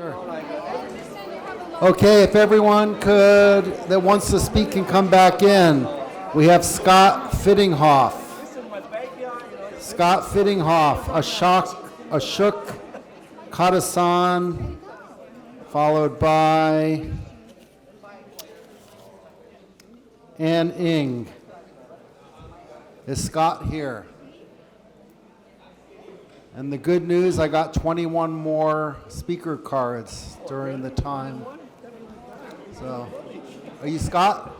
Sure. Okay, if everyone that wants to speak can come back in. We have Scott Fittinghoff. Scott Fittinghoff, Ashok Katasan, followed by Ann Ing. Is Scott here? And the good news, I got 21 more speaker cards during the time. So, are you Scott?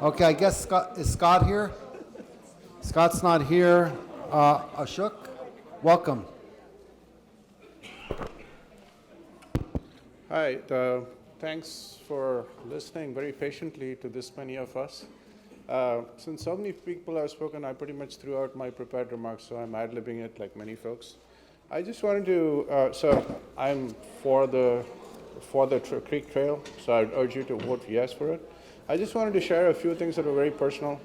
Okay, I guess is Scott here? Scott's not here. Ashok, welcome. Hi, thanks for listening very patiently to this many of us. Since so many people have spoken, I pretty much threw out my prepared remarks, so I'm ad-libbing it like many folks. I just wanted to, so I'm for the Creek Trail, so I'd urge you to vote yes for it. I just wanted to share a few things that are very personal.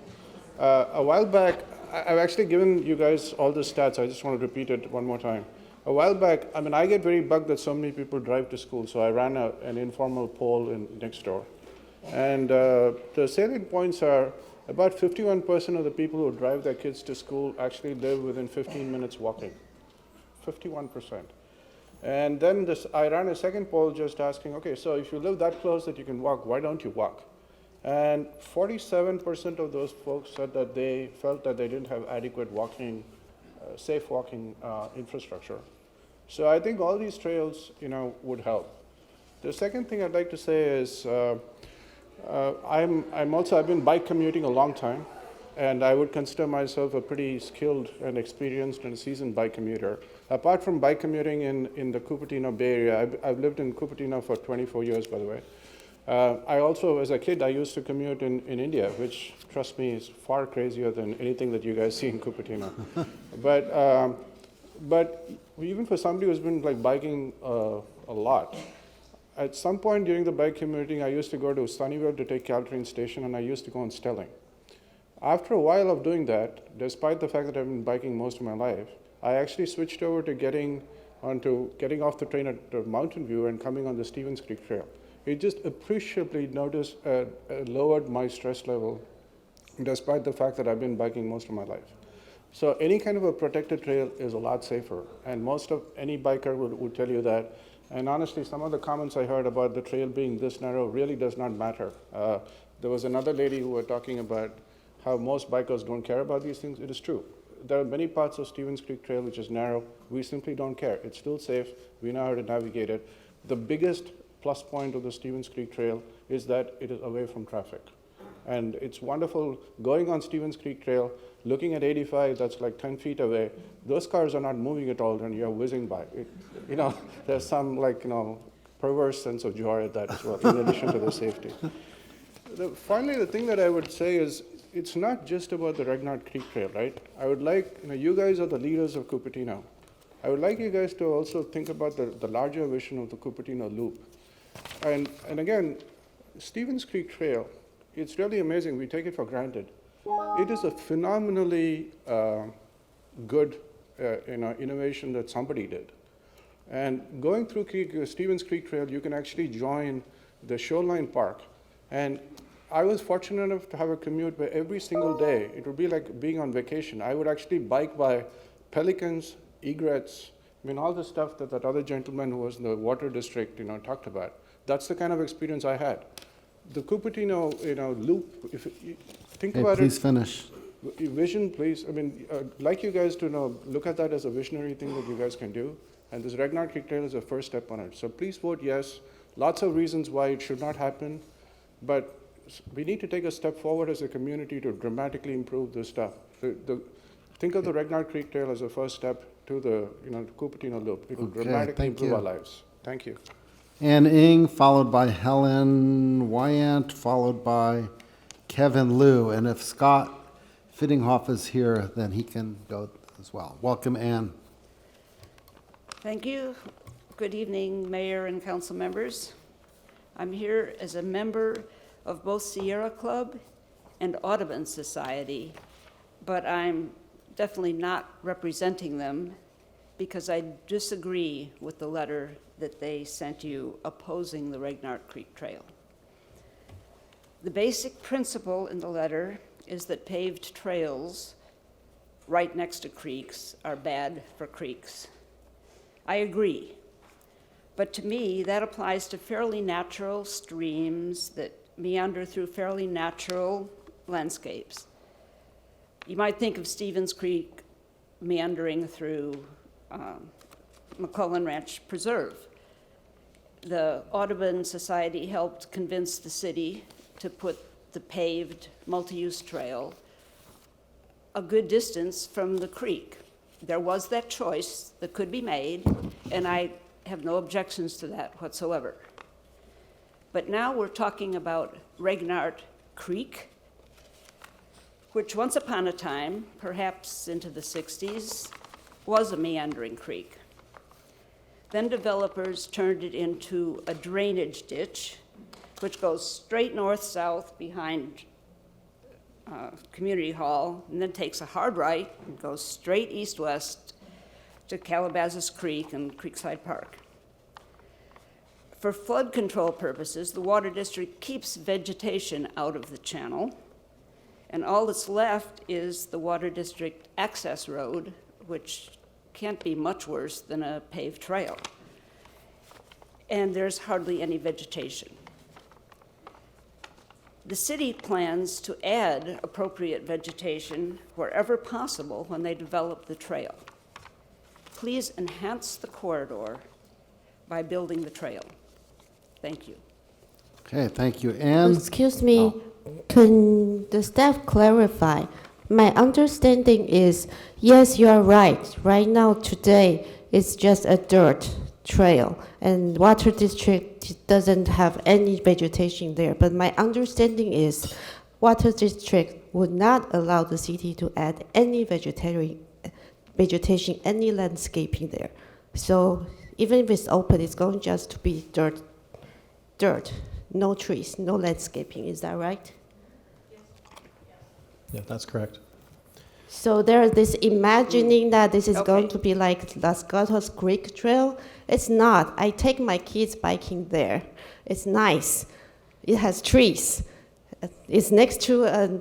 A while back, I've actually given you guys all the stats. I just want to repeat it one more time. A while back, I get very bugged that so many people drive to school, so I ran an informal poll next door. And the salient points are about 51% of the people who drive their kids to school actually live within 15 minutes walking. 51%. And then I ran a second poll just asking, okay, so if you live that close that you can walk, why don't you walk? And 47% of those folks said that they felt that they didn't have adequate safe walking infrastructure. So I think all these trails, would help. The second thing I'd like to say is I've been bike commuting a long time, and I would consider myself a pretty skilled and experienced and seasoned bike commuter. Apart from bike commuting in the Cupertino Bay Area, I've lived in Cupertino for 24 years, by the way. I also, as a kid, I used to commute in India, which, trust me, is far crazier than anything that you guys see in Cupertino. But even for somebody who's been biking a lot, at some point during the bike commuting, I used to go to Sunnyvale to take Caltrain Station, and I used to go on Stelling. After a while of doing that, despite the fact that I've been biking most of my life, I actually switched over to getting off the train at Mountain View and coming on the Stevens Creek Trail. It just appreciably lowered my stress level, despite the fact that I've been biking most of my life. So any kind of a protected trail is a lot safer, and any biker would tell you that. And honestly, some of the comments I heard about the trail being this narrow really does not matter. There was another lady who was talking about how most bikers don't care about these things. It is true. There are many parts of Stevens Creek Trail which is narrow. We simply don't care. It's still safe. We know how to navigate it. The biggest plus point of the Stevens Creek Trail is that it is away from traffic. And it's wonderful going on Stevens Creek Trail, looking at 85 that's like 10 feet away. Those cars are not moving at all and you're whizzing by. There's some perverse sense of joy at that as well, in addition to the safety. Finally, the thing that I would say is it's not just about the Regnart Creek Trail, right? I would like, you guys are the leaders of Cupertino. I would like you guys to also think about the larger vision of the Cupertino Loop. And again, Stevens Creek Trail, it's really amazing. We take it for granted. It is a phenomenally good innovation that somebody did. And going through Stevens Creek Trail, you can actually join the Shoreline Park. And I was fortunate enough to have a commute where every single day, it would be like being on vacation. I would actually bike by pelicans, egrets, all the stuff that other gentleman who was in the water district, talked about. That's the kind of experience I had. The Cupertino, loop, if you think about please finish. Vision, please. Like you guys to look at that as a visionary thing that you guys can do. And this Regnart Creek Trail is a first step on it. So please vote yes. Lots of reasons why it should not happen. But we need to take a step forward as a community to dramatically improve this stuff. Think of the Regnart Creek Trail as a first step to the Cupertino Loop. It will dramatically improve our lives. Thank you. Ann Ing, followed by Helen Wyant, followed by Kevin Liu. And if Scott Fittinghoff is here, then he can go as well. Welcome, Ann. Thank you. Good evening, Mayor and council members. I'm here as a member of both Sierra Club and Audubon Society, but I'm definitely not representing them because I disagree with the letter that they sent you opposing the Regnart Creek Trail. The basic principle in the letter is that paved trails right next to creeks are bad for creeks. I agree. But to me, that applies to fairly natural streams that meander through fairly natural landscapes. You might think of Stevens Creek meandering through McClellan Ranch Preserve. The Audubon Society helped convince the city to put the paved multi-use trail a good distance from the creek. There was that choice that could be made, and I have no objections to that whatsoever. But now we're talking about Regnart Creek, which once upon a time, perhaps into the 60s, was a meandering creek. Then developers turned it into a drainage ditch, which goes straight north-south behind Community Hall, and then takes a hard right and goes straight east-west to Calabasas Creek and Creekside Park. For flood control purposes, the Water District keeps vegetation out of the channel, and all that's left is the Water District access road, which can't be much worse than a paved trail. And there's hardly any vegetation. The city plans to add appropriate vegetation wherever possible when they develop the trail. Please enhance the corridor by building the trail. Thank you. Okay, thank you. Ann? Excuse me, can the staff clarify? My understanding is, yes, you are right. Right now, today, it's just a dirt trail, and Water District doesn't have any vegetation there. But my understanding is, Water District would not allow the city to add any vegetation, any landscaping there. So even if it's open, it's going just to be dirt, no trees, no landscaping. Is that right? Yeah, that's correct. So there's this imagining that this is Okay. going to be like Las Gatos Creek Trail. It's not. I take my kids biking there. It's nice. It has trees. It's next to a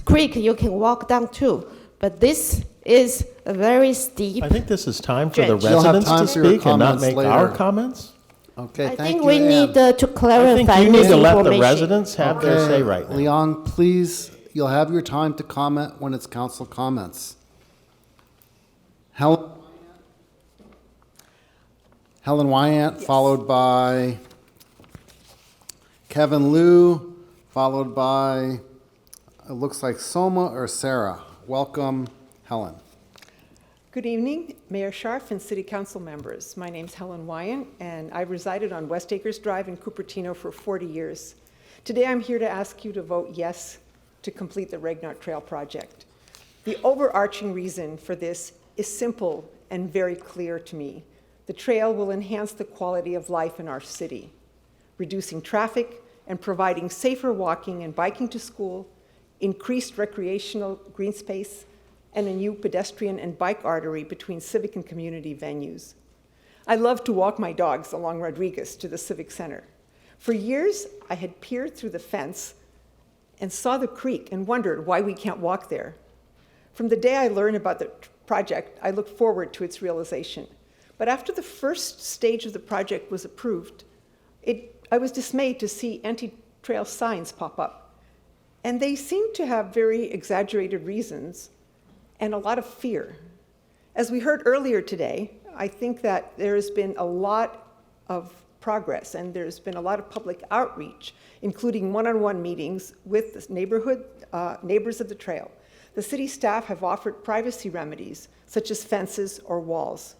creek you can walk down to. But this is a very steep. I think this is time for the Dredge. You'll have residents time to for your speak and not comments make later. our comments. Okay, I thank think you, we Ann. need to I think clarify you need this to let the information. residents have their say right now. Leon, please, you'll have your time to comment when it's council comments. Helen Wyant, followed by Kevin Liu, followed by, it looks like Soma or Sarah. Welcome, Helen. Good evening, Mayor Scharf and City Council members. My name's Helen Wyant, and I resided on West Acres Drive in Cupertino for 40 years. Today, I'm here to ask you to vote yes to complete the Regnart Trail project. The overarching reason for this is simple and very clear to me. The trail will enhance the quality of life in our city, reducing traffic and providing safer walking and biking to school, increased recreational green space, and a new pedestrian and bike artery between civic and community venues. I love to walk my dogs along Rodriguez to the Civic Center. For years, I had peered through the fence and saw the creek and wondered why we can't walk there. From the day I learned about the project, I looked forward to its realization. But after the first stage of the project was approved, I was dismayed to see anti-trail signs pop up. And they seemed to have very exaggerated reasons and a lot of fear. As we heard earlier today, I think that there has been a lot of progress and there's been a lot of public outreach, including one-on-one meetings with the neighbors of the trail. The city staff have offered privacy remedies, such as fences or walls.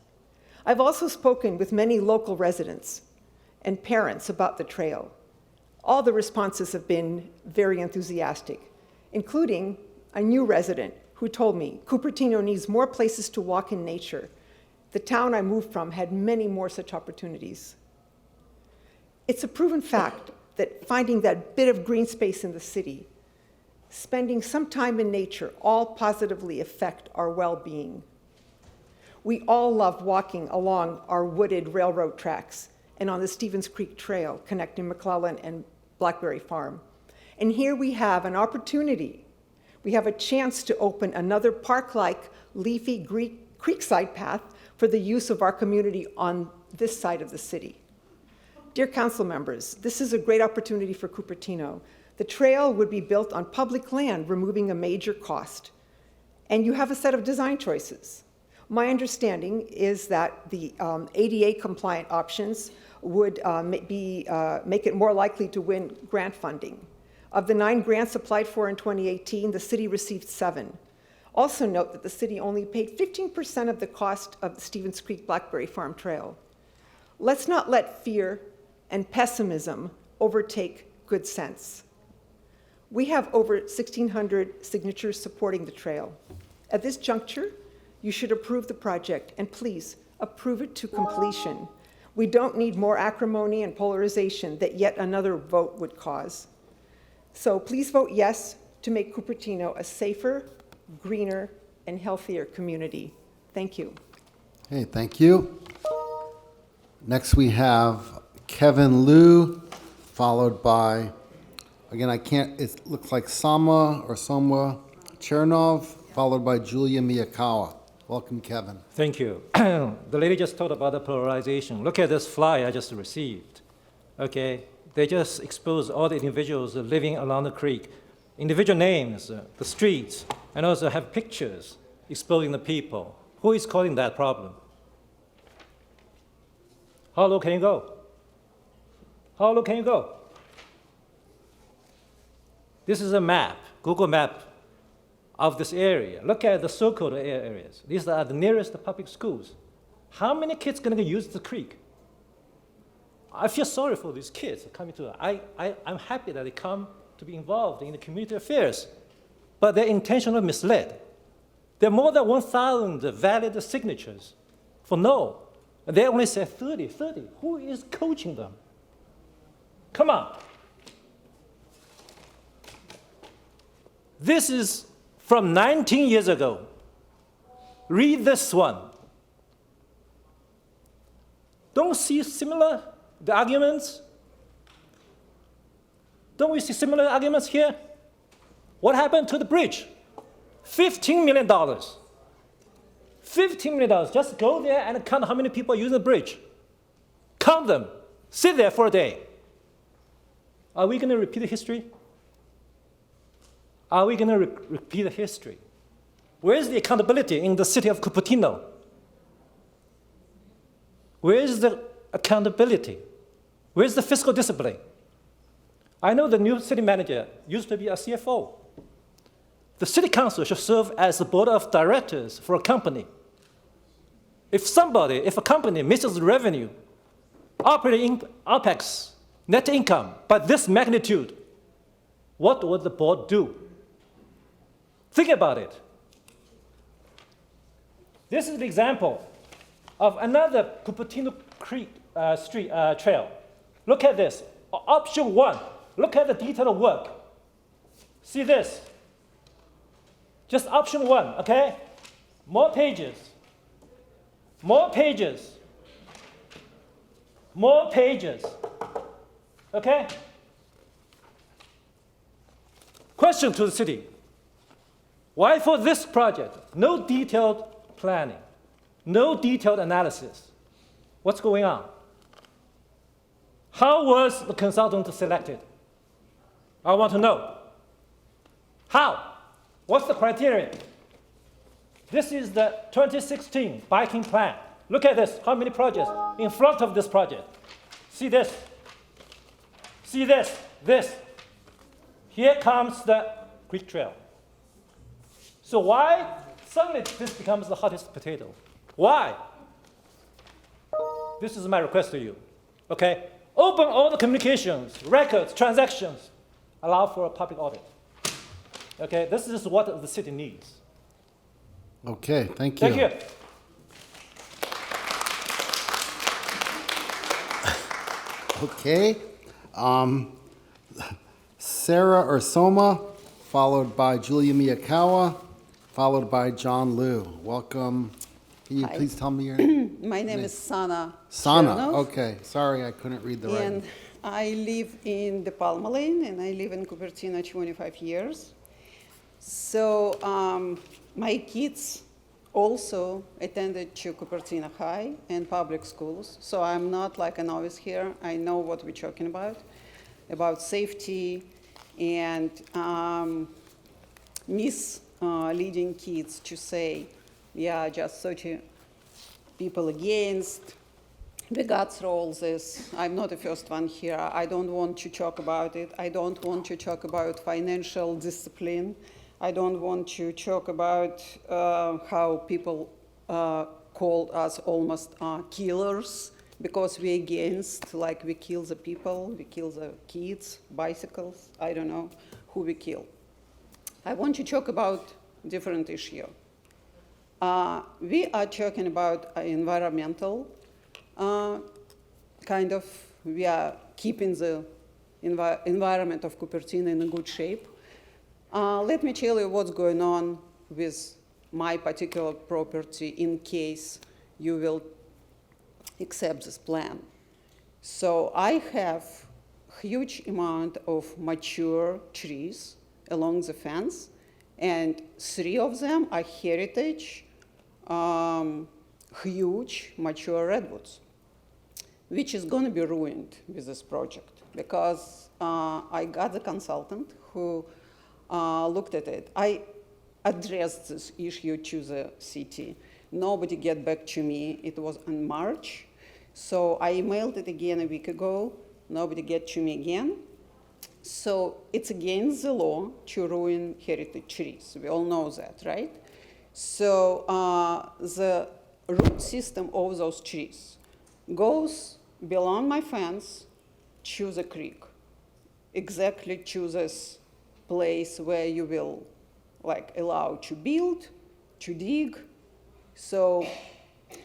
I've also spoken with many local residents and parents about the trail. All the responses have been very enthusiastic, including a new resident who told me, Cupertino needs more places to walk in nature. The town I moved from had many more such opportunities. It's a proven fact that finding that bit of green space in the city, spending some time in nature, all positively affect our well-being. We all love walking along our wooded railroad tracks and on the Stevens Creek Trail connecting McClellan and Blackberry Farm. And here we have an opportunity. We have a chance to open another park-like leafy creekside path for the use of our community on this side of the city. Dear council members, this is a great opportunity for Cupertino. The trail would be built on public land, removing a major cost. And you have a set of design choices. My understanding is that the ADA compliant options would make it more likely to win grant funding. Of the 9 grants applied for in 2018, the city received 7. Also note that the city only paid 15% of the cost of the Stevens Creek Blackberry Farm Trail. Let's not let fear and pessimism overtake good sense. We have over 1,600 signatures supporting the trail. At this juncture, you should approve the project, and please approve it to completion. We don't need more acrimony and polarization that yet another vote would cause. So please vote yes to make Cupertino a safer, greener, and healthier community. Thank you. Hey, thank you. Next we have Kevin Liu, followed by, again, it looks like Soma Chernov, followed by Julia Miyakawa. Welcome, Kevin. Thank you. The lady just talked about the polarization. Look at this flyer I just received. Okay, they just expose all the individuals living along the creek, individual names, the streets, and also have pictures exposing the people. Who is causing that problem? How low can you go? How low can you go? This is a map, Google map of this area. Look at the so-called areas. These are the nearest public schools. How many kids are going to use the creek? I feel sorry for these kids coming to. I'm happy that they come to be involved in the community affairs, but they're intentionally misled. There are more than 1,000 valid signatures for no. They only say 30. Who is coaching them? Come on. This is from 19 years ago. Read this one. Don't see similar the arguments? Don't we see similar arguments here? What happened to the bridge? $15 million. $15 million. Just go there and count how many people are using the bridge. Count them. Sit there for a day. Are we going to repeat the history? Are we going to repeat the history? Where is the accountability in the city of Cupertino? Where is the accountability? Where is the fiscal discipline? I know the new city manager used to be a CFO. The city council should serve as the board of directors for a company. If a company misses revenue, operating OPEX, net income, by this magnitude, what would the board do? Think about it. This is the example of another Cupertino Creek trail. Look at this. Option 1. Look at the detailed work. See this. Just option 1, okay? More pages. More pages. More pages. Okay? Question to the city. Why for this project? No detailed planning. No detailed analysis. What's going on? How was the consultant selected? I want to know. How? What's the criteria? This is the 2016 biking plan. Look at this. How many projects in front of this project? See this. See this. This. Here comes the creek trail. So why suddenly this becomes the hottest potato? Why? This is my request to you. Okay? Open all the communications, records, transactions. Allow for a public audit. Okay? This is what the city needs. Okay, thank you. Thank you. Okay. Soma, followed by Julia Miyakawa, followed by John Liu. Welcome, Can you Hi. please tell me your My name is Sana. Sana? Chernov, Okay, sorry, I couldn't read the writing. And I live in the Palma Lane, and I live in Cupertino 25 years. So my kids also attended to Cupertino High and public schools. So I'm not like a novice here. I know what we're talking about safety and misleading kids to say, yeah, just such a people against. The guts roll this. I'm not the first one here. I don't want to talk about it. I don't want to talk about financial discipline. I don't want to talk about how people called us almost killers because we're against, like we kill the people, we kill the kids, bicycles, I don't know who we kill. I want to talk about different issue. We are talking about environmental we are keeping the environment of Cupertino in a good shape. Let me tell you what's going on with my particular property in case you will accept this plan. So I have huge amount of mature trees along the fence, and 3 of them are heritage, huge mature redwoods, which is going to be ruined with this project because I got the consultant who looked at it. I addressed this issue to the city. Nobody get back to me. It was in March. So I emailed it again a week ago. Nobody get to me again. So it's against the law to ruin heritage trees. We all know that, right? So the root system of those trees goes beyond my fence to the creek, exactly to this place where you will allow to build, to dig. So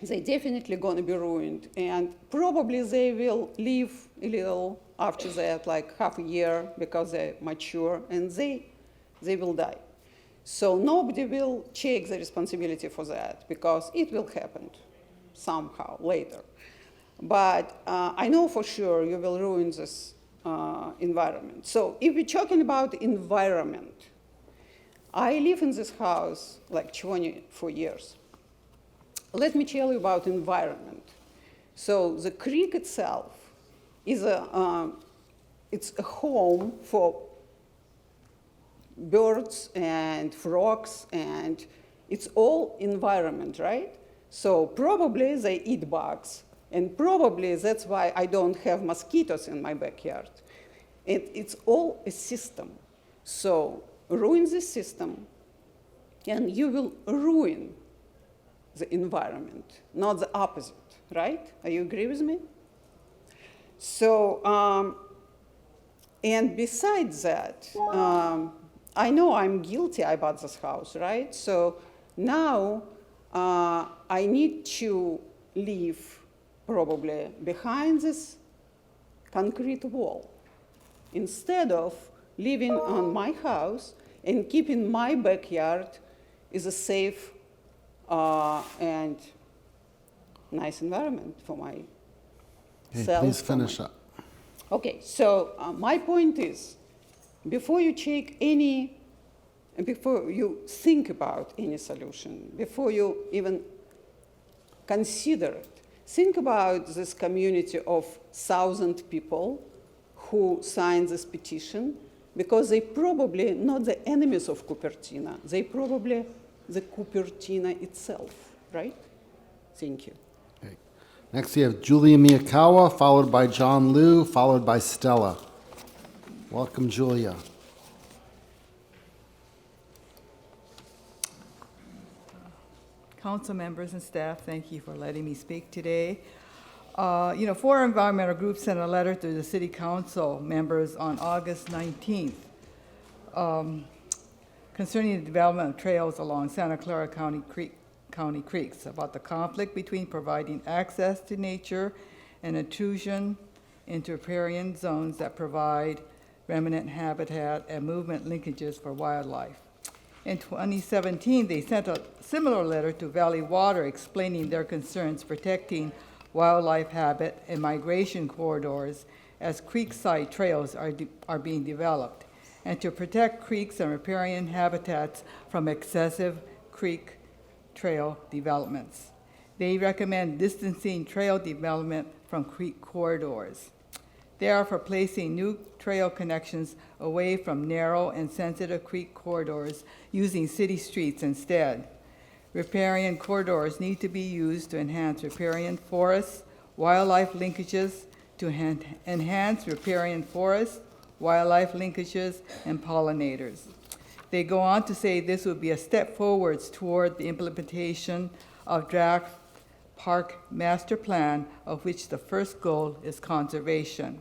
they definitely going to be ruined, and probably they will live a little after that, like half a year, because they're mature, and they will die. So nobody will take the responsibility for that because it will happen somehow later. But I know for sure you will ruin this environment. So if we're talking about environment, I live in this house like 24 years. Let me tell you about environment. So the creek itself is it's a home for birds and frogs, and it's all environment, right? So probably they eat bugs, and probably that's why I don't have mosquitoes in my backyard. It's all a system. So ruin this system, and you will ruin the environment, not the opposite, right? Are you agree with me? So, and besides that, I know I'm guilty about this house, right? So now I need to live probably behind this concrete wall instead of living on my house and keeping my backyard is a safe and nice environment for my self. Please finish up. Okay, so my point is, before you think about any solution, before you even consider it, think about this community of 1,000 people who signed this petition, because they probably not the enemies of Cupertino, they probably the Cupertino itself, right? Thank you. Okay. Next, you have Julia Miyakawa, followed by John Liu, followed by Stella. Welcome, Julia. Council members and staff, thank you for letting me speak today. 4 environmental groups sent a letter to the City Council members on August 19th concerning the development of trails along Santa Clara County creeks, about the conflict between providing access to nature and intrusion into riparian zones that provide remnant habitat and movement linkages for wildlife. In 2017, they sent a similar letter to Valley Water explaining their concerns protecting wildlife habitat and migration corridors as creekside trails are being developed, and to protect creeks and riparian habitats from excessive creek trail developments. They recommend distancing trail development from creek corridors. They are for placing new trail connections away from narrow and sensitive creek corridors using city streets instead. Riparian corridors need to be used to enhance riparian forests, wildlife linkages, to enhance riparian forests, wildlife linkages, and pollinators. They go on to say this would be a step forwards toward the implementation of draft park master plan, of which the first goal is conservation.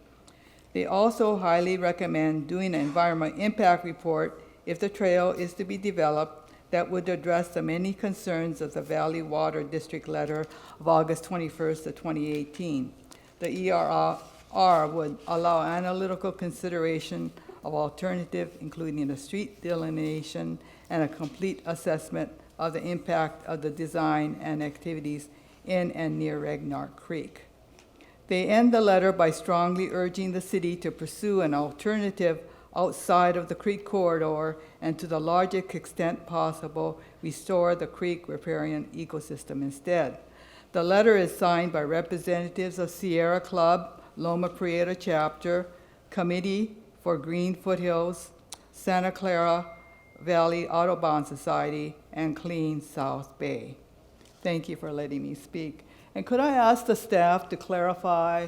They also highly recommend doing an environmental impact report if the trail is to be developed that would address the many concerns of the Valley Water District letter of August 21st of 2018. The ERR would allow analytical consideration of alternative, including a street delineation and a complete assessment of the impact of the design and activities in and near Regnart Creek. They end the letter by strongly urging the city to pursue an alternative outside of the creek corridor and to the largest extent possible restore the creek riparian ecosystem instead. The letter is signed by representatives of Sierra Club, Loma Prieta Chapter, Committee for Green Foothills, Santa Clara Valley Audubon Society, and Clean South Bay. Thank you for letting me speak. And could I ask the staff to clarify,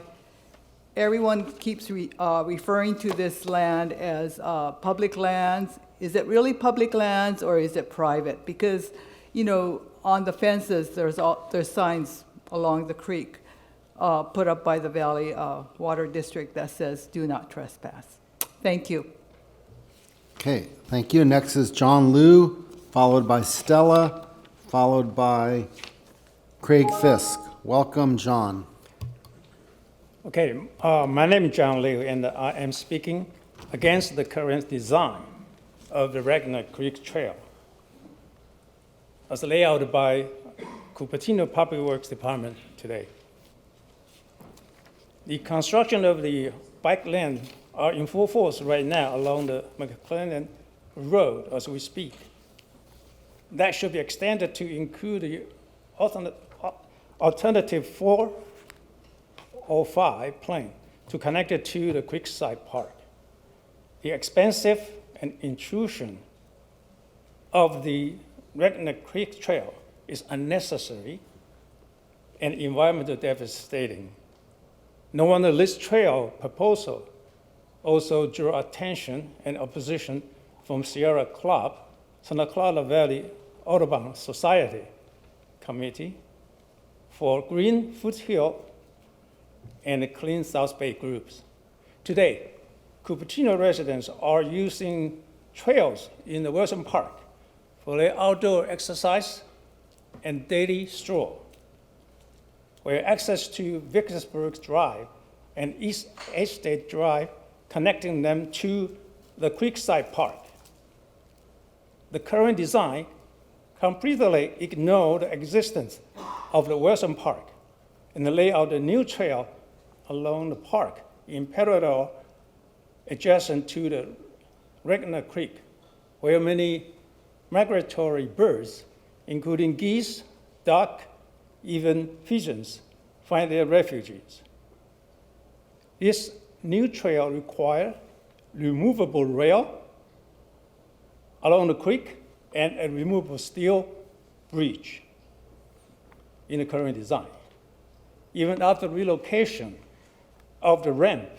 everyone keeps referring to this land as public lands. Is it really public lands or is it private? Because, you know, on the fences, there's signs along the creek put up by the Valley Water District that says, "Do not trespass." Thank you. Okay, thank you. Next is John Liu, followed by Stella, followed by Craig Fisk. Welcome, John. Okay, my name is John Liu, and I am speaking against the current design of the Ragnar Creek Trail as laid out by Cupertino Public Works Department today. The construction of the bike lane are in full force right now along the McClellan Road as we speak. That should be extended to include the alternative 4 or 5 plane to connect it to the Creekside Park. The expensive and intrusion of the Ragnar Creek Trail is unnecessary and environmentally devastating. No wonder this trail proposal also drew attention and opposition from Sierra Club, Santa Clara Valley Audubon Society Committee for Green Foothill and Clean South Bay groups. Today, Cupertino residents are using trails in the Wilson Park for their outdoor exercise and daily stroll, where access to Vicksburg Drive and East Estate Drive connecting them to the Creekside Park. The current design completely ignored the existence of the Wilson Park and lay out a new trail along the park in parallel adjacent to the Ragnar Creek, where many migratory birds, including geese, duck, even pigeons, find their refuges. This new trail requires removable rail along the creek and a removable steel bridge in the current design. Even after relocation of the ramp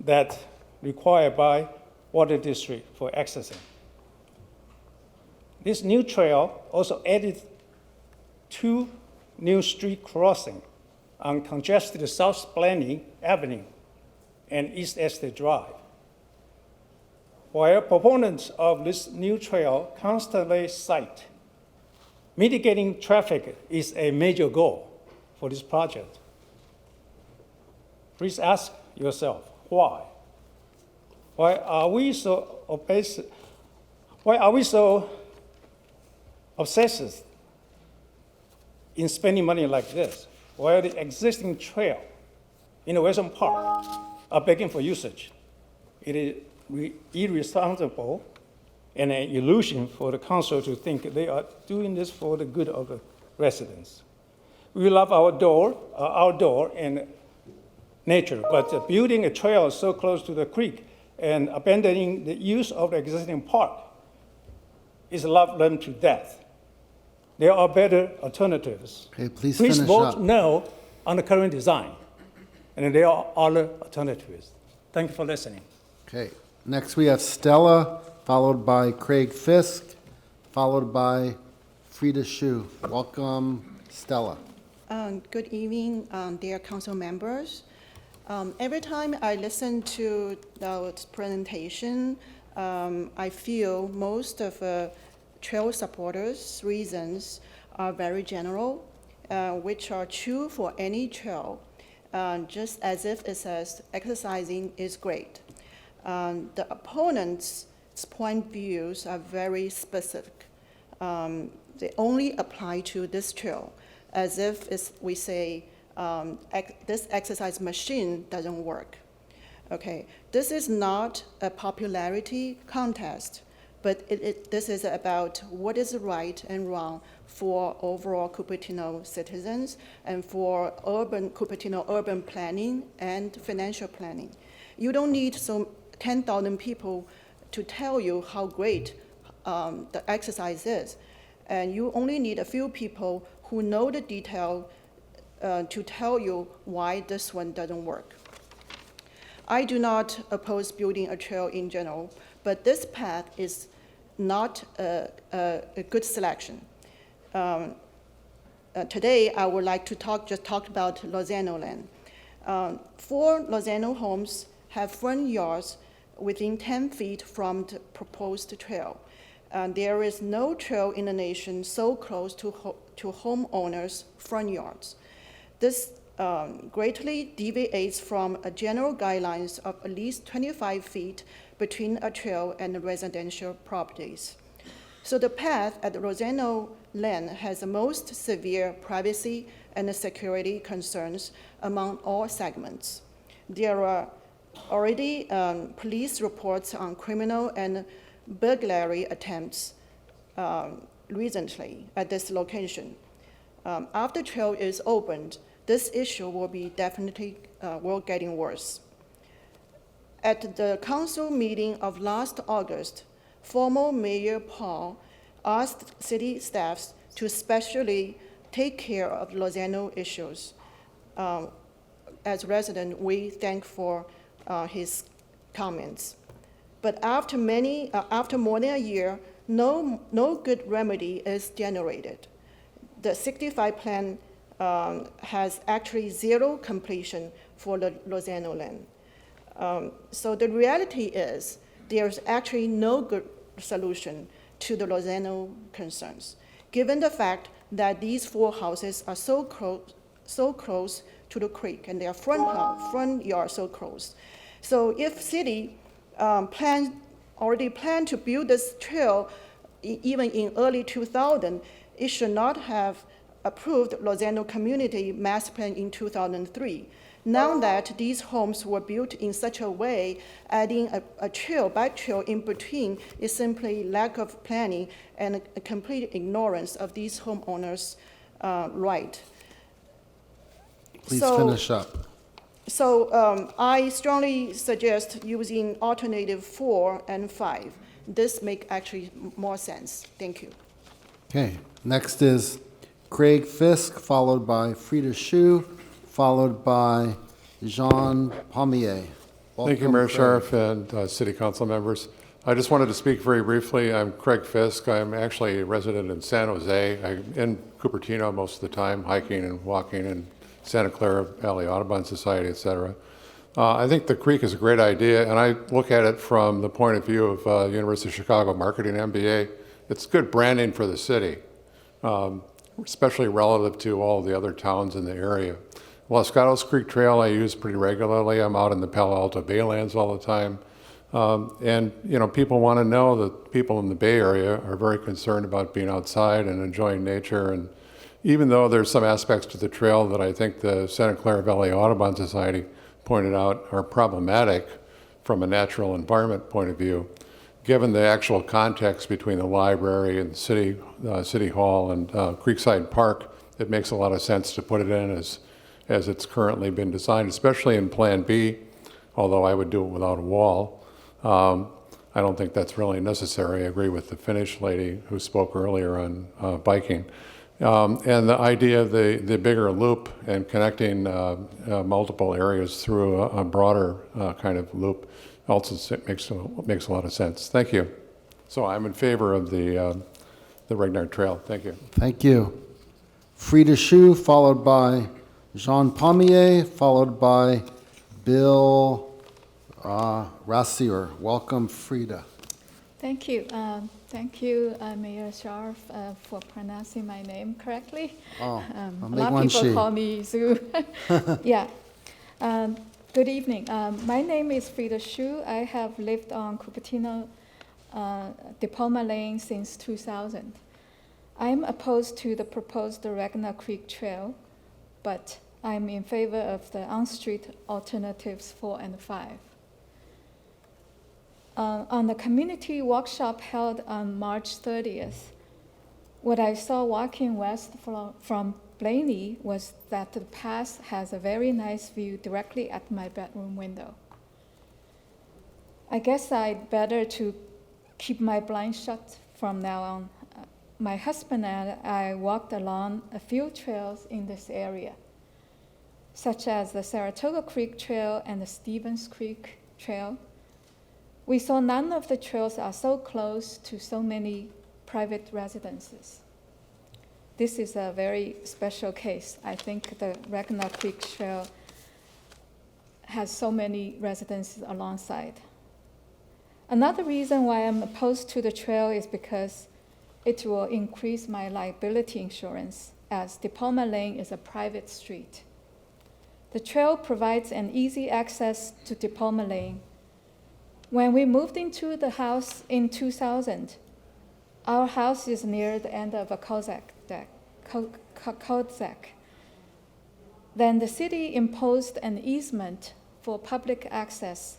that required by Water District for accessing. This new trail also added 2 new street crossings on congested South Blanding Avenue and East Estate Drive. While proponents of this new trail constantly cite mitigating traffic is a major goal for this project, please ask yourself, why? Why are we so Why are we so obsessed in spending money like this, while the existing trail in the Western Park are begging for usage? It is irresponsible and an illusion for the council to think they are doing this for the good of the residents. We love our outdoor and nature, but building a trail so close to the creek and abandoning the use of the existing park is love them to death. There are better alternatives. Okay, please Please finish vote up. no on the current design, and there are other alternatives. Thank you for listening. Okay, next we have Stella, followed by Craig Fisk, followed by Freda Shoe. Welcome, Stella. Good evening, dear council members. Every time I listen to the presentation, I feel most of trail supporters' reasons are very general, which are true for any trail, just as if it says exercising is great. The opponents' point views are very specific. They only apply to this trail, as if we say this exercise machine doesn't work. Okay, this is not a popularity contest, but this is about what is right and wrong for overall Cupertino citizens and for Cupertino urban planning and financial planning. You don't need 10,000 people to tell you how great the exercise is, and you only need a few people who know the detail to tell you why this one doesn't work. I do not oppose building a trail in general, but this path is not a good selection. Today, I would like to just talk about Lozano land. 4 Lozano homes have front yards within 10 feet from the proposed trail. There is no trail in the nation so close to homeowners' front yards. This greatly deviates from a general guidelines of at least 25 feet between a trail and residential properties. So the path at the Lozano land has the most severe privacy and security concerns among all segments. There are already police reports on criminal and burglary attempts recently at this location. After trail is opened, this issue will be definitely getting worse. At the council meeting of last August, former Mayor Paul asked city staffs to especially take care of Lozano issues. As resident, we thank for his comments. But after more than a year, no good remedy is generated. The 65 plan has actually 0 completion for the Lozano land. So the reality is there's actually no good solution to the Lozano concerns, given the fact that these 4 houses are so close to the creek and their front yard so close. So if city already planned to build this trail even in early 2000, it should not have approved Lozano Community Master Plan in 2003. Now that these homes were built in such a way, adding a trail, bike trail in between is simply lack of planning and a complete ignorance of these homeowners' right. Please finish up. So I strongly suggest using alternative 4 and 5. This makes actually more sense. Thank you. Okay, next is Craig Fisk, followed by Freda Shoe, followed by Jean Pommier. Thank you, Mayor Sharf and City Council members. I just wanted to speak very briefly. I'm Craig Fisk. I'm actually a resident in San Jose. I'm in Cupertino most of the time, hiking and walking in Santa Clara Valley Audubon Society, et cetera. I think the creek is a great idea, and I look at it from the point of view of University of Chicago Marketing MBA. It's good branding for the city, especially relative to all the other towns in the area. Los Gatos Creek Trail I use pretty regularly. I'm out in the Palo Alto Baylands all the time. And, people want to know that people in the Bay Area are very concerned about being outside and enjoying nature. And even though there's some aspects to the trail that I think the Santa Clara Valley Audubon Society pointed out are problematic from a natural environment point of view, given the actual context between the library and City Hall and Creekside Park, it makes a lot of sense to put it in as it's currently been designed, especially in Plan B, although I would do it without a wall. I don't think that's really necessary. I agree with the Finnish lady who spoke earlier on biking. And the idea of the bigger loop and connecting multiple areas through a broader kind of loop also makes a lot of sense. Thank you. So I'm in favor of the Regnart Trail. Thank you. Thank you. Freda Shoe, followed by Jean Pommier, followed by Bill Rassier. Welcome, Freda. Thank you. Thank you, Mayor Scharf, for pronouncing my name correctly. Oh, a lot of people call me Zoo. Yeah. Good evening. My name is Freda Shoe. I have lived on Cupertino Diploma Lane since 2000. I'm opposed to the proposed Ragnar Creek Trail, but I'm in favor of the on-street alternatives 4 and 5. On the community workshop held on March 30th, what I saw walking west from Blaney was that the path has a very nice view directly at my bedroom window. I guess I'd better to keep my blinds shut from now on. My husband and I walked along a few trails in this area, such as the Saratoga Creek Trail and the Stevens Creek Trail. We saw none of the trails are so close to so many private residences. This is a very special case. I think the Ragnar Creek Trail has so many residences alongside. Another reason why I'm opposed to the trail is because it will increase my liability insurance, as Diploma Lane is a private street. The trail provides an easy access to Diploma Lane. When we moved into the house in 2000, our house is near the end of a cul-de-sac. Then the city imposed an easement for public access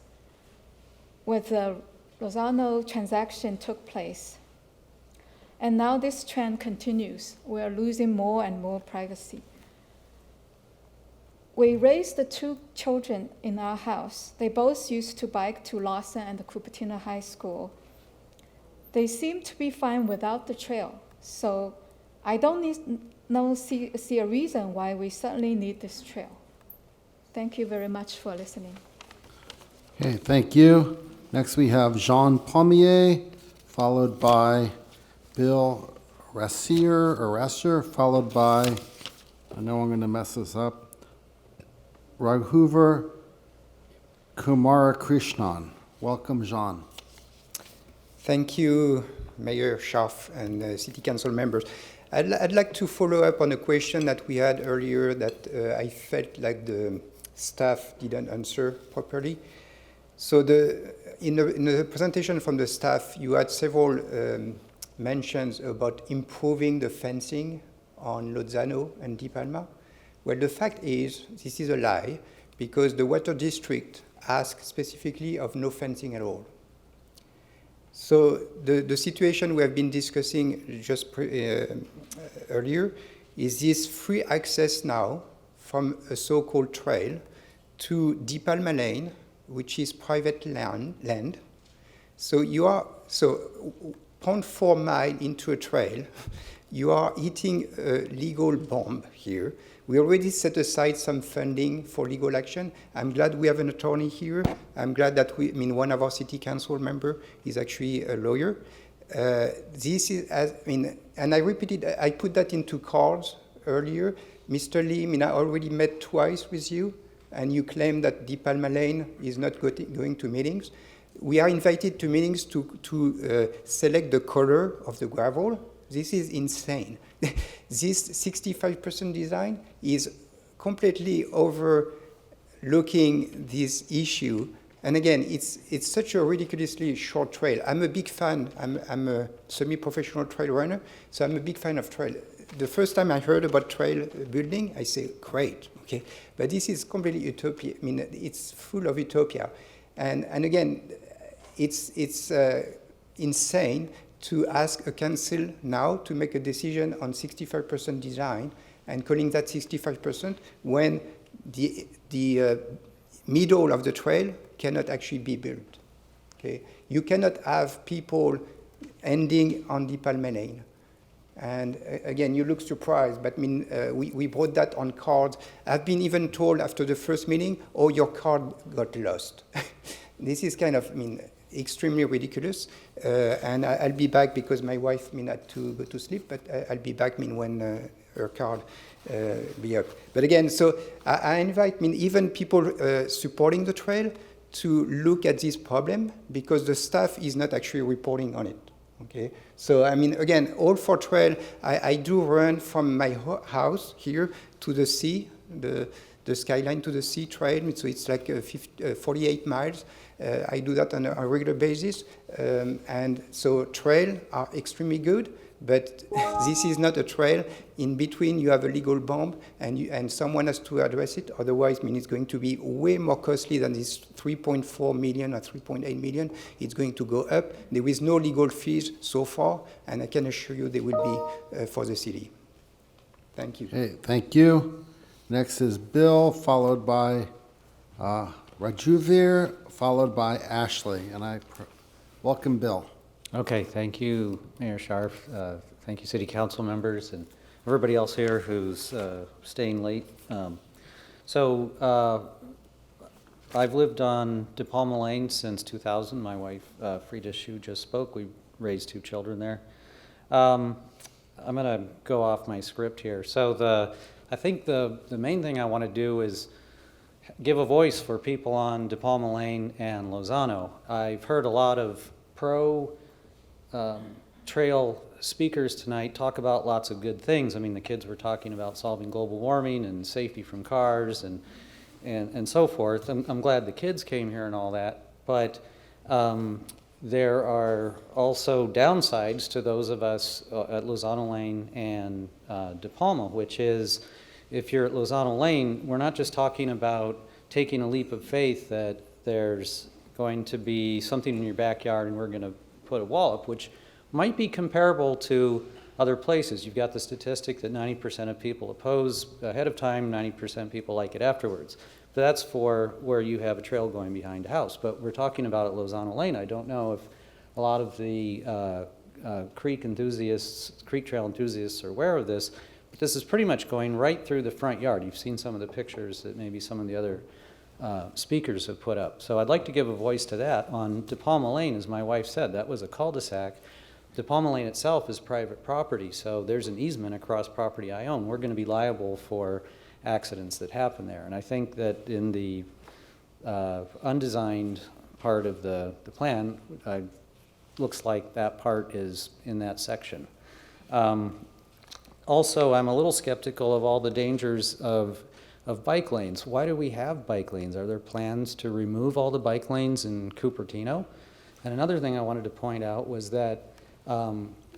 when the Lozano transaction took place. And now this trend continues. We're losing more and more privacy. We raised the 2 children in our house. They both used to bike to Lawson and Cupertino High School. They seem to be fine without the trail, so I don't see a reason why we suddenly need this trail. Thank you very much for listening. Okay, thank you. Next we have Jean Pommier, followed by Bill Rassier, followed by, I know I'm going to mess this up, Raghuvar Kumarakrishnan. Welcome, Jean. Thank you, Mayor Scharf and City Council members. I'd like to follow up on a question that we had earlier that I felt like the staff didn't answer properly. So in the presentation from the staff, you had several mentions about improving the fencing on Lozano and Di Palma. Well, the fact is, this is a lie, because the Water District asked specifically of no fencing at all. So the situation we have been discussing just earlier is this free access now from a so-called trail to Di Palma Lane, which is private land. So 0.4 mile into a trail, you are hitting a legal bomb here. We already set aside some funding for legal action. I'm glad we have an attorney here. I'm glad that one of our city council member is actually a lawyer. This is, and I repeated, I put that into cards earlier. Mr. Lee, I already met twice with you, and you claim that Di Palma Lane is not going to meetings. We are invited to meetings to select the color of the gravel. This is insane. This 65% design is completely overlooking this issue And again, it's such a ridiculously short trail. I'm a big fan. I'm a semi-professional trail runner, so I'm a big fan of trail. The first time I heard about trail building, I say, great, okay? But this is completely utopia. I mean, it's full of utopia. And again, it's insane to ask a council now to make a decision on 65% design and calling that 65% when the middle of the trail cannot actually be built. Okay? You cannot have people ending on the Palme Lane. And again, you look surprised, but I mean, we brought that on cards. I've been even told after the first meeting, oh, your card got lost. This is kind of, I mean, extremely ridiculous. And I'll be back because my wife had to go to sleep, but I'll be back when her card be up. But again, so I invite even people supporting the trail to look at this problem because the staff is not actually reporting on it. Okay, so I mean, again, all for trail, I do run from my house here to the sea, the skyline to the sea trail, so it's like 48 miles. I do that on a regular basis, and so trail are extremely good, but this is not a trail. In between, you have a legal bomb, and someone has to address it. Otherwise, I mean, it's going to be way more costly than this 3.4 million or 3.8 million. It's going to go up. There is no legal fees so far, and I can assure you there will be for the city. Thank you. Okay, thank you. Next is Bill, followed by Rajuvir, followed by Ashley. And I welcome Bill. Okay, thank you, Mayor Scharf. Thank you, City Council members, and everybody else here who's staying late. I've lived on De Palma Lane since 2000. My wife, Freda Shoe, just spoke. We raised 2 children there. I'm going to go off my script here. So I think the main thing I want to do is give a voice for people on De Palma Lane and Lozano. I've heard a lot of trail speakers tonight talk about lots of good things. I mean, the kids were talking about solving global warming and safety from cars and so forth. I'm glad the kids came here and all that, but there are also downsides to those of us at Lozano Lane and De Palma, which is if you're at Lozano Lane, we're not just talking about taking a leap of faith that there's going to be something in your backyard and we're going to put a wall up, which might be comparable to other places. You've got the statistic that 90% of people oppose ahead of time, 90% people like it afterwards. But that's for where you have a trail going behind a house. But we're talking about at Lozano Lane. I don't know if a lot of the creek trail enthusiasts are aware of this, but this is pretty much going right through the front yard. You've seen some of the pictures that maybe some of the other speakers have put up. So I'd like to give a voice to that. On De Palma Lane, as my wife said, that was a cul-de-sac. De Palma Lane itself is private property, so there's an easement across property I own. We're going to be liable for accidents that happen there. And I think that in the undesigned part of the plan, looks like that part is in that section. Also, I'm a little skeptical of all the dangers of bike lanes. Why do we have bike lanes? Are there plans to remove all the bike lanes in Cupertino? And another thing I wanted to point out was that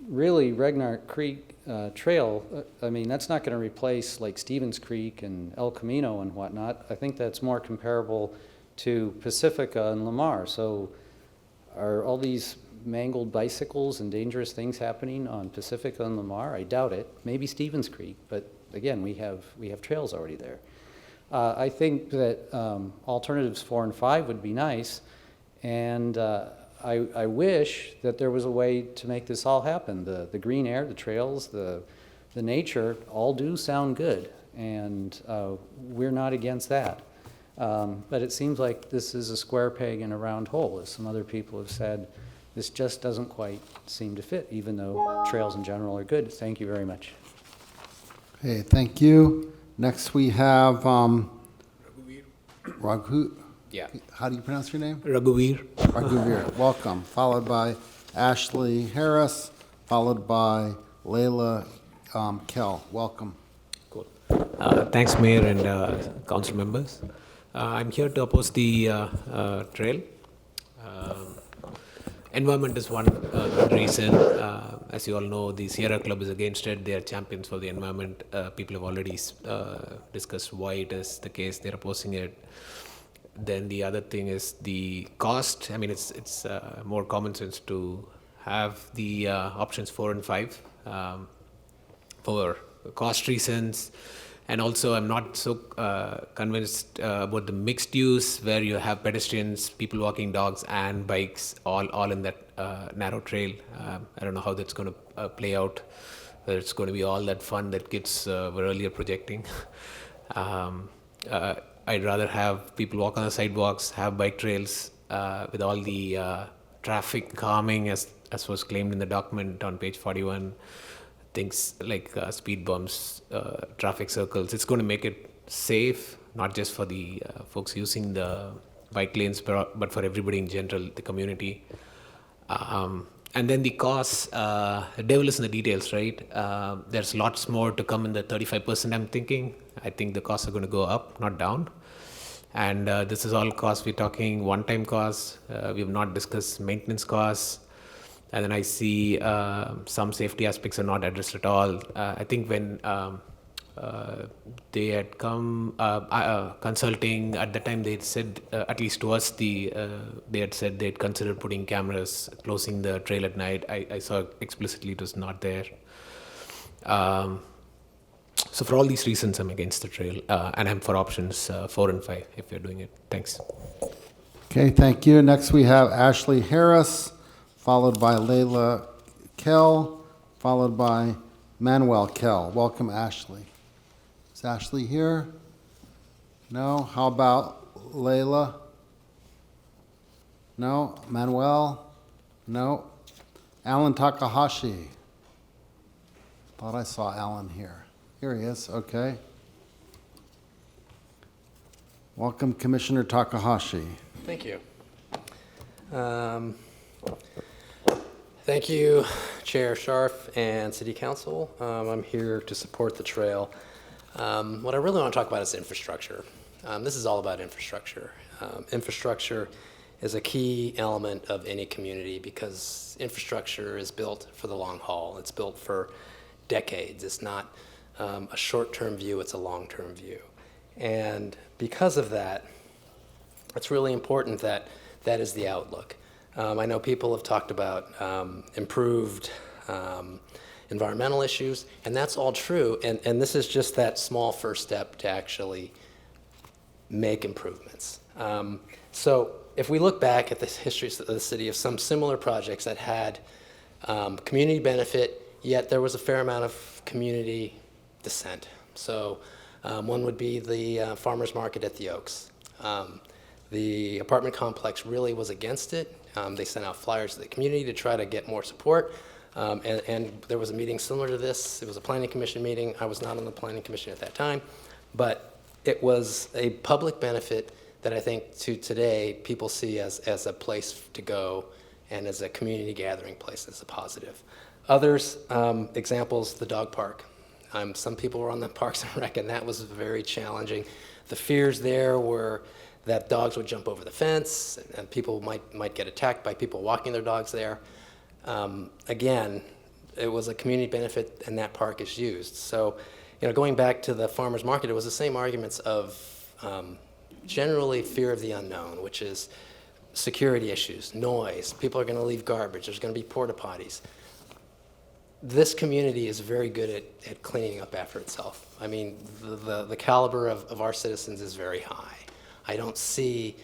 really Regnart Creek Trail, I mean, that's not going to replace like Stevens Creek and El Camino and whatnot. I think that's more comparable to Pacifica and Lamar. So are all these mangled bicycles and dangerous things happening on Pacifica and Lamar? I doubt it. Maybe Stevens Creek, but again, we have trails already there. I think that alternatives 4 and 5 would be nice, and I wish that there was a way to make this all happen. The green air, the trails, the nature all do sound good, and we're not against that. But it seems like this is a square peg in a round hole, as some other people have said. This just doesn't quite seem to fit, even though trails in general are good. Thank you very much. Okay, thank you. Next we have Raghu. Yeah. How do you pronounce your name? Raghuveer. Raghuveer. Welcome. Followed by Ashley Harris, followed by Layla Kell. Welcome. Cool. Thanks, Mayor and council members. I'm here to oppose the trail. Environment is one good reason. As you all know, the Sierra Club is against it. They are champions for the environment. People have already discussed why it is the case. They're opposing it. Then the other thing is the cost. I mean, it's more common sense to have the options 4 and 5 for cost reasons. And also, I'm not so convinced about the mixed use where you have pedestrians, people walking dogs, and bikes all in that narrow trail. I don't know how that's going to play out, whether it's going to be all that fun that kids were earlier projecting. I'd rather have people walk on the sidewalks, have bike trails with all the traffic calming as was claimed in the document on page 41. Things like speed bumps, traffic circles. It's going to make it safe, not just for the folks using the bike lanes, but for everybody in general, the community. And then the costs, the devil is in the details, right? There's lots more to come in the 35%, I'm thinking. I think the costs are going to go up, not down. And this is all costs. We're talking one-time costs. We have not discussed maintenance costs. And then I see some safety aspects are not addressed at all. I think when they had come consulting, at the time they had said, at least to us, they had said they'd considered putting cameras, closing the trail at night. I saw explicitly it was not there. So for all these reasons, I'm against the trail. And I'm for options 4 and 5 if you're doing it. Thanks. Okay, thank you. Next we have Ashley Harris, followed by Layla Kell, followed by Manuel Kell. Welcome, Ashley. Is Ashley here? No? How about Layla? No? Manuel? No? Alan Takahashi. Thought I saw Alan here. Here he is, okay. Welcome, Commissioner Takahashi. Thank you. Thank you, Chair Scharf and City Council. I'm here to support the trail. What I really want to talk about is infrastructure. This is all about infrastructure. Infrastructure is a key element of any community because infrastructure is built for the long haul. It's built for decades. It's not a short-term view, it's a long-term view. And because of that, it's really important that that is the outlook. I know people have talked about improved environmental issues, and that's all true, and this is just that small first step to actually make improvements. So if we look back at the history of the city of some similar projects that had community benefit, yet there was a fair amount of community dissent. So one would be the farmers market at the Oaks. The apartment complex really was against it. They sent out flyers to the community to try to get more support. And there was a meeting similar to this. It was a planning commission meeting. I was not on the planning commission at that time, but it was a public benefit that I think to today people see as a place to go and as a community gathering place as a positive. Others, examples, the dog park. Some people were on the Parks and Rec, and that was very challenging. The fears there were that dogs would jump over the fence, and people might get attacked by people walking their dogs there. Again, it was a community benefit, and that park is used. So, going back to the farmers market, it was the same arguments of generally fear of the unknown, which is security issues, noise, people are going to leave garbage, there's going to be porta potties. This community is very good at cleaning up after itself. I mean, the caliber of our citizens is very high. I don't see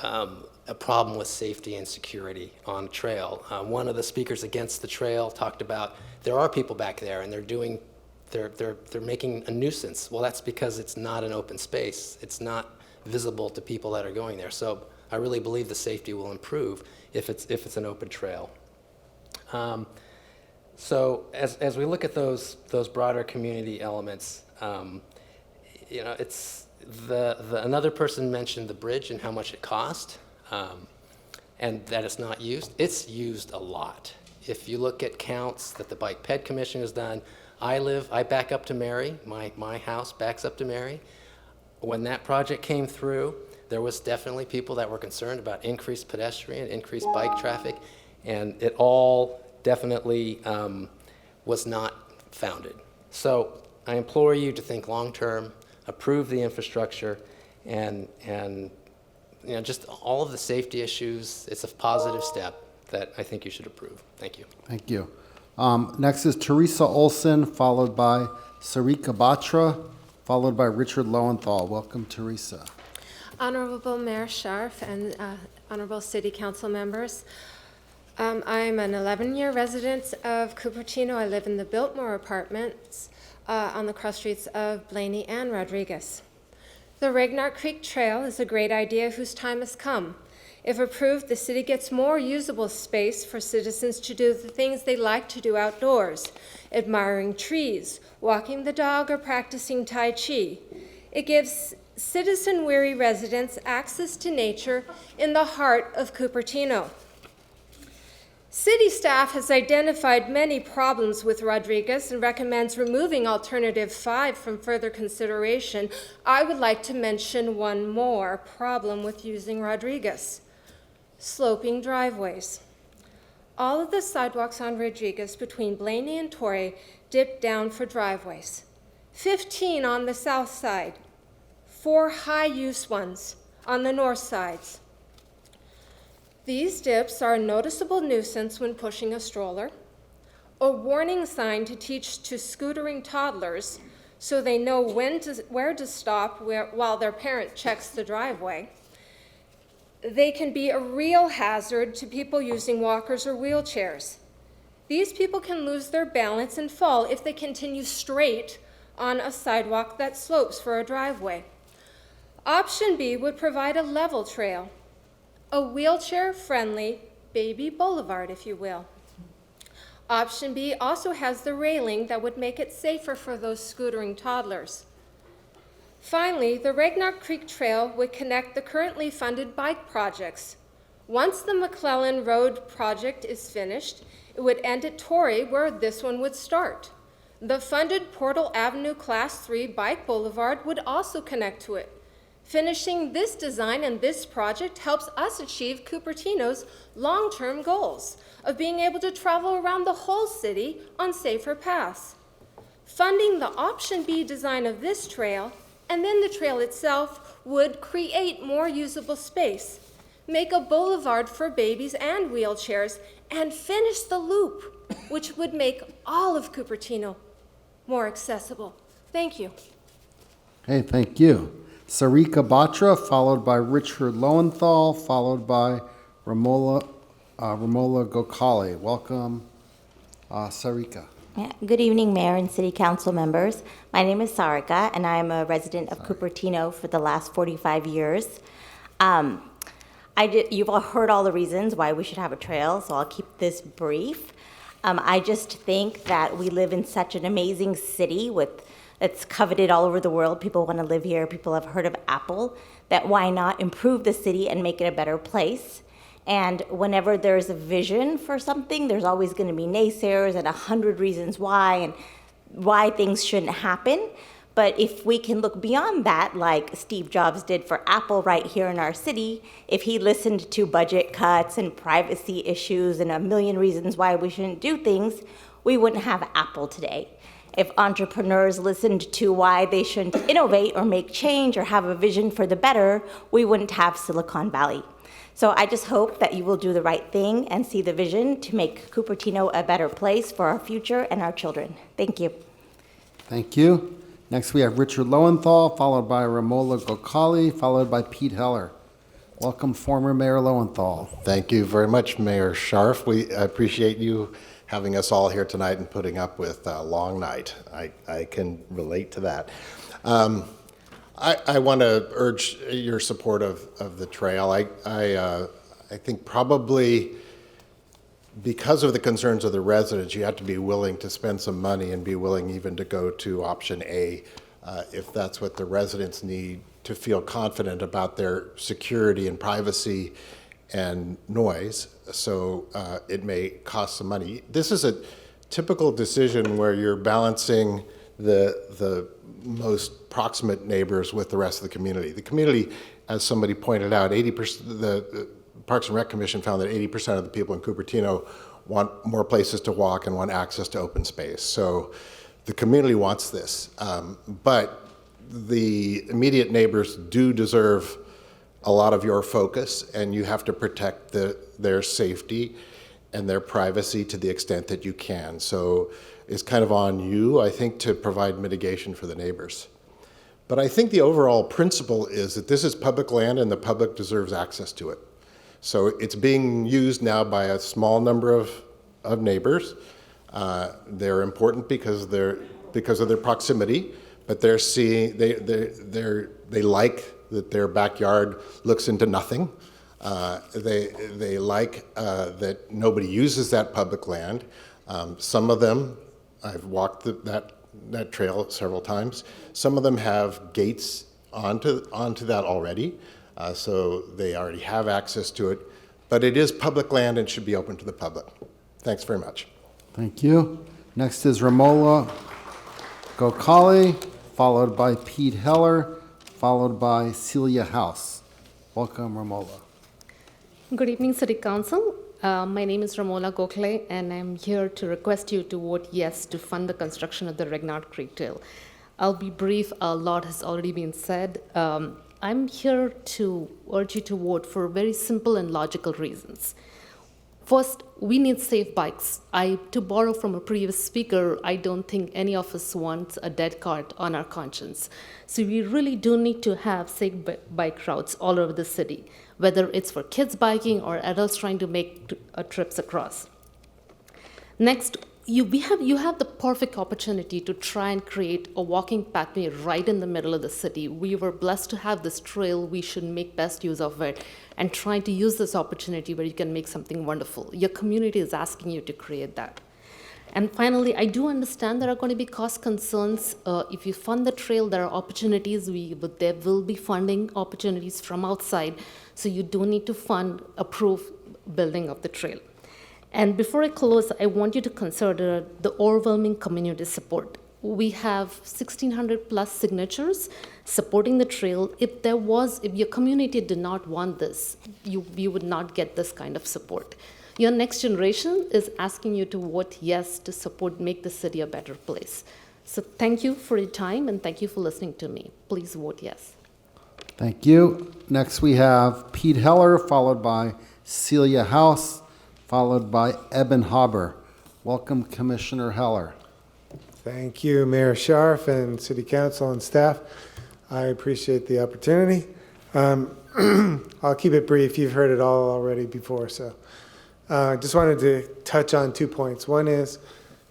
a problem with safety and security on trail. One of the speakers against the trail talked about there are people back there and they're making a nuisance. Well, that's because it's not an open space. It's not visible to people that are going there. So I really believe the safety will improve if it's an open trail. So as we look at those broader community elements, it's another person mentioned the bridge and how much it cost, and that it's not used. It's used a lot. If you look at counts that the Bike Ped Commission has done, I back up to Mary. My house backs up to Mary. when that project came through, there was definitely people that were concerned about increased pedestrian, increased bike traffic, and it all definitely was not founded. So I implore you to think long-term, approve the infrastructure, and just all of the safety issues. It's a positive step that I think you should approve. Thank you. Thank you. Next is Teresa Olson, followed by Sarika Batra, followed by Richard Lowenthal. Welcome, Teresa. Honorable Mayor Scharf and Honorable City Council members. I'm an 11-year resident of Cupertino. I live in the Biltmore Apartments on the cross streets of Blaney and Rodriguez. The Regnart Creek Trail is a great idea whose time has come. If approved, the city gets more usable space for citizens to do the things they like to do outdoors, admiring trees, walking the dog, or practicing Tai Chi. It gives citizen-weary residents access to nature in the heart of Cupertino. City staff has identified many problems with Rodriguez and recommends removing Alternative 5 from further consideration. I would like to mention one more problem with using Rodriguez: sloping driveways. All of the sidewalks on Rodriguez between Blaney and Torrey dip down for driveways. 15 on the south side, 4 high-use ones on the north sides. These dips are a noticeable nuisance when pushing a stroller, a warning sign to teach to scootering toddlers so they know where to stop while their parent checks the driveway. They can be a real hazard to people using walkers or wheelchairs. These people can lose their balance and fall if they continue straight on a sidewalk that slopes for a driveway. Option B would provide a level trail, a wheelchair-friendly baby boulevard, if you will. Option B also has the railing that would make it safer for those scootering toddlers. Finally, the Regnart Creek Trail would connect the currently funded bike projects. Once the McClellan Road project is finished, it would end at Torrey, where this one would start. The funded Portal Avenue Class 3 Bike Boulevard would also connect to it. Finishing this design and this project helps us achieve Cupertino's long-term goals of being able to travel around the whole city on safer paths. Funding the Option B design of this trail and then the trail itself would create more usable space, make a boulevard for babies and wheelchairs, and finish the loop, which would make all of Cupertino more accessible. Thank you. Hey, thank you. Sarika Batra, followed by Richard Lowenthal, followed by Ramona Coakley. Welcome, Sarika. Yeah, good evening, Mayor and City Council members. My name is Sarika, and I am a resident of Cupertino for the last 45 years. You've all heard all the reasons why we should have a trail, so I'll keep this brief. I just think that we live in such an amazing city it's coveted all over the world. People want to live here. People have heard of Apple. That why not improve the city and make it a better place? And whenever there's a vision for something, there's always going to be naysayers and 100 reasons why and why things shouldn't happen. But if we can look beyond that, like Steve Jobs did for Apple right here in our city, if he listened to budget cuts and privacy issues and a million reasons why we shouldn't do things, we wouldn't have Apple today. If entrepreneurs listened to why they shouldn't innovate or make change or have a vision for the better, we wouldn't have Silicon Valley. So I just hope that you will do the right thing and see the vision to make Cupertino a better place for our future and our children. Thank you. Thank you. Next we have Richard Lowenthal, followed by Ramona Coakley, followed by Pete Heller. Welcome, former Mayor Lowenthal. Thank you very much, Mayor Scharf. We appreciate you having us all here tonight and putting up with a long night. I can relate to that. I want to urge your support of the trail. I think probably because of the concerns of the residents, you have to be willing to spend some money and be willing even to go to option A if that's what the residents need to feel confident about their security and privacy and noise. So it may cost some money. This is a typical decision where you're balancing the most proximate neighbors with the rest of the community. The community, as somebody pointed out, 80%, the Parks and Rec Commission found that 80% of the people in Cupertino want more places to walk and want access to open space. So the community wants this, but the immediate neighbors do deserve a lot of your focus, and you have to protect their safety and their privacy to the extent that you can. So it's kind of on you, I think, to provide mitigation for the neighbors. But I think the overall principle is that this is public land and the public deserves access to it. So it's being used now by a small number of neighbors. They're important because of their proximity, but they're seeing, they like that their backyard looks into nothing. They like that nobody uses that public land. Some of them, I've walked that trail several times. Some of them have gates onto that already, so they already have access to it. But it is public land and should be open to the public. Thanks very much. Thank you. Next is Ramona Coakley, followed by Pete Heller, followed by Celia House. Welcome, Ramona. Good evening, City Council. My name is Ramona Coakley, and I'm here to request you to vote yes to fund the construction of the Regnart Creek Trail. I'll be brief. A lot has already been said. I'm here to urge you to vote for very simple and logical reasons. First, we need safe bikes. To borrow from a previous speaker, I don't think any of us wants a dead cart on our conscience. So we really do need to have safe bike routes all over the city, whether it's for kids biking or adults trying to make trips across. Next, you have the perfect opportunity to try and create a walking pathway right in the middle of the city. We were blessed to have this trail. We should make best use of it and try to use this opportunity where you can make something wonderful. Your community is asking you to create that. And finally, I do understand there are going to be cost concerns. If you fund the trail, there are opportunities. There will be funding opportunities from outside. So you do need to approve building of the trail. And before I close, I want you to consider the overwhelming community support. We have 1,600 plus signatures supporting the trail. If your community did not want this, you would not get this kind of support. Your next generation is asking you to vote yes to make the city a better place. So thank you for your time, and thank you for listening to me. Please vote yes. Thank you. Next we have Pete Heller, followed by Celia House, followed by Eben Haber. Welcome, Commissioner Heller. Thank you, Mayor Scharf and City Council and staff. I appreciate the opportunity. I'll keep it brief. You've heard it all already before, so just wanted to touch on 2 points. One is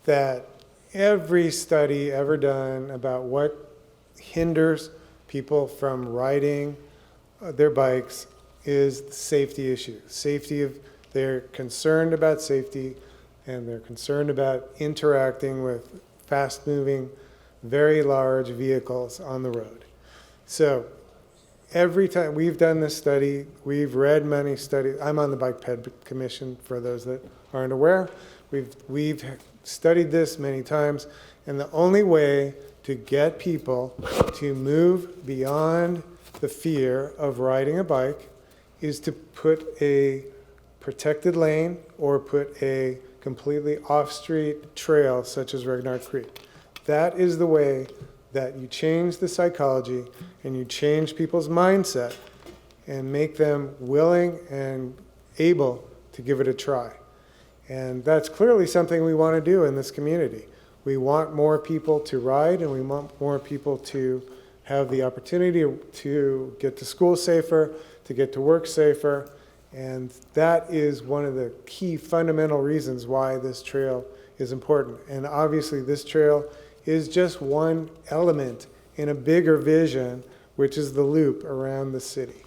that every study ever done about what hinders people from riding their bikes is the safety issue. They're concerned about safety, and they're concerned about interacting with fast-moving, very large vehicles on the road. So every time we've done this study, we've read many studies. I'm on the Bike Ped Commission, for those that aren't aware. We've studied this many times, and the only way to get people to move beyond the fear of riding a bike is to put a protected lane or put a completely off-street trail such as Regnart Creek. That is the way that you change the psychology and you change people's mindset and make them willing and able to give it a try. And that's clearly something we want to do in this community. We want more people to ride, and we want more people to have the opportunity to get to school safer, to get to work safer. And that is one of the key fundamental reasons why this trail is important. And obviously this trail is just one element in a bigger vision, which is the loop around the city.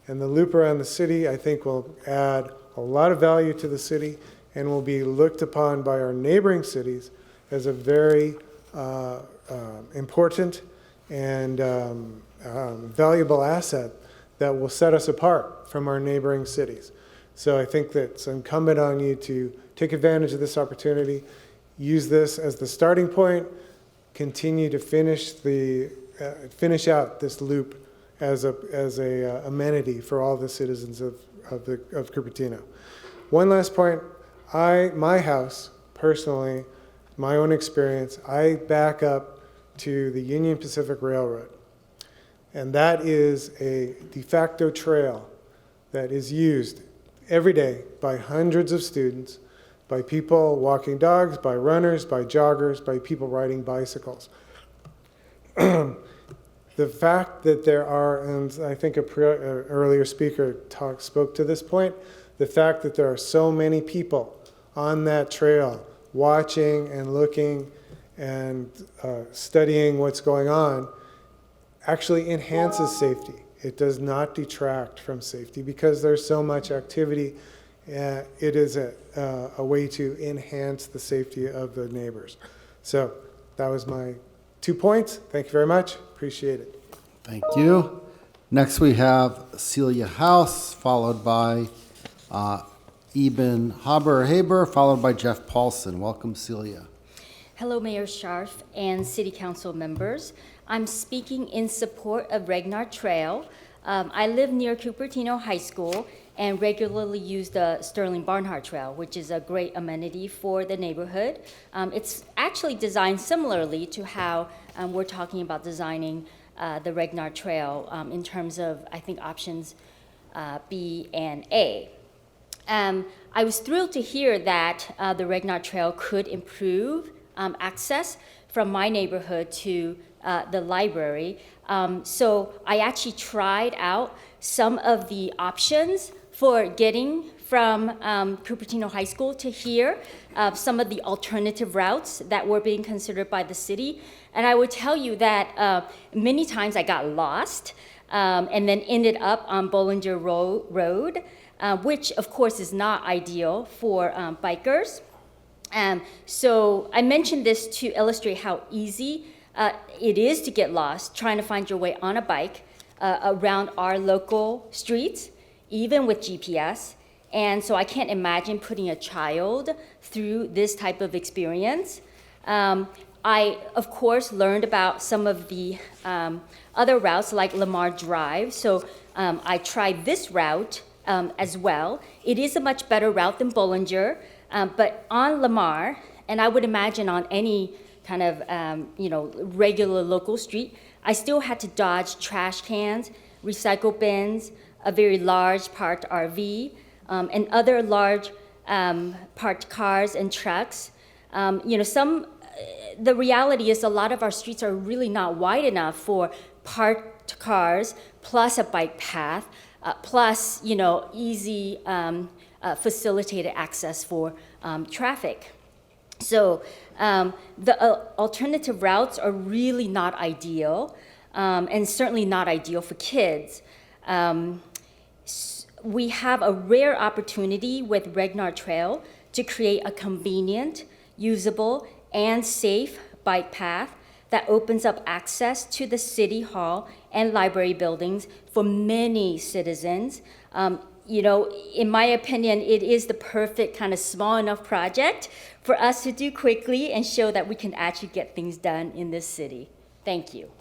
And the loop around the city, I think, will add a lot of value to the city and will be looked upon by our neighboring cities as a very important and valuable asset that will set us apart from our neighboring cities. So I think that it's incumbent on you to take advantage of this opportunity, use this as the starting point, continue to finish out this loop as a amenity for all the citizens of Cupertino. One last point, my house, personally, my own experience, I back up to the Union Pacific Railroad. And that is a de facto trail that is used every day by hundreds of students, by people walking dogs, by runners, by joggers, by people riding bicycles. The fact that there are, and I think an earlier speaker spoke to this point, the fact that there are so many people on that trail watching and looking and studying what's going on actually enhances safety. It does not detract from safety because there's so much activity. It is a way to enhance the safety of the neighbors. So that was my 2 points. Thank you very much. Appreciate it. Thank you. Next we have Celia House, followed by Eben Haber, followed by Jeff Paulson. Welcome, Celia. Hello, Mayor Scharf and City Council members. I'm speaking in support of Regnart Trail. I live near Cupertino High School and regularly use the Sterling Barnhart Trail, which is a great amenity for the neighborhood. It's actually designed similarly to how we're talking about designing the Regnart Trail in terms of, I think, options B and A. I was thrilled to hear that the Regnart Trail could improve access from my neighborhood to the library. So I actually tried out some of the options for getting from Cupertino High School to here, some of the alternative routes that were being considered by the city. And I would tell you that many times I got lost and then ended up on Bollinger Road, which of course is not ideal for bikers. So I mentioned this to illustrate how easy it is to get lost trying to find your way on a bike around our local streets, even with GPS. And so I can't imagine putting a child through this type of experience. I, of course, learned about some of the other routes like Lamar Drive. So I tried this route as well. It is a much better route than Bollinger, but on Lamar, and I would imagine on any kind of regular local street, I still had to dodge trash cans, recycle bins, a very large parked RV, and other large parked cars and trucks. The reality is a lot of our streets are really not wide enough for parked cars plus a bike path, plus easy facilitated access for traffic. So the alternative routes are really not ideal, and certainly not ideal for kids. We have a rare opportunity with Regnart Trail to create a convenient, usable, and safe bike path that opens up access to the City Hall and library buildings for many citizens. In my opinion, it is the perfect kind of small enough project for us to do quickly and show that we can actually get things done in this city. Thank you.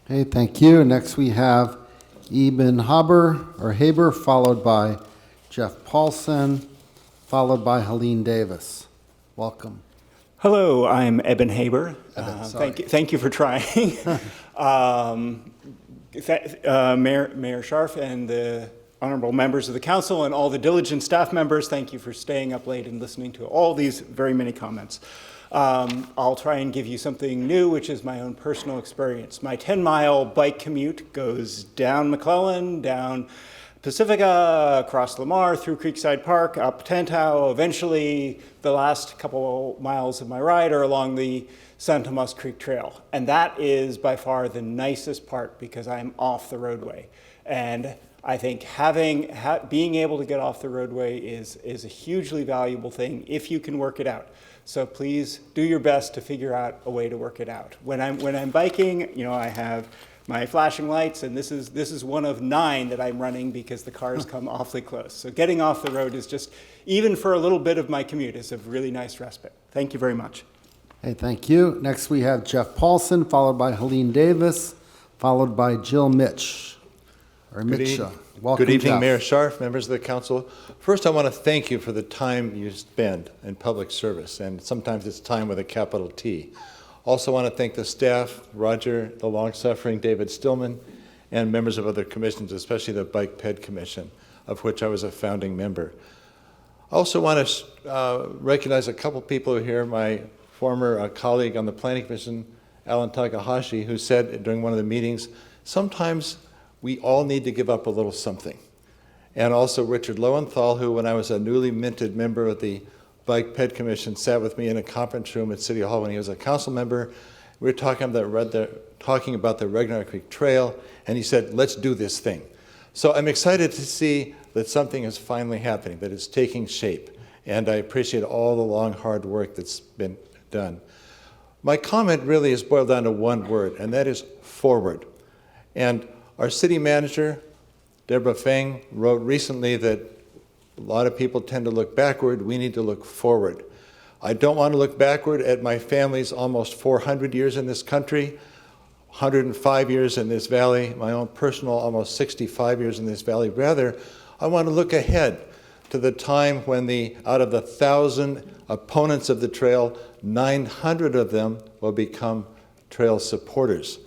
Okay, thank you. Next we have Eben Haber, followed by Jeff Paulson, followed by Helene Davis. Welcome. Hello, I'm Eben Haber. Thank you for trying. Mayor Scharf and the honorable members of the council and all the diligent staff members, thank you for staying up late and listening to all these very many comments. I'll try and give you something new, which is my own personal experience. My 10-mile bike commute goes down McClellan, down Pacifica, across Lamar, through Creekside Park, up Tantau. Eventually, the last couple miles of my ride are along the San Tomas Creek Trail. And that is by far the nicest part because I'm off the roadway. And I think being able to get off the roadway is a hugely valuable thing if you can work it out. So please do your best to figure out a way to work it out. When I'm biking, I have my flashing lights, and this is one of 9 that I'm running because the cars come awfully close. So getting off the road is just, even for a little bit of my commute, is a really nice respite. Thank you very much. Hey, thank you. Next, we have Jeff Paulson, followed by Helene Davis, followed by Jill Mitch. Or Mitcha. Welcome, Good evening, Jeff. Mayor Scharf, members of the council. First, I want to thank you for the time you spend in public service, and sometimes it's time with a capital T. Also want to thank the staff, Roger, the long-suffering David Stillman, and members of other commissions, especially the Bike Ped Commission, of which I was a founding member. I also want to recognize a couple people here, my former colleague on the Planning Commission, Alan Takahashi, who said during one of the meetings, sometimes we all need to give up a little something. And also Richard Lowenthal, who when I was a newly minted member of the Bike Ped Commission, sat with me in a conference room at City Hall when he was a council member. We were talking about the Regnart Creek Trail, and he said, let's do this thing. So I'm excited to see that something is finally happening, that it's taking shape. And I appreciate all the long, hard work that's been done. My comment really is boiled down to one word, and that is forward. And our city manager, Deborah Feng, wrote recently that a lot of people tend to look backward. We need to look forward. I don't want to look backward at my family's almost 400 years in this country, 105 years in this valley, my own personal almost 65 years in this valley. Rather, I want to look ahead to the time when out of the 1,000 opponents of the trail, 900 of them will become trail supporters.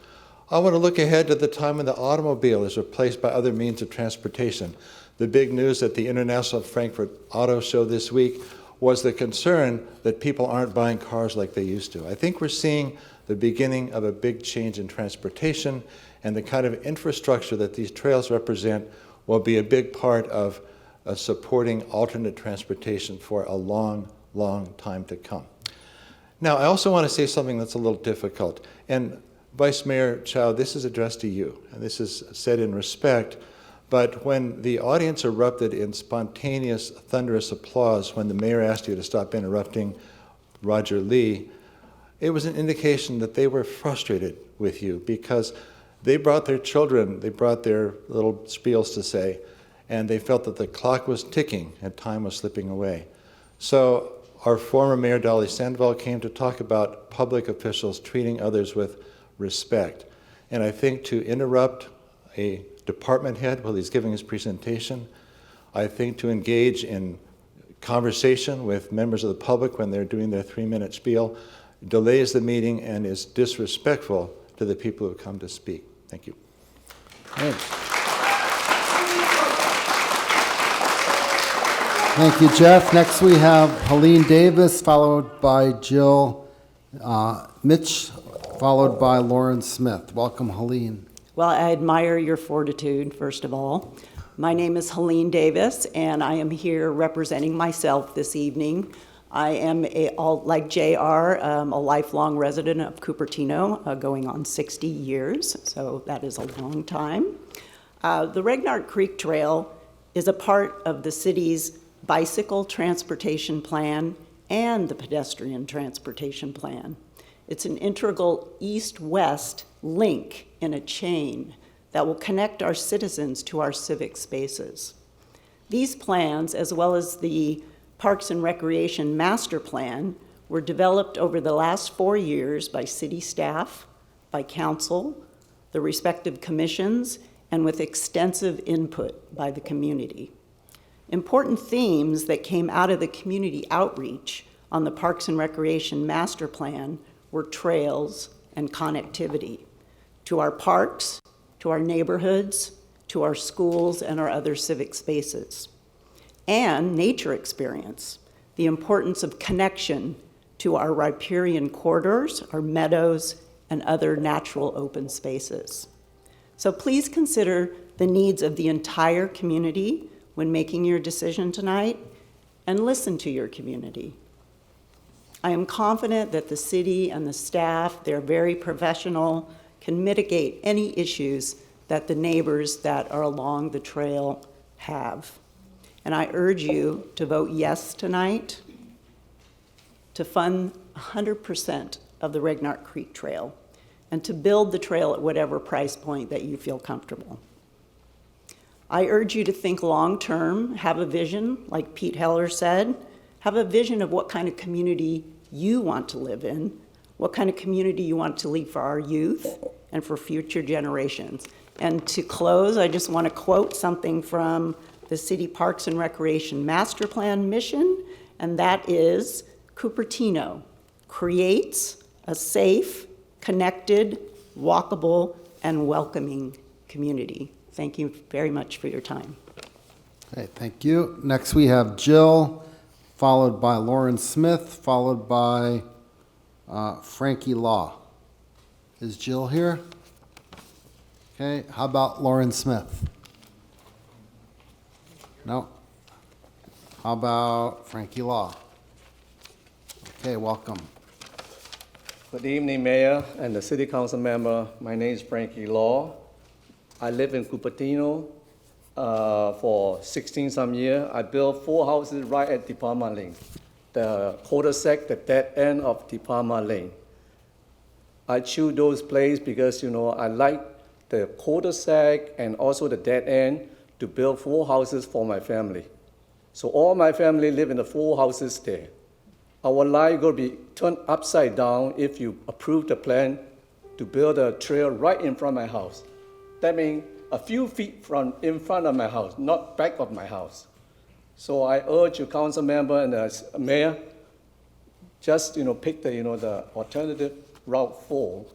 I want to look ahead to the time when the automobile is replaced by other means of transportation. The big news at the International Frankfurt Auto Show this week was the concern that people aren't buying cars like they used to. I think we're seeing the beginning of a big change in transportation, and the kind of infrastructure that these trails represent will be a big part of supporting alternate transportation for a long, long time to come. Now, I also want to say something that's a little difficult. And Vice Mayor Chow, this is addressed to you, and this is said in respect, but when the audience erupted in spontaneous, thunderous applause when the mayor asked you to stop interrupting Roger Lee, it was an indication that they were frustrated with you because they brought their children, they brought their little spiels to say, and they felt that the clock was ticking and time was slipping away. So our former Mayor Dolly Sandoval came to talk about public officials treating others with respect. And I think to interrupt a department head while he's giving his presentation, I think to engage in conversation with members of the public when they're doing their 3-minute spiel delays the meeting and is disrespectful to the people who have come to speak. Thank you. Thanks. Thank you, Jeff. Next we have Helene Davis, followed by Jill Mitch, followed by Lauren Smith. Welcome, Helene. Well, I admire your fortitude, first of all. My name is Helene Davis, and I am here representing myself this evening. I am, like JR, a lifelong resident of Cupertino, going on 60 years, so that is a long time. The Regnart Creek Trail is a part of the city's bicycle transportation plan and the pedestrian transportation plan. It's an integral east-west link in a chain that will connect our citizens to our civic spaces. These plans, as well as the Parks and Recreation Master Plan, were developed over the last 4 years by city staff, by council, the respective commissions, and with extensive input by the community. Important themes that came out of the community outreach on the Parks and Recreation Master Plan were trails and connectivity to our parks, to our neighborhoods, to our schools and our other civic spaces. And nature experience, the importance of connection to our riparian corridors, our meadows, and other natural open spaces. So please consider the needs of the entire community when making your decision tonight, and listen to your community. I am confident that the city and the staff, they're very professional, can mitigate any issues that the neighbors that are along the trail have. And I urge you to vote yes tonight to fund 100% of the Regnart Creek Trail and to build the trail at whatever price point that you feel comfortable. I urge you to think long-term, have a vision, like Pete Heller said, have a vision of what kind of community you want to live in, what kind of community you want to leave for our youth and for future generations. And to close, I just want to quote something from the City Parks and Recreation Master Plan mission, and that is, Cupertino creates a safe, connected, walkable, and welcoming community. Thank you very much for your time. Okay, thank you. Next we have Jill, followed by Lauren Smith, followed by Frankie Law. Is Jill here? Okay, how about Lauren Smith? No? How about Frankie Law? Okay, welcome. Good evening, Mayor and the City Council member. My name is Frankie Law. I live in Cupertino for 16-some years. I built 4 houses right at Department Lane, the cul-de-sac, the dead end of Department Lane. I choose those places because, I like the cul-de-sac and also the dead end to build 4 houses for my family. So all my family live in the 4 houses there. Our life will be turned upside down if you approve the plan to build a trail right in front of my house. That means a few feet from in front of my house, not back of my house. So I urge you, council member and the mayor, just pick the alternative route 4.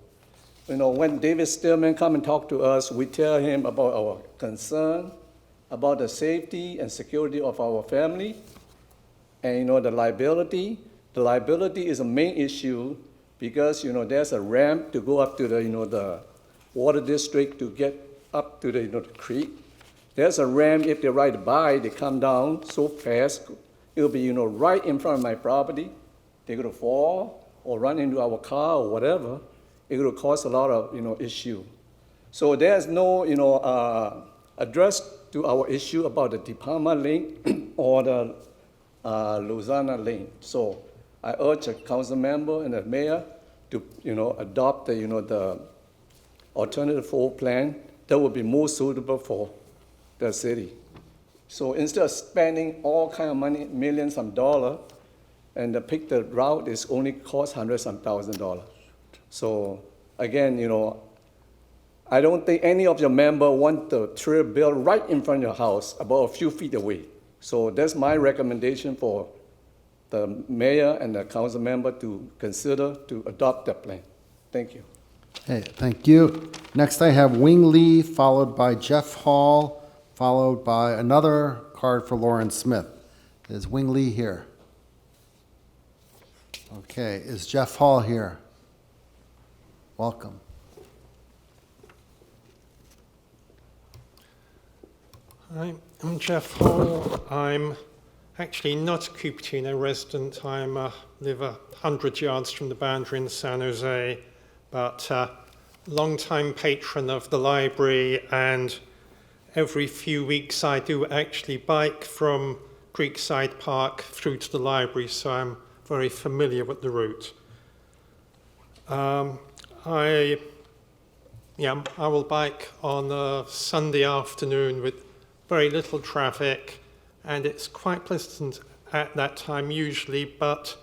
When David Stillman come and talk to us, we tell him about our concern, about the safety and security of our family, and the liability. The liability is a main issue because there's a ramp to go up to the water district to get up to the creek. There's a ramp if they ride a bike, they come down so fast, it'll be right in front of my property. They're gonna fall or run into our car or whatever. It will cause a lot of issue. So there's no address to our issue about the Department Lane or the Louisiana Lane. So I urge the council member and the mayor to adopt the alternative 4 plan that would be more suitable for the city. So instead of spending all kind of money, millions of dollars, and to pick the route is only cost hundreds of thousands of dollars. So again, I don't think any of your members want the trail built right in front of your house, about a few feet away. So that's my recommendation for the mayor and the council member to consider to adopt that plan. Thank you. Hey, thank you. Next I have Wing Lee, followed by Jeff Hall, followed by another card for Lauren Smith. Is Wing Lee here? Okay, is Jeff Hall here? Welcome. Hi, I'm Jeff Hall. I'm actually not a Cupertino resident. I live 100 yards from the boundary in San Jose, but long-time patron of the library, and every few weeks I do actually bike from Creekside Park through to the library, so I'm very familiar with the route. I will bike on a Sunday afternoon with very little traffic, and it's quite pleasant at that time usually, but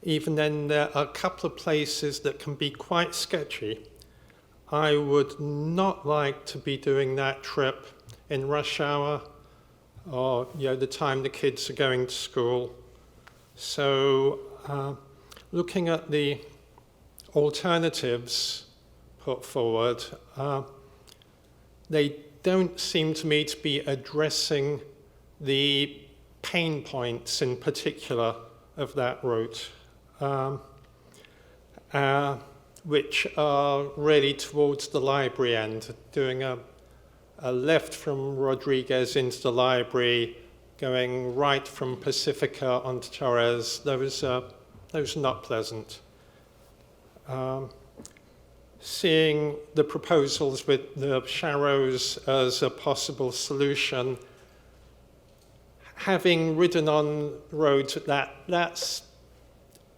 even then there are a couple of places that can be quite sketchy. I would not like to be doing that trip in rush hour or the time the kids are going to school. So looking at the alternatives put forward, they don't seem to me to be addressing the pain points in particular of that route, which are really towards the library end, doing a left from Rodriguez into the library, going right from Pacifica onto Torres. Those are not pleasant. Seeing the proposals with the Sharrows as a possible solution, having ridden on roads that's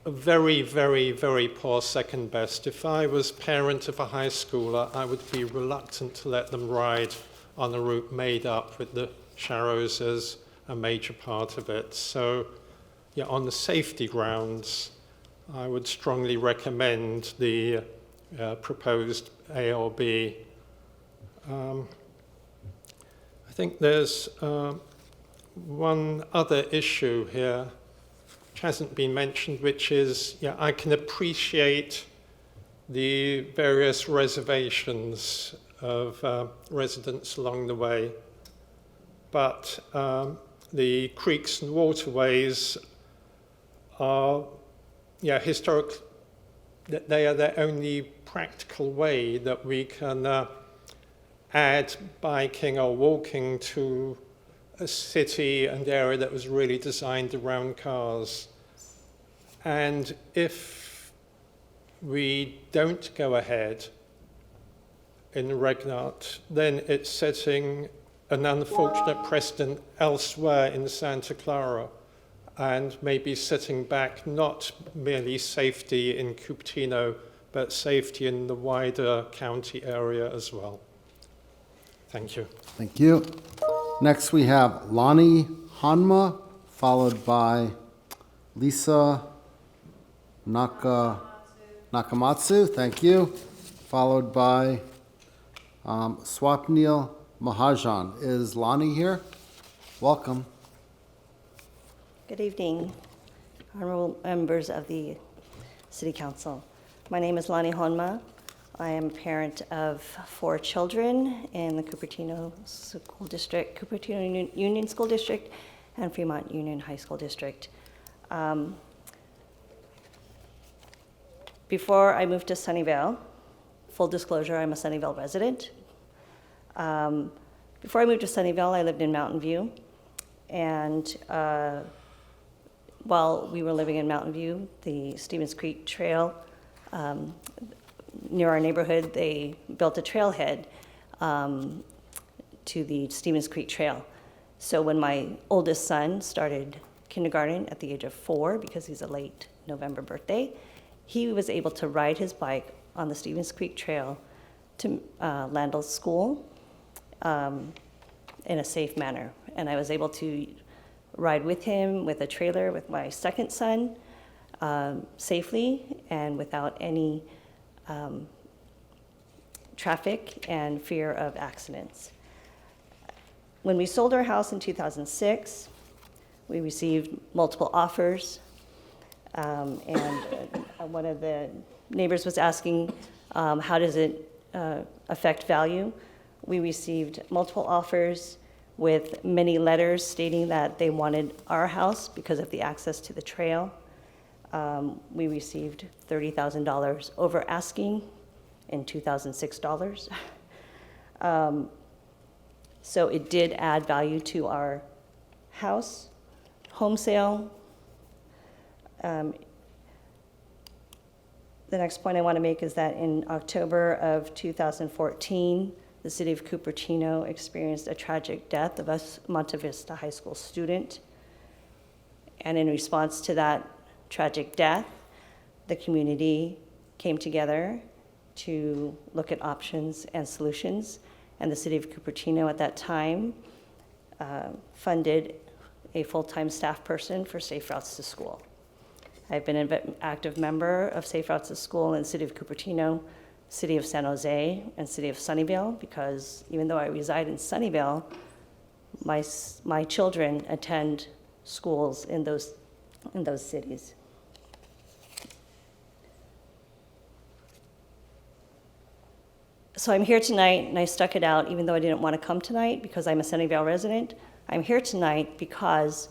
a very, very, very poor second best. If I was parent of a high schooler, I would be reluctant to let them ride on a route made up with the Sharrows as a major part of it. So, on the safety grounds, I would strongly recommend the proposed A or B. I think there's one other issue here which hasn't been mentioned, which is, I can appreciate the various reservations of residents along the way, but the creeks and waterways are, historic. They are the only practical way that we can add biking or walking to a city and area that was really designed around cars. And if we don't go ahead in Regnart, then it's setting an unfortunate precedent elsewhere in Santa Clara, and maybe setting back not merely safety in Cupertino, but safety in the wider county area as well. Thank you. Thank you. Next we have Lonnie Hanma, followed by Lisa Nakamatsu, thank you, followed by Swapnil Mahajan. Is Lonnie here? Welcome. Good evening, honorable members of the City Council. My name is Lonnie Honma. I am a parent of 4 children in the Cupertino School District, Cupertino Union School District, and Fremont Union High School District. Before I moved to Sunnyvale, full disclosure, I'm a Sunnyvale resident. Before I moved to Sunnyvale, I lived in Mountain View, and while we were living in Mountain View, the Stevens Creek Trail, near our neighborhood, they built a trailhead to the Stevens Creek Trail. So when my oldest son started kindergarten at the age of 4, because he's a late November birthday, he was able to ride his bike on the Stevens Creek Trail to Landell's school in a safe manner. And I was able to ride with him with a trailer with my second son safely and without any traffic and fear of accidents. When we sold our house in 2006, we received multiple offers, and one of the neighbors was asking, how does it affect value? We received multiple offers with many letters stating that they wanted our house because of the access to the trail. We received $30,000 over asking in 2006 dollars. So it did add value to our house. Home sale. The next point I want to make is that in October of 2014, the city of Cupertino experienced a tragic death of a Monte Vista High School student. And in response to that tragic death, the community came together to look at options and solutions. And the city of Cupertino at that time funded a full-time staff person for Safe Routes to School. I've been an active member of Safe Routes to School in the city of Cupertino, city of San Jose, and city of Sunnyvale, because even though I reside in Sunnyvale, my children attend schools in those cities. So I'm here tonight, and I stuck it out even though I didn't want to come tonight because I'm a Sunnyvale resident. I'm here tonight because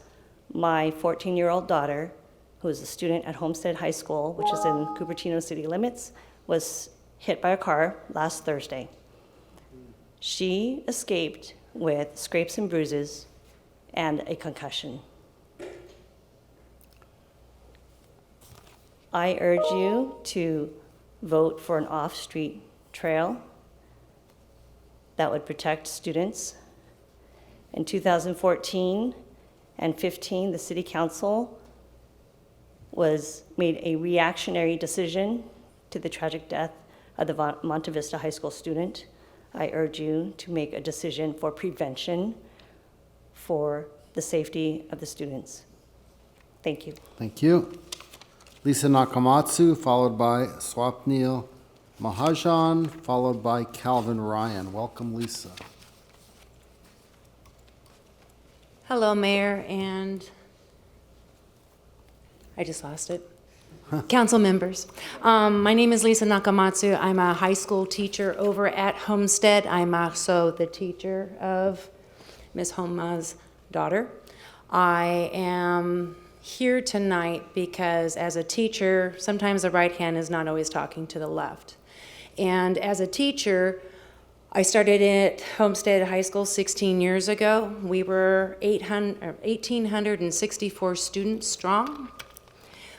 my 14-year-old daughter, who is a student at Homestead High School, which is in Cupertino city limits, was hit by a car last Thursday. She escaped with scrapes and bruises and a concussion. I urge you to vote for an off-street trail that would protect students. In 2014 and 15, the City Council made a reactionary decision to the tragic death of the Monte Vista High School student. I urge you to make a decision for prevention for the safety of the students. Thank you. Thank you. Lisa Nakamatsu, followed by Swapnil Mahajan, followed by Calvin Ryan. Welcome, Lisa. Hello, Mayor, and I just lost it. Council members. My name is Lisa Nakamatsu. I'm a high school teacher over at Homestead. I'm also the teacher of Ms. Homa's daughter. I am here tonight because as a teacher, sometimes the right hand is not always talking to the left. And as a teacher, I started at Homestead High School 16 years ago. We were 1,864 students strong.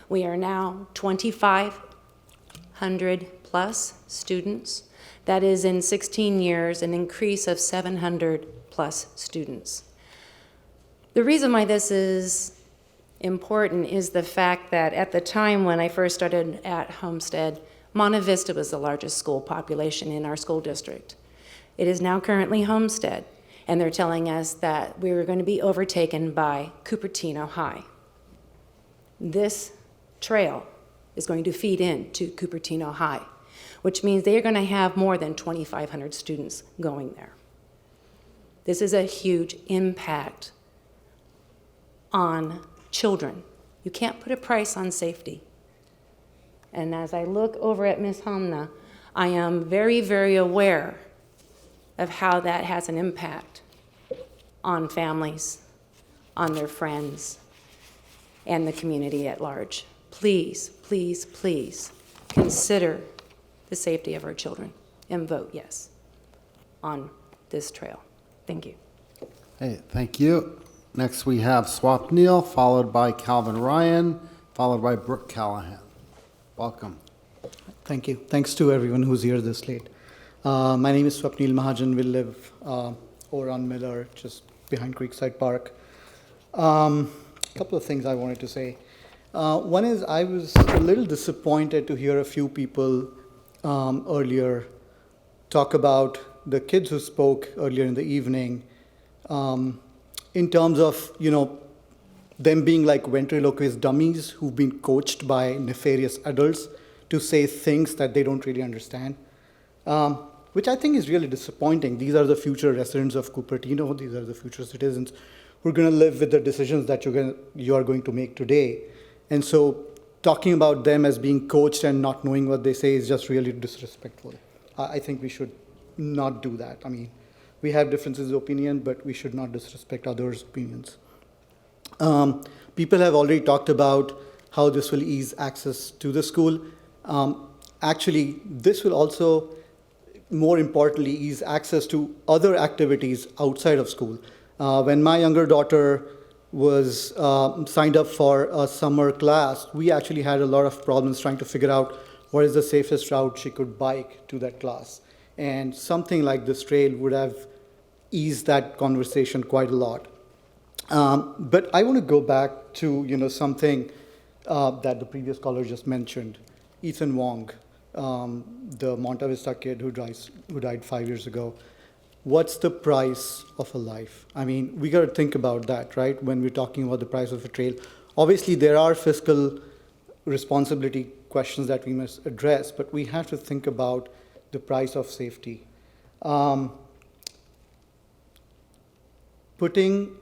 We are now 2,500 plus students. That is in 16 years, an increase of 700 plus students. The reason why this is important is the fact that at the time when I first started at Homestead, Monte Vista was the largest school population in our school district. It is now currently Homestead, and they're telling us that we were going to be overtaken by Cupertino High. This trail is going to feed into Cupertino High, which means they are going to have more than 2,500 students going there. This is a huge impact on children. You can't put a price on safety. And as I look over at Ms. Homna, I am very, very aware of how that has an impact on families, on their friends, and the community at large. Please, please, please consider the safety of our children and vote yes on this trail. Thank you. Hey, thank you. Next we have Swapnil, followed by Calvin Ryan, followed by Brooke Callahan. Welcome. Thank you. Thanks to everyone who's here this late. My name is Swapnil Mahajan. We live over on Miller, just behind Creekside Park. A couple of things I wanted to say. One is I was a little disappointed to hear a few people earlier talk about the kids who spoke earlier in the evening in terms of, them being like ventriloquist dummies who've been coached by nefarious adults to say things that they don't really understand, which I think is really disappointing. These are the future residents of Cupertino. These are the future citizens who are going to live with the decisions that you are going to make today. And so talking about them as being coached and not knowing what they say is just really disrespectful. I think we should not do that. I mean, we have differences of opinion, but we should not disrespect others' opinions. People have already talked about how this will ease access to the school. Actually, this will also, more importantly, ease access to other activities outside of school. When my younger daughter was signed up for a summer class, we actually had a lot of problems trying to figure out what is the safest route she could bike to that class. And something like this trail would have eased that conversation quite a lot. But I want to go back to something that the previous caller just mentioned, Ethan Wong, the Monte Vista kid who died 5 years ago. What's the price of a life? I mean, we got to think about that, right? When we're talking about the price of a trail. Obviously, there are fiscal responsibility questions that we must address, but we have to think about the price of safety. Putting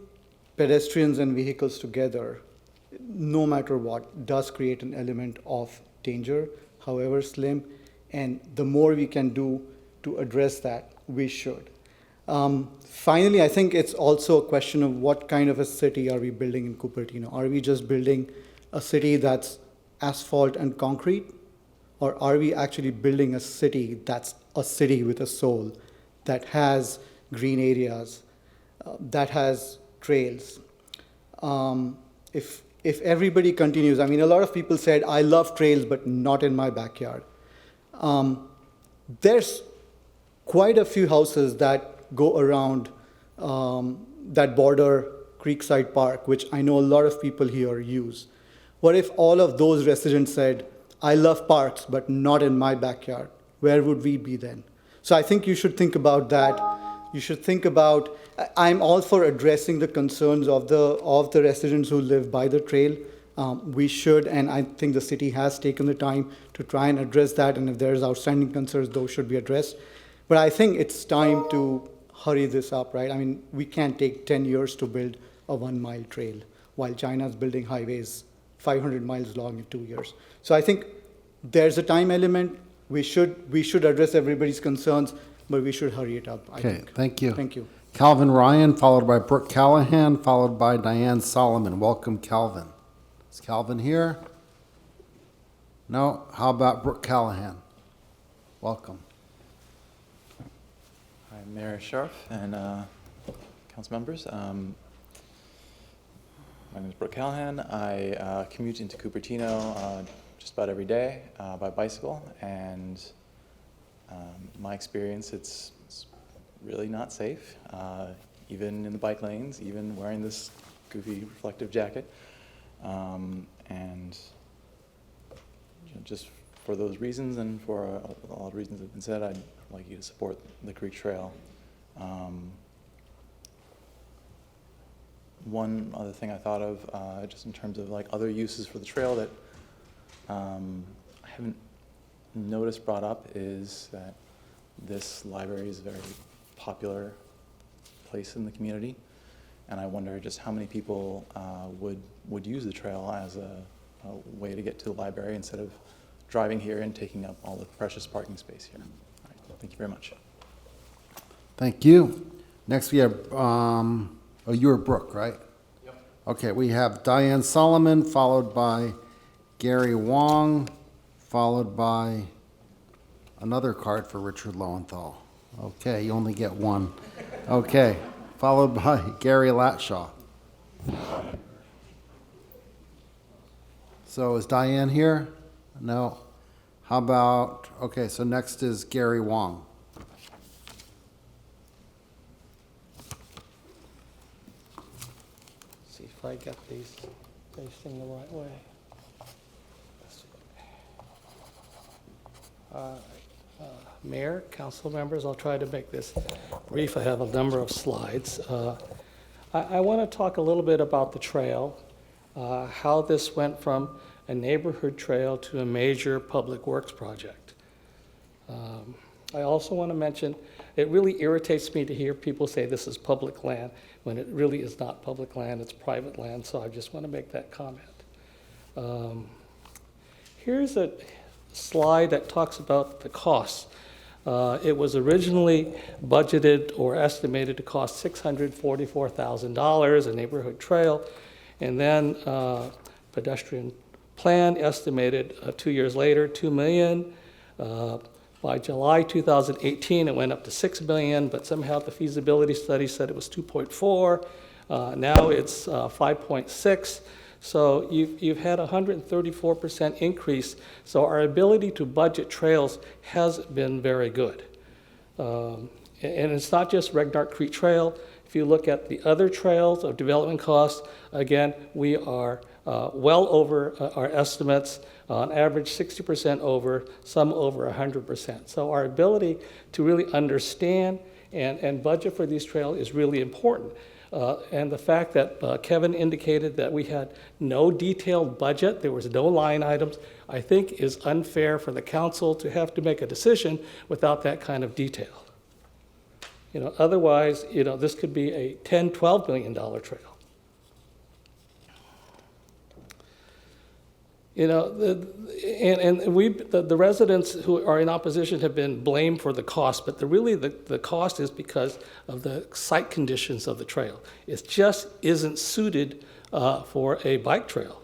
pedestrians and vehicles together, no matter what, does create an element of danger, however slim, and the more we can do to address that, we should. Finally, I think it's also a question of what kind of a city are we building in Cupertino? Are we just building a city that's asphalt and concrete? Or are we actually building a city that's a city with a soul, that has green areas, that has trails? If everybody continues, I mean, a lot of people said, I love trails, but not in my backyard. There's quite a few houses that go around that border Creekside Park, which I know a lot of people here use. What if all of those residents said, I love parks, but not in my backyard? Where would we be then? So I think you should think about that. You should think about, I'm all for addressing the concerns of the residents who live by the trail. We should, and I think the city has taken the time to try and address that, and if there's outstanding concerns, those should be addressed. But I think it's time to hurry this up, right? I mean, we can't take 10 years to build a 1-mile trail, while China's building highways 500 miles long in 2 years. So I think there's a time element. We should address everybody's concerns, but we should hurry it up, I Okay, think. thank you. Thank you. Calvin Ryan, followed by Brooke Callahan, followed by Diane Solomon. Welcome, Calvin. Is Calvin here? No? How about Brooke Callahan? Welcome. Hi, Mayor Scharf and council members. My name is Brooke Callahan. I commute into Cupertino just about every day by bicycle, and my experience, it's really not safe, even in the bike lanes, even wearing this goofy reflective jacket. And just for those reasons and for a lot of reasons that have been said, I'd like you to support the Creek Trail. One other thing I thought of, just in terms of like other uses for the trail that I haven't noticed brought up, is that this library is a very popular place in the community, and I wonder just how many people would use the trail as a way to get to the library instead of driving here and taking up all the precious parking space here. All right, thank you very much. Thank you. Next we have, oh, you're Brooke, right? Yep. Okay, we have Diane Solomon, followed by Gary Wong, followed by another card for Richard Lowenthal. Okay, you only get one. Okay, followed by Gary Latshaw. So is Diane here? No. How about, okay, so next is Gary Wong. See if I get these facing the right way. Mayor, council members, I'll try to make this brief. I have a number of slides. I want to talk a little bit about the trail, how this went from a neighborhood trail to a major public works project. I also want to mention, it really irritates me to hear people say this is public land when it really is not public land, it's private land, so I just want to make that comment. Here's a slide that talks about the costs. It was originally budgeted or estimated to cost $644,000, a neighborhood trail, and then pedestrian plan estimated 2 years later, $2 million. By July 2018, it went up to $6 million, but somehow the feasibility study said it was 2.4. Now it's 5.6. So you've had a 134% increase. So our ability to budget trails has been very good. And it's not just Regnart Creek Trail. If you look at the other trails of development costs, again, we are well over our estimates, on average 60% over, some over 100%. So our ability to really understand and budget for these trails is really important. And the fact that Kevin indicated that we had no detailed budget, there was no line items, I think is unfair for the council to have to make a decision without that kind of detail. Otherwise, this could be a $10, $12 million trail. The residents who are in opposition have been blamed for the cost, but the cost is because of the site conditions of the trail. It just isn't suited for a bike trail,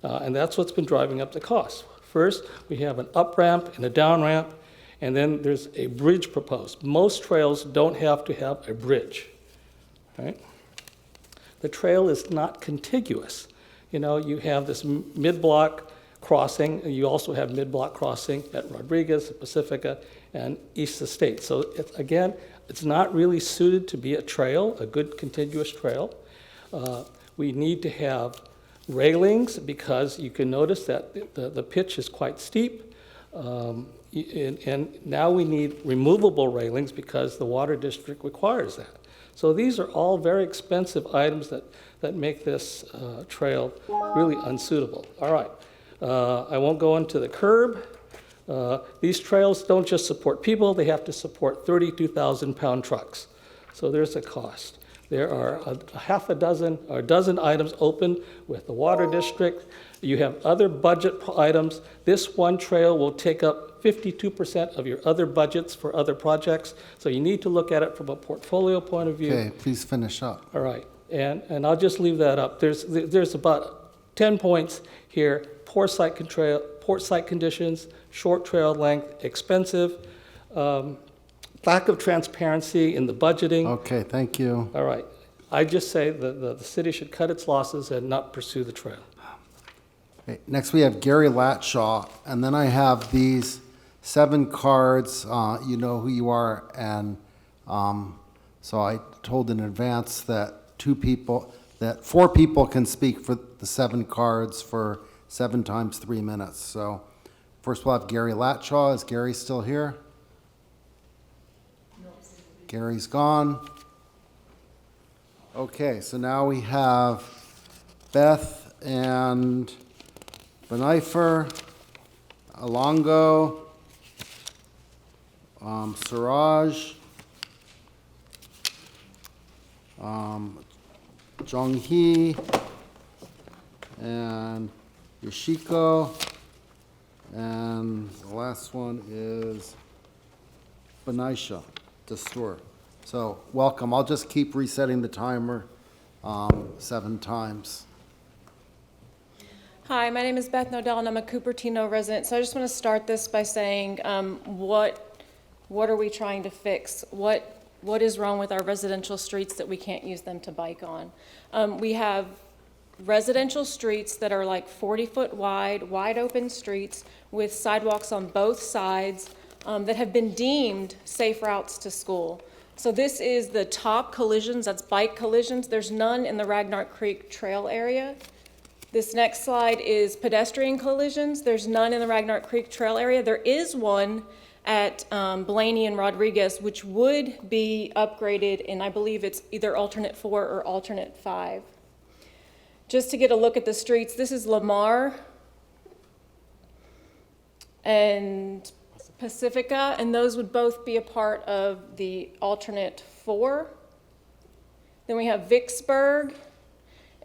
and that's what's been driving up the cost. First, we have an up ramp and a down ramp, and then there's a bridge proposed. Most trails don't have to have a bridge, right? The trail is not contiguous. You have this mid-block crossing, and you also have mid-block crossing at Rodriguez, Pacifica, and East Estate. So again, it's not really suited to be a trail, a good contiguous trail. We need to have railings because you can notice that the pitch is quite steep. And now we need removable railings because the water district requires that. So these are all very expensive items that make this trail really unsuitable. All right, I won't go into the curb. These trails don't just support people, they have to support 32,000-pound trucks. So there's a cost. There are a dozen items open with the water district. You have other budget items. This one trail will take up 52% of your other budgets for other projects. So you need to look at it from a portfolio point of view. Okay, please finish up. All right, and I'll just leave that up. There's about 10 points here. Poor site conditions, short trail length, expensive, lack of transparency in the budgeting. Okay, thank you. All right. I just say that the city should cut its losses and not pursue the trail. Okay, next we have Gary Latshaw, and then I have these 7 cards. You know who you are, and so I told in advance that 4 people can speak for the 7 cards for 7 times 3 minutes. So first we'll have Gary Latshaw. Is Gary still here? Gary's gone. Okay, so now we have Beth and Benifer, Alongo, Siraj, Jonghee, and Yoshiko, and the last one is Benisha Dastur. So welcome. I'll just keep resetting the timer 7 times. Hi, my name is Beth Nodell, and I'm a Cupertino resident. So I just want to start this by saying, what are we trying to fix? What is wrong with our residential streets that we can't use them to bike on? We have residential streets that are like 40-foot wide open streets with sidewalks on both sides that have been deemed safe routes to school. So this is the top collisions, that's bike collisions. There's none in the Regnart Creek Trail area. This next slide is pedestrian collisions. There's none in the Regnart Creek Trail area. There is one at Blaney and Rodriguez, which would be upgraded, and I believe it's either alternate 4 or alternate 5. Just to get a look at the streets, this is Lamar and Pacifica, and those would both be a part of the alternate 4. Then we have Vicksburg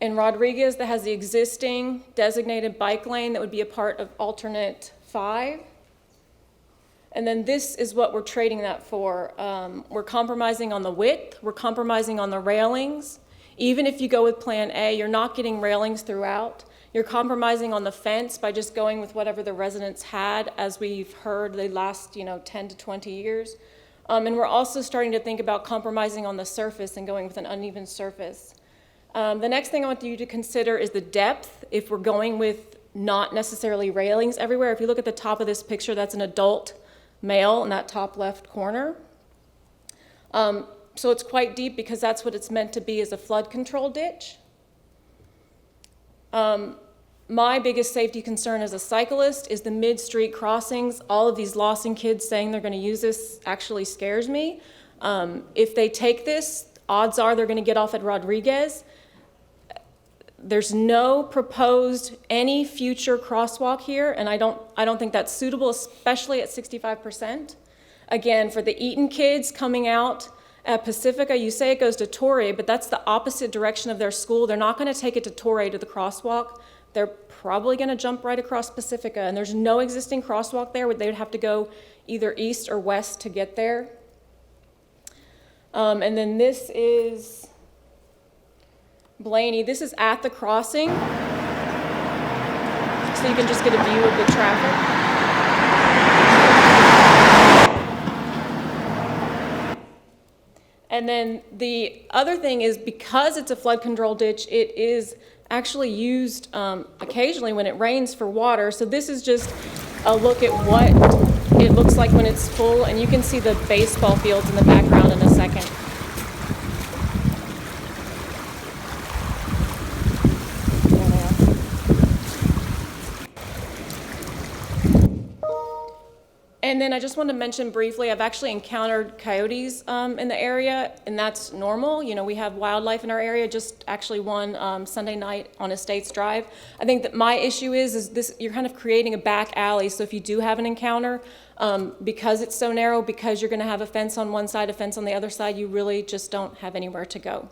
and Rodriguez that has the existing designated bike lane that would be a part of alternate 5. And then this is what we're trading that for. We're compromising on the width, we're compromising on the railings. Even if you go with Plan A, you're not getting railings throughout. You're compromising on the fence by just going with whatever the residents had. As we've heard, they last 10 to 20 years. And we're also starting to think about compromising on the surface and going with an uneven surface. The next thing I want you to consider is the depth. If we're going with not necessarily railings everywhere, if you look at the top of this picture, that's an adult male in that top left corner. So it's quite deep because that's what it's meant to be, as a flood control ditch. My biggest safety concern as a cyclist is the mid-street crossings. All of these Lawson kids saying they're going to use this actually scares me. If they take this, odds are they're going to get off at Rodriguez. There's no proposed any future crosswalk here, and I don't think that's suitable, especially at 65%. Again, for the Eaton kids coming out at Pacifica, you say it goes to Torrey, but that's the opposite direction of their school. They're not going to take it to Torrey to the crosswalk. They're probably going to jump right across Pacifica, and there's no existing crosswalk there. They would have to go either east or west to get there. And then this is Blaney. This is at the crossing, so you can just get a view of the traffic. And then the other thing is, because it's a flood control ditch, it is actually used occasionally when it rains for water. So this is just a look at what it looks like when it's full, and you can see the baseball fields in the background in a second. And then I just want to mention briefly, I've actually encountered coyotes in the area, and that's normal. You know, we have wildlife in our area, just actually one Sunday night on Estates Drive. I think that my issue is this, you're kind of creating a back alley, so if you do have an encounter, because it's so narrow, because you're going to have a fence on one side, a fence on the other side, you really just don't have anywhere to go.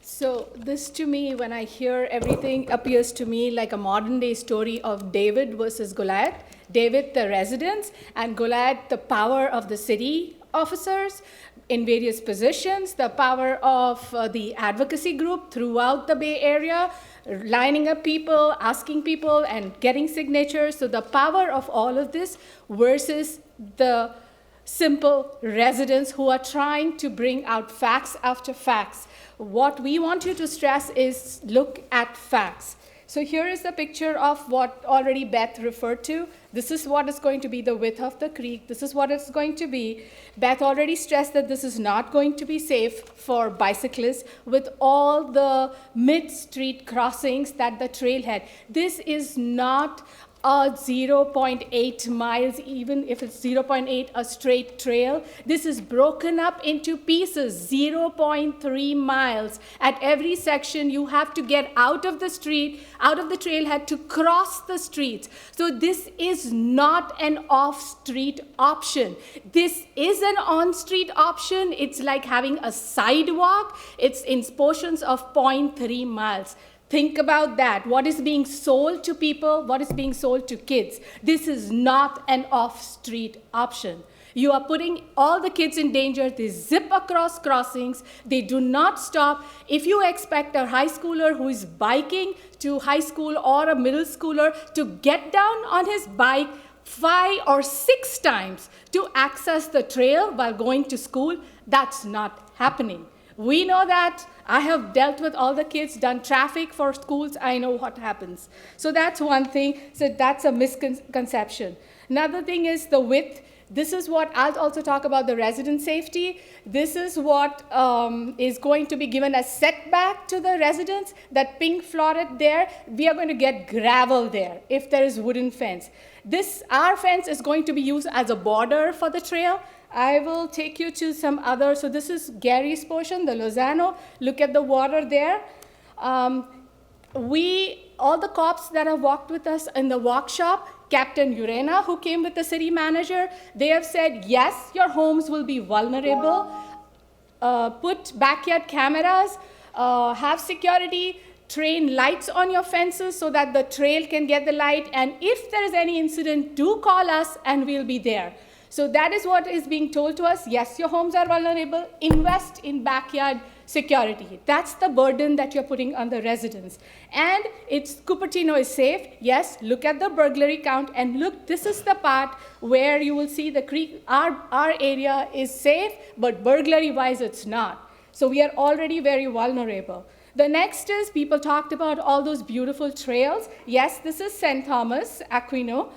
So this to me, when I hear everything, appears to me like a modern day story of David versus Goliath. David, the residents, and Goliath, the power of the city officers in various positions, the power of the advocacy group throughout the Bay Area, lining up people, asking people, and getting signatures. So the power of all of this versus the simple residents who are trying to bring out facts after facts. What we want you to stress is look at facts. So here is the picture of what already Beth referred to. This is what is going to be the width of the creek. This is what it's going to be. Beth already stressed that this is not going to be safe for bicyclists with all the mid-street crossings that the trail had. This is not a 0.8 miles, even if it's 0.8, a straight trail. This is broken up into pieces, 0.3 miles. At every section, you have to get out of the street, out of the trailhead to cross the streets. So this is not an off-street option. This is an on-street option. It's like having a sidewalk. It's in portions of 0.3 miles. Think about that. What is being sold to people? What is being sold to kids? This is not an off-street option. You are putting all the kids in danger. They zip across crossings. They do not stop. If you expect a high schooler who is biking to high school or a middle schooler to get down on his bike 5 or 6 times to access the trail while going to school, that's not happening. We know that. I have dealt with all the kids, done traffic for schools. I know what happens. So that's one thing. So that's a misconception. Another thing is the width. This is what I'll also talk about the resident safety. This is what is going to be given as setback to the residents. That pink floret there, we are going to get gravel there if there is wooden fence. Our fence is going to be used as a border for the trail. I will take you to some other. So this is Gary's portion, the Lozano. Look at the water there. All the cops that have walked with us in the workshop, Captain Urena, who came with the city manager, they have said, yes, your homes will be vulnerable. Put backyard cameras, have security, train lights on your fences so that the trail can get the light. And if there is any incident, do call us and we'll be there. So that is what is being told to us. Yes, your homes are vulnerable. Invest in backyard security. That's the burden that you're putting on the residents. And Cupertino is safe. Yes, look at the burglary count and look, this is the part where you will see the creek. Our area is safe, but burglary-wise, it's not. So we are already very vulnerable. The next is people talked about all those beautiful trails. Yes, this is St. Thomas Aquino.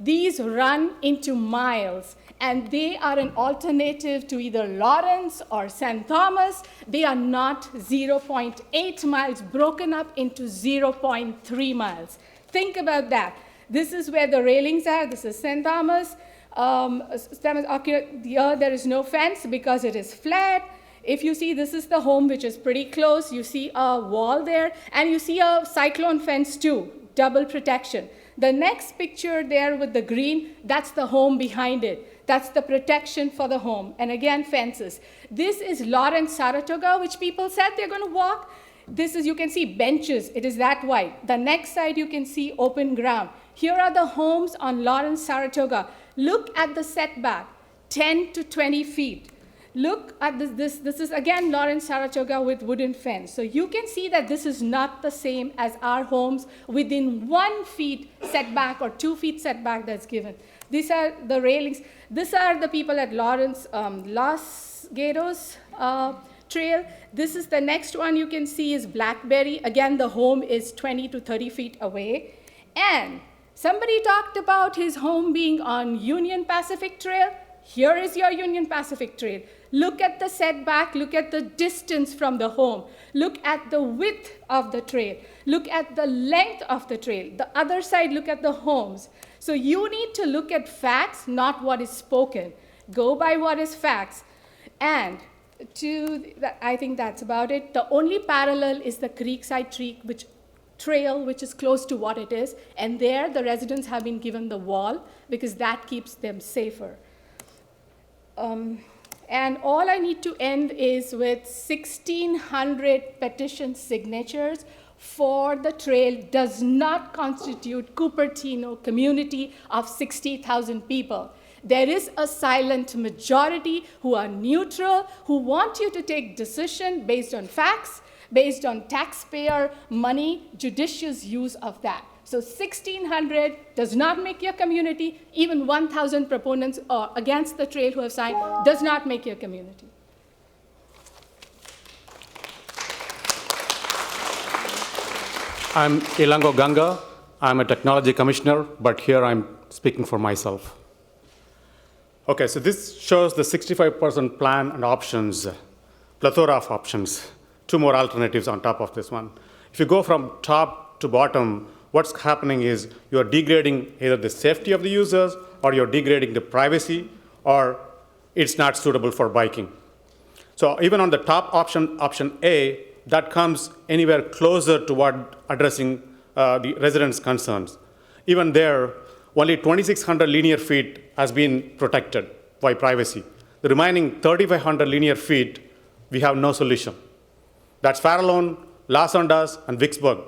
These run into miles, and they are an alternative to either Lawrence or St. Thomas. They are not 0.8 miles broken up into 0.3 miles. Think about that. This is where the railings are. This is St. Thomas. There is no fence because it is flat. If you see, this is the home, which is pretty close. You see a wall there, and you see a cyclone fence too, double protection. The next picture there with the green, that's the home behind it. That's the protection for the home. And again, fences. This is Lawrence, Saratoga, which people said they're going to walk. This is, you can see benches. It is that wide. The next side, you can see open ground. Here are the homes on Lawrence, Saratoga. Look at the setback, 10 to 20 feet. Look at this. This is, again, Lawrence, Saratoga with wooden fence. So you can see that this is not the same as our homes within 1 feet setback or 2 feet setback that's given. These are the railings. These are the people at Lawrence, Los Gatos Trail. This is the next one you can see is Blackberry. Again, the home is 20 to 30 feet away. And somebody talked about his home being on Union Pacific Trail. Here is your Union Pacific Trail. Look at the setback, look at the distance from the home. Look at the width of the trail. Look at the length of the trail. The other side, look at the homes. So you need to look at facts, not what is spoken. Go by what is facts. And I think that's about it. The only parallel is the Creekside Trail, which is close to what it is. And there, the residents have been given the wall because that keeps them safer. And all I need to end is with 1,600 petition signatures for the trail does not constitute Cupertino community of 60,000 people. There is a silent majority who are neutral, who want you to take decision based on facts, based on taxpayer money, judicious use of that. So 1,600 does not make your community. Even 1,000 proponents against the trail who have signed does not make your community. I'm Ilango Ganga. I'm a technology commissioner, but here I'm speaking for myself. Okay, so this shows the 65% plan and options, plethora of options, 2 more alternatives on top of this one. If you go from top to bottom, what's happening is you're degrading either the safety of the users, or you're degrading the privacy, or it's not suitable for biking. So even on the top option, option A, that comes anywhere closer to what addressing the residents' concerns. Even there, only 2,600 linear feet has been protected by privacy. The remaining 3,500 linear feet, we have no solution. That's Farallon, Las Ondas, and Vicksburg.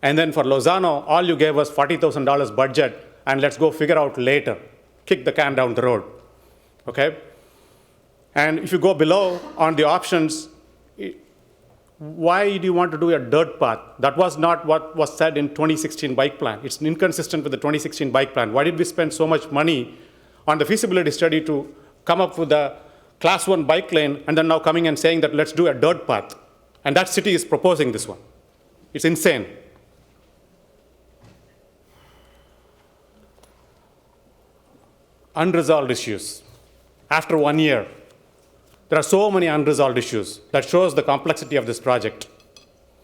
And then for Lozano, all you gave was $40,000 budget, and let's go figure out later. Kick the can down the road, okay? And if you go below on the options, why do you want to do a dirt path? That was not what was said in 2016 bike plan. It's inconsistent with the 2016 bike plan. Why did we spend so much money on the feasibility study to come up with a class 1 bike lane, and then now coming and saying that let's do a dirt path? And that city is proposing this one. It's insane. Unresolved issues. After 1 year, there are so many unresolved issues. That shows the complexity of this project.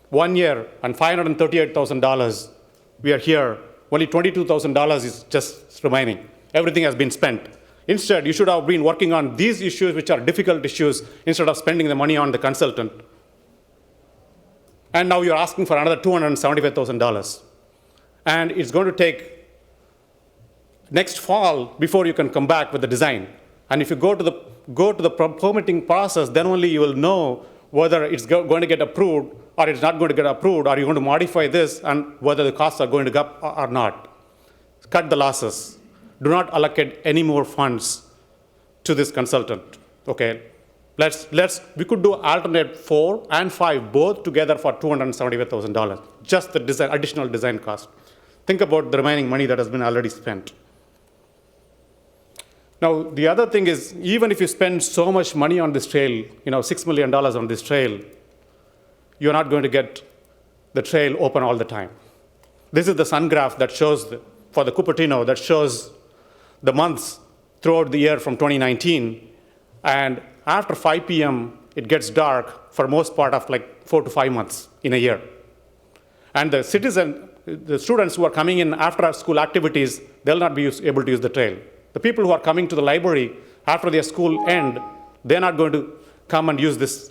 1 year and $538,000, we are here. Only $22,000 is just remaining. Everything has been spent. Instead, you should have been working on these issues, which are difficult issues, instead of spending the money on the consultant. And now you're asking for another $275,000. And it's going to take next fall before you can come back with the design. And if you go to the permitting process, then only you will know whether it's going to get approved or it's not going to get approved, or you're going to modify this and whether the costs are going to go up or not. Cut the losses. Do not allocate any more funds to this consultant, okay? We could do alternate 4 and 5 both together for $275,000, just the additional design cost. Think about the remaining money that has been already spent. Now, the other thing is, even if you spend so much money on this trail, $6 million on this trail, you're not going to get the trail open all the time. This is the sun graph that shows, for the Cupertino, that shows the months throughout the year from 2019. And after 5 p.m., it gets dark for most part of like 4 to 5 months in a year. And the students who are coming in after school activities, they'll not be able to use the trail. The people who are coming to the library after their school end, they're not going to come and use this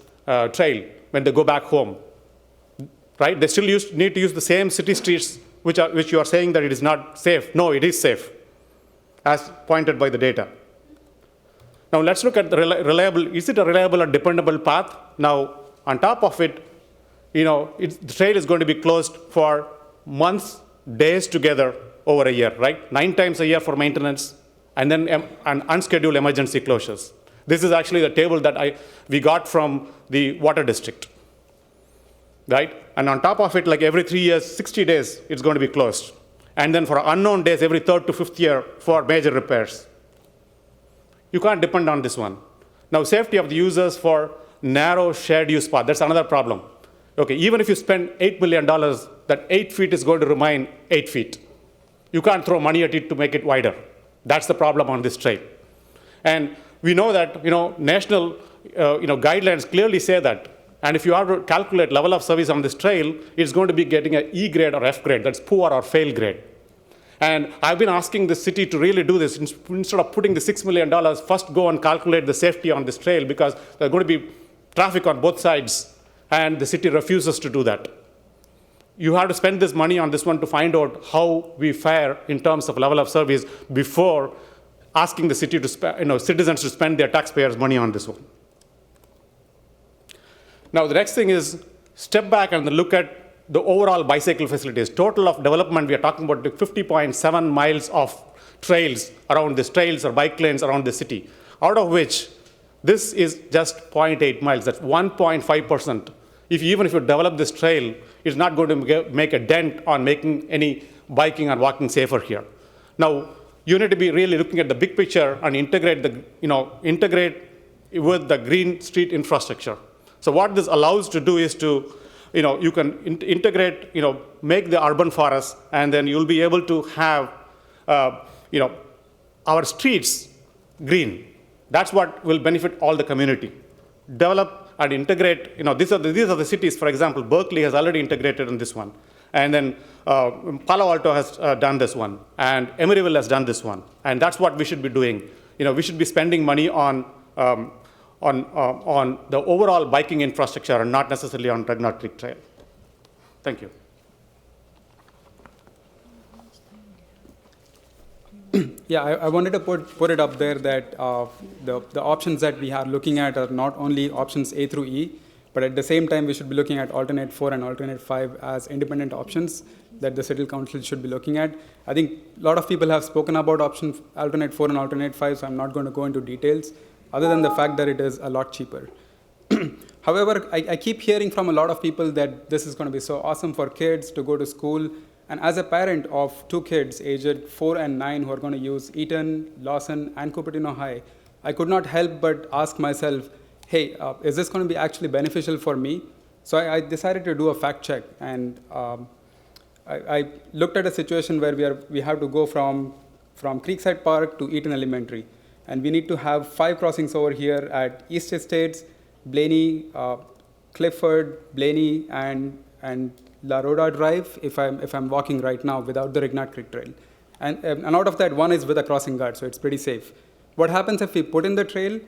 trail when they go back home, right? They still need to use the same city streets, which you are saying that it is not safe. No, it is safe, as pointed by the data. Now let's look at the reliable. Is it a reliable or dependable path? Now, on top of it, the trail is going to be closed for months, days together over a year, right? 9 times a year for maintenance, and then an unscheduled emergency closures. This is actually the table that we got from the water district, right? And on top of it, like every 3 years, 60 days, it's going to be closed. And then for unknown days, every 3rd to 5th year for major repairs. You can't depend on this one. Now, safety of the users for narrow shared use path, that's another problem. Okay, even if you spend $8 million, that 8 feet is going to remain 8 feet. You can't throw money at it to make it wider. That's the problem on this trail. And we know that, national, guidelines clearly say that. And if you are to calculate level of service on this trail, it's going to be getting an E grade or F grade. That's poor or fail grade. And I've been asking the city to really do this. Instead of putting the $6 million, first go and calculate the safety on this trail, because there's going to be traffic on both sides, and the city refuses to do that. You have to spend this money on this one to find out how we fare in terms of level of service before asking the city to citizens to spend their taxpayers' money on this one. Now, the next thing is step back and look at the overall bicycle facilities. Total of development, we are talking about 50.7 miles of trails around these trails or bike lanes around the city, out of which this is just 0.8 miles. That's 1.5%. Even if you develop this trail, it's not going to make a dent on making any biking and walking safer here. Now, you need to be really looking at the big picture and integrate with the green street infrastructure. So what this allows to do is to, you can integrate, make the urban forest, and then you'll be able to have, our streets green. That's what will benefit all the community. Develop and integrate, these are the cities, for example, Berkeley has already integrated in this one. And then Palo Alto has done this one. And Emeryville has done this one. And that's what we should be doing. We should be spending money on the overall biking infrastructure and not necessarily on Regnart Creek Trail. Thank you. Yeah, I wanted to put it up there that the options that we are looking at are not only options A through E, but at the same time we should be looking at alternate 4 and alternate 5 as independent options that the City Council should be looking at. I think a lot of people have spoken about alternate 4 and alternate 5, so I'm not going to go into details, other than the fact that it is a lot cheaper. However, I keep hearing from a lot of people that this is going to be so awesome for kids to go to school. And as a parent of 2 kids, aged 4 and 9, who are going to use Eaton, Lawson, and Cupertino High, I could not help but ask myself, hey, is this going to be actually beneficial for me? So I decided to do a fact check. And I looked at a situation where we have to go from Creekside Park to Eaton Elementary. And we need to have 5 crossings over here at East Estates, Blaney, Clifford, Blaney, and La Roda Drive, if I'm walking right now without the Regnart Creek Trail. And out of that, 1 is with a crossing guard, so it's pretty safe. What happens if we put in the trail?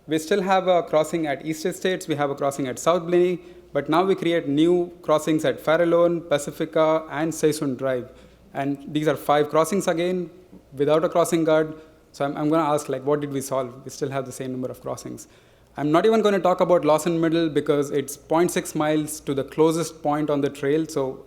We still have a crossing at East Estates, we have a crossing at South Blaney, but now we create new crossings at Farallon, Pacifica, and Saisun Drive. And these are 5 crossings again, without a crossing guard. So I'm going to ask, what did we solve? We still have the same number of crossings. I'm not even going to talk about Lawson Middle because it's 0.6 miles to the closest point on the trail. So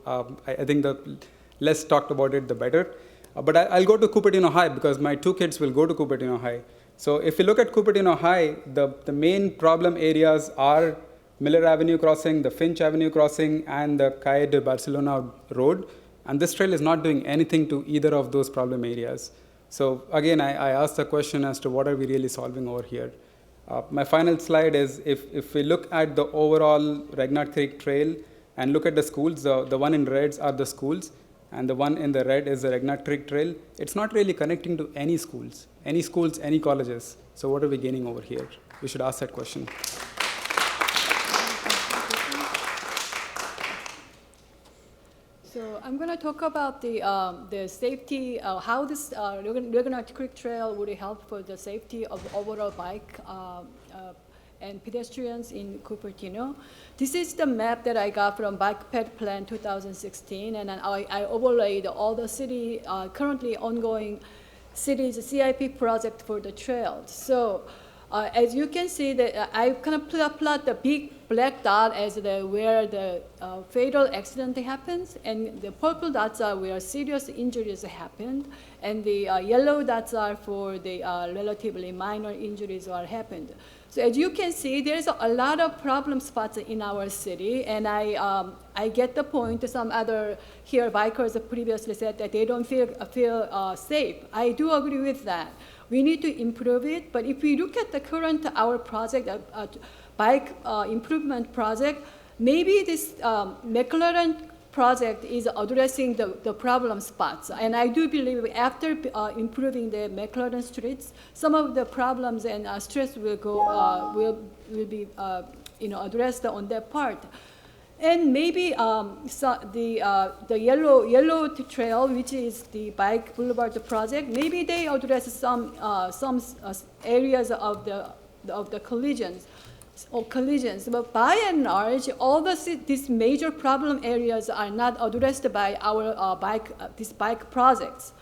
I think the less talked about it, the better. But I'll go to Cupertino High because my 2 kids will go to Cupertino High. So if you look at Cupertino High, the main problem areas are Miller Avenue crossing, the Finch Avenue crossing, and the Calle de Barcelona Road. And this trail is not doing anything to either of those problem areas. So again, I asked the question as to what are we really solving over here. My final slide is if we look at the overall Regnart Creek Trail and look at the schools, the one in reds are the schools, and the one in the red is the Regnart Creek Trail. It's not really connecting to any schools, any colleges. So what are we gaining over here? We should ask that question. So I'm going to talk about the safety, how this Regnart Creek Trail would help for the safety of overall bike and pedestrians in Cupertino. This is the map that I got from Bike Ped Plan 2016, and then I overlaid all the city currently ongoing cities CIP project for the trails. So as you can see, I kind of plot the big black dot as where the fatal accident happens, and the purple dots are where serious injuries happened, and the yellow dots are for the relatively minor injuries that happened. So as you can see, there's a lot of problem spots in our city, and I get the point. Some other here bikers previously said that they don't feel safe. I do agree with that. We need to improve it, but if we look at the current our project, bike improvement project, maybe this McLaren project is addressing the problem spots. And I do believe after improving the McLaren streets, some of the problems and stress will be addressed on that part. And maybe the yellow trail, which is the bike boulevard project, maybe they address some areas of the collisions. But by and large, all these major problem areas are not addressed by our these bike projects.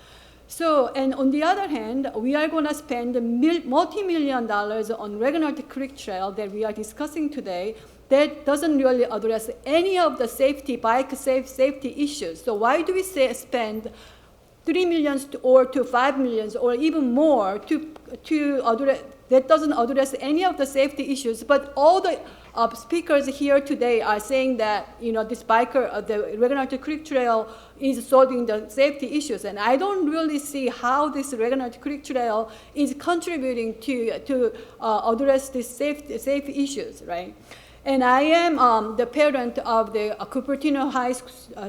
So, and on the other hand, we are going to spend multi-million dollars on Regnart Creek Trail that we are discussing today that doesn't really address any of the safety issues. So why do we spend $3 million to $5 million or even more to address, that doesn't address any of the safety issues, but all the speakers here today are saying that this the Regnart Creek Trail is solving the safety issues, and I don't really see how this Regnart Creek Trail is contributing to address these safety issues, right? And I am the parent of the Cupertino High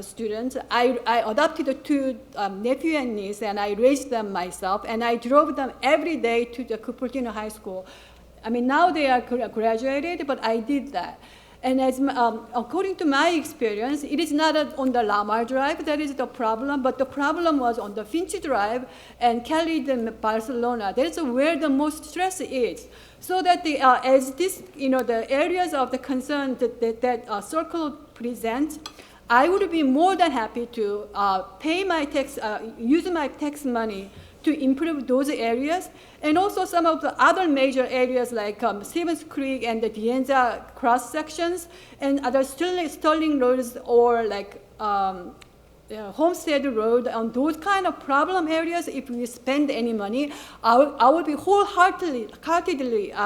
students. I adopted two nephew and niece, and I raised them myself, and I drove them every day to the Cupertino High School. I mean, now they are graduated, but I did that. And as according to my experience, it is not on the Lamar Drive that is the problem, but the problem was on the Finch Drive and Cali and Barcelona. That is where the most stress is. So that as this, the areas of the concern that circle presents, I would be more than happy to pay my tax, use my tax money to improve those areas, and also some of the other major areas like Stevens Creek and the Dienza cross sections, and other Sterling roads or like Homestead Road, on those kind of problem areas. If we spend any money, I would be wholeheartedly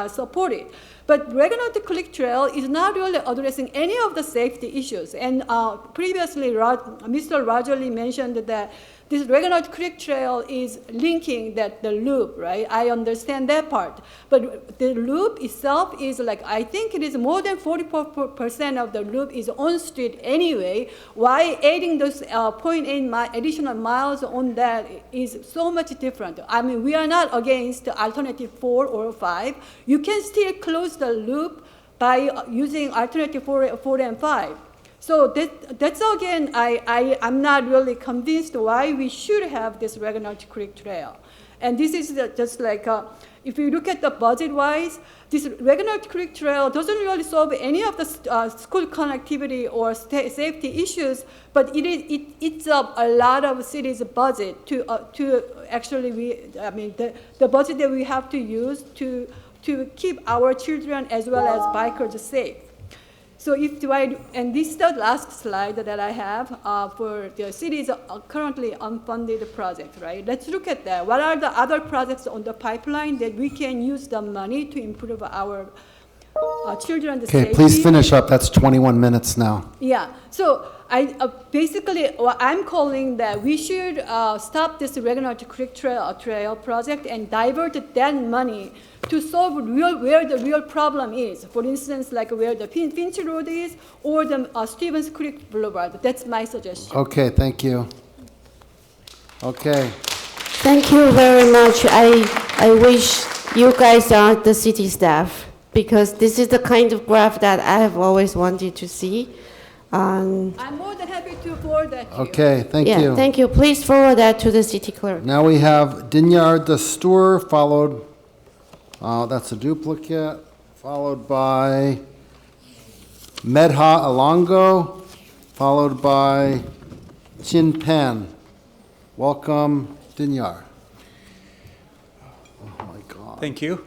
support it. But Regnart Creek Trail is not really addressing any of the safety issues. And previously, Mr. Roger Lee mentioned that this Regnart Creek Trail is linking the loop, right? I understand that part. But the loop itself is like, I think it is more than 44% of the loop is on street anyway. Why adding those 0.8 additional miles on that is so much different? I mean, we are not against alternative 4 or 5. You can still close the loop by using alternative 4 and 5. So that's again, I'm not really convinced why we should have this Regnart Creek Trail. And this is just like, if you look at the budget-wise, this Regnart Creek Trail doesn't really solve any of the school connectivity or safety issues, but it eats up a lot of city's budget to actually, the budget that we have to use to keep our children as well as bikers safe. So and this is the last slide that I have for the city's currently unfunded project, right? Let's look at that. What are the other projects on the pipeline that we can use the money to improve our children's safety? Okay, please finish up. That's 21 minutes now. Yeah, so basically what I'm calling that we should stop this Regnart Creek Trail project and divert that money to solve where the real problem is. For instance, like where the Finch Road is or the Stevens Creek Boulevard. That's my suggestion. Okay, thank you. Okay. Thank you very much. I wish you guys are the city staff, because this is the kind of graph that I have always wanted to see. I'm more than happy to forward that to you. Okay, thank you. Thank you. Please forward that to the city clerk. Now we have Dinyar Dastur, followed, that's a duplicate, followed by Medha Alongo, followed by Chin Pen. Welcome, Dinyar. Oh my God. Thank you.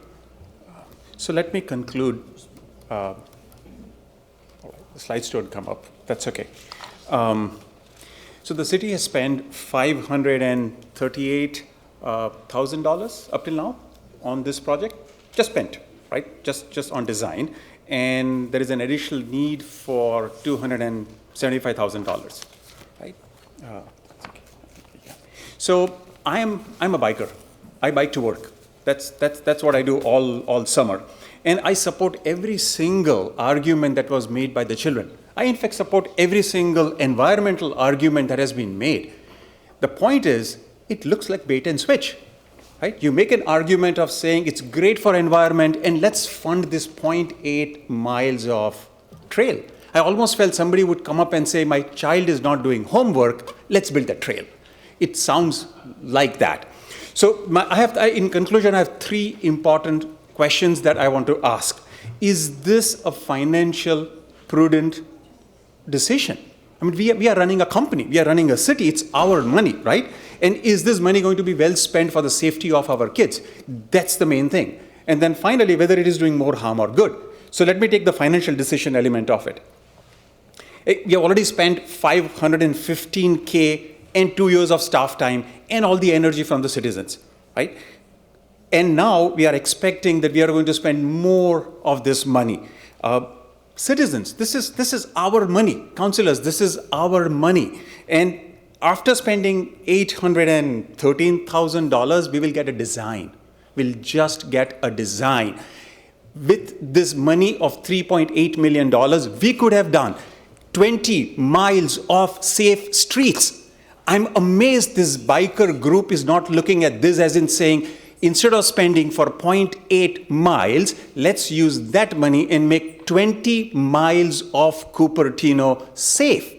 So let me conclude. The slides don't come up. That's okay. So the city has spent $538,000 up till now on this project, just spent, right? Just on design, and there is an additional need for $275,000, right? So I'm a biker. I bike to work. That's what I do all summer. And I support every single argument that was made by the children. I, in fact, support every single environmental argument that has been made. The point is, it looks like bait and switch, right? You make an argument of saying it's great for environment and let's fund this 0.8 miles of trail. I almost felt somebody would come up and say, my child is not doing homework, let's build a trail. It sounds like that. So in conclusion, I have 3 important questions that I want to ask. Is this a financial prudent decision? I mean, we are running a company, we are running a city, it's our money, right? And is this money going to be well spent for the safety of our kids? That's the main thing. And then finally, whether it is doing more harm or good. So let me take the financial decision element of it. We have already spent $515K and 2 years of staff time and all the energy from the citizens, right? And now we are expecting that we are going to spend more of this money. Citizens, this is our money. Councillors, this is our money. And after spending $813,000, we will get a design. We'll just get a design. With this money of $3.8 million, we could have done 20 miles of safe streets. I'm amazed this biker group is not looking at this as in saying, instead of spending for 0.8 miles, let's use that money and make 20 miles of Cupertino safe.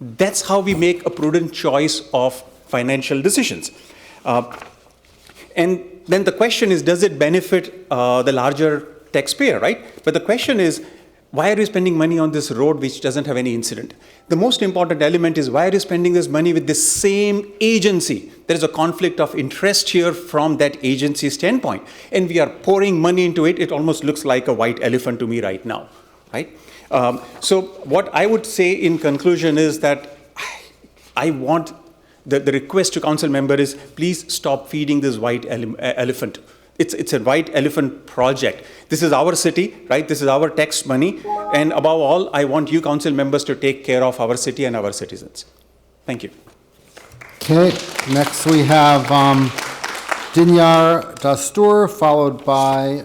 That's how we make a prudent choice of financial decisions. And then the question is, does it benefit the larger taxpayer, right? But the question is, why are you spending money on this road which doesn't have any incident? The most important element is, why are you spending this money with the same agency? There is a conflict of interest here from that agency standpoint. And we are pouring money into it. It almost looks like a white elephant to me right now, right? So what I would say in conclusion is that I want, the request to council member is, please stop feeding this white elephant. It's a white elephant project. This is our city, right? This is our tax money. And above all, I want you council members to take care of our city and our citizens. Thank you. Okay, next we have Dinyar Dastur, followed by...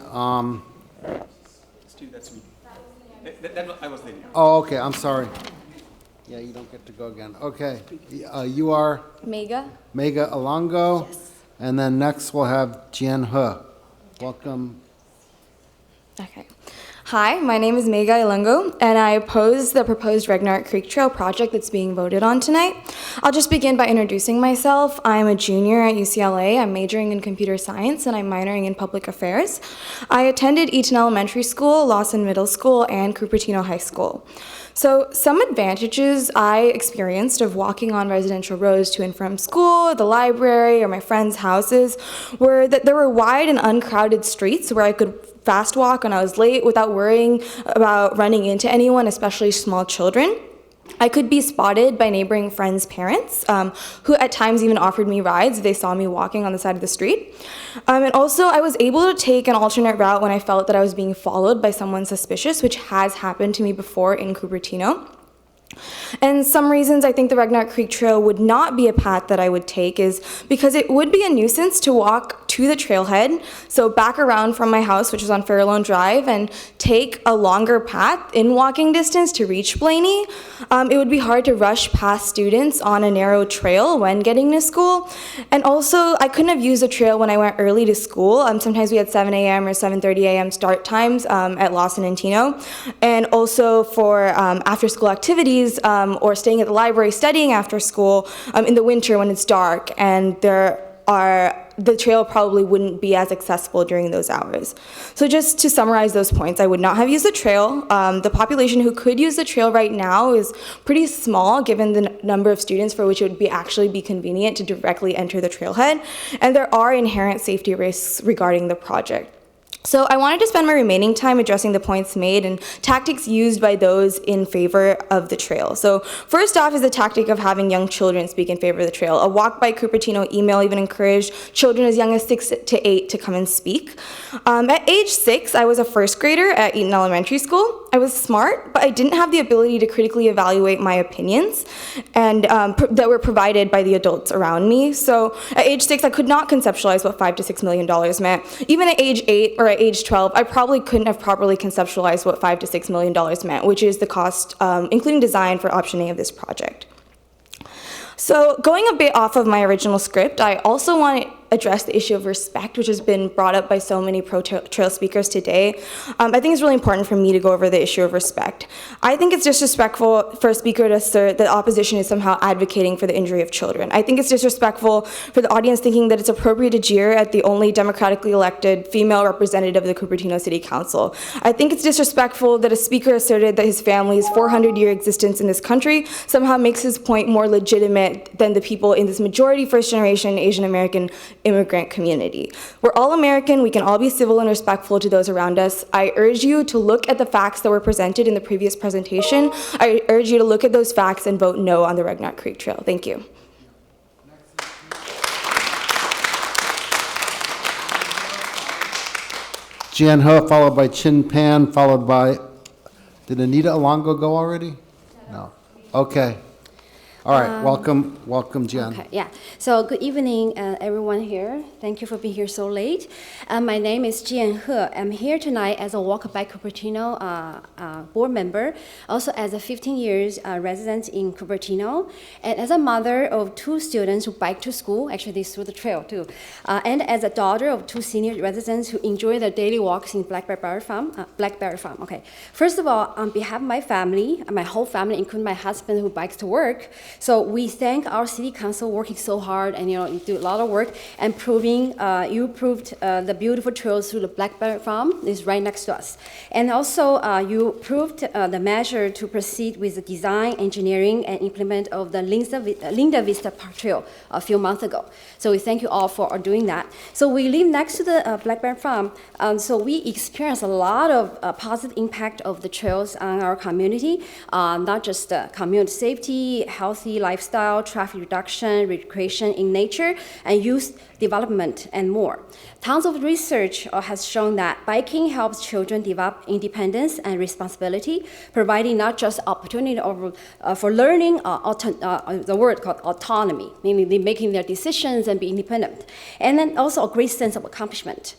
Steve, that's me. I was there. Oh, okay, I'm sorry. Yeah, you don't get to go again. Okay, you are? Mega. Mega Alongo. Yes. And then next we'll have Jian He. Welcome. Okay. Hi, my name is Mega Ilungo, and I oppose the proposed Regnart Creek Trail project that's being voted on tonight. I'll just begin by introducing myself. I'm a junior at UCLA. I'm majoring in computer science, and I'm minoring in public affairs. I attended Eaton Elementary School, Lawson Middle School, and Cupertino High School. So some advantages I experienced of walking on residential roads to and from school, the library, or my friends' houses were that there were wide and uncrowded streets where I could fast walk when I was late without worrying about running into anyone, especially small children. I could be spotted by neighboring friends' parents, who at times even offered me rides if they saw me walking on the side of the street. And also, I was able to take an alternate route when I felt that I was being followed by someone suspicious, which has happened to me before in Cupertino. And some reasons I think the Regnart Creek Trail would not be a path that I would take is because it would be a nuisance to walk to the trailhead, so back around from my house, which is on Fairlawn Drive, and take a longer path in walking distance to reach Blaney. It would be hard to rush past students on a narrow trail when getting to school. And also, I couldn't have used the trail when I went early to school. Sometimes we had 7 a.m. or 7:30 a.m. start times at Lawson and Tino. And also for after-school activities, or staying at the library studying after school in the winter when it's dark, and the trail probably wouldn't be as accessible during those hours. So just to summarize those points, I would not have used the trail. The population who could use the trail right now is pretty small given the number of students for which it would actually be convenient to directly enter the trailhead, and there are inherent safety risks regarding the project. So I wanted to spend my remaining time addressing the points made and tactics used by those in favor of the trail. So first off is the tactic of having young children speak in favor of the trail. A Walk by Cupertino email even encouraged children as young as 6 to 8 to come and speak. At age 6, I was a first grader at Eaton Elementary School. I was smart, but I didn't have the ability to critically evaluate my opinions and that were provided by the adults around me. So at age 6, I could not conceptualize what $5 to $6 million meant. Even at age 8 or at age 12, I probably couldn't have properly conceptualized what $5 to $6 million meant, which is the cost, including design for option A of this project. So going a bit off of my original script, I also want to address the issue of respect, which has been brought up by so many pro-trail speakers today. I think it's really important for me to go over the issue of respect. I think it's disrespectful for a speaker to assert that opposition is somehow advocating for the injury of children. I think it's disrespectful for the audience thinking that it's appropriate to jeer at the only democratically elected female representative of the Cupertino City Council. I think it's disrespectful that a speaker asserted that his family's 400-year existence in this country somehow makes his point more legitimate than the people in this majority first-generation Asian American immigrant community. We're all American, we can all be civil and respectful to those around us. I urge you to look at the facts that were presented in the previous presentation. I urge you to look at those facts and vote no on the Regnart Creek Trail. Thank you. Jian He, followed by Chin Pan, followed by, did Anita Alongo go already? No. Okay. All right, welcome, Jen. Okay, yeah. So good evening, everyone here. Thank you for being here so late. My name is Jian He. I'm here tonight as a Walk by Cupertino board member, also as a 15 years resident in Cupertino, and as a mother of 2 students who bike to school, actually they through the trail too, and as a daughter of 2 senior residents who enjoy their daily walks in Blackberry Farm. Okay. First of all, on behalf of my family, my whole family, including my husband who bikes to work, so we thank our city council working so hard and you do a lot of work and you proved the beautiful trails through the Blackberry Farm is right next to us. And also you proved the measure to proceed with the design, engineering, and implement of the Linda Vista Park Trail a few months ago. So we thank you all for doing that. So we live next to the Blackberry Farm, so we experience a lot of positive impact of the trails on our community, not just community safety, healthy lifestyle, traffic reduction, recreation in nature, and youth development, and more. Tons of research has shown that biking helps children develop independence and responsibility, providing not just opportunity for learning, the word called autonomy, meaning making their decisions and be independent, and then also a great sense of accomplishment.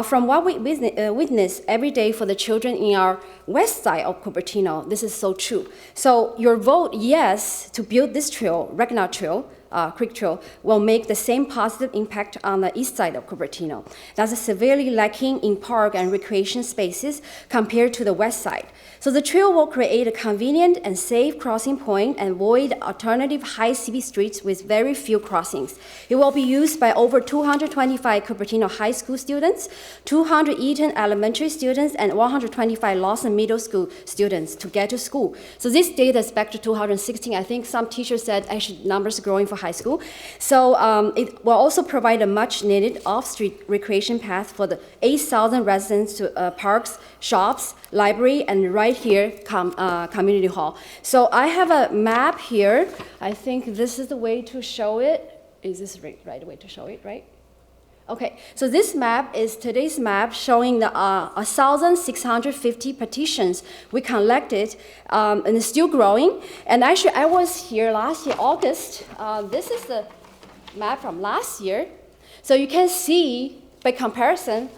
From what we witness every day for the children in our west side of Cupertino, this is so true. So your vote yes to build this trail, Regnart Trail, Creek Trail, will make the same positive impact on the east side of Cupertino. That's severely lacking in park and recreation spaces compared to the west side. So the trail will create a convenient and safe crossing point and avoid alternative high-speed streets with very few crossings. It will be used by over 225 Cupertino high school students, 200 Eaton elementary students, and 125 Lawson middle school students to get to school. So this data is back to 2016. I think some teachers said actually numbers are growing for high school. So it will also provide a much-needed off-street recreation path for the 8,000 residents to parks, shops, library, and right here, community hall. So I have a map here. I think this is the way to show it. Is this the right way to show it, right? Okay, so this map is today's map showing the 1,650 petitions we collected, and it's still growing. And actually, I was here last year, August. This is the map from last year. So you can see, by comparison,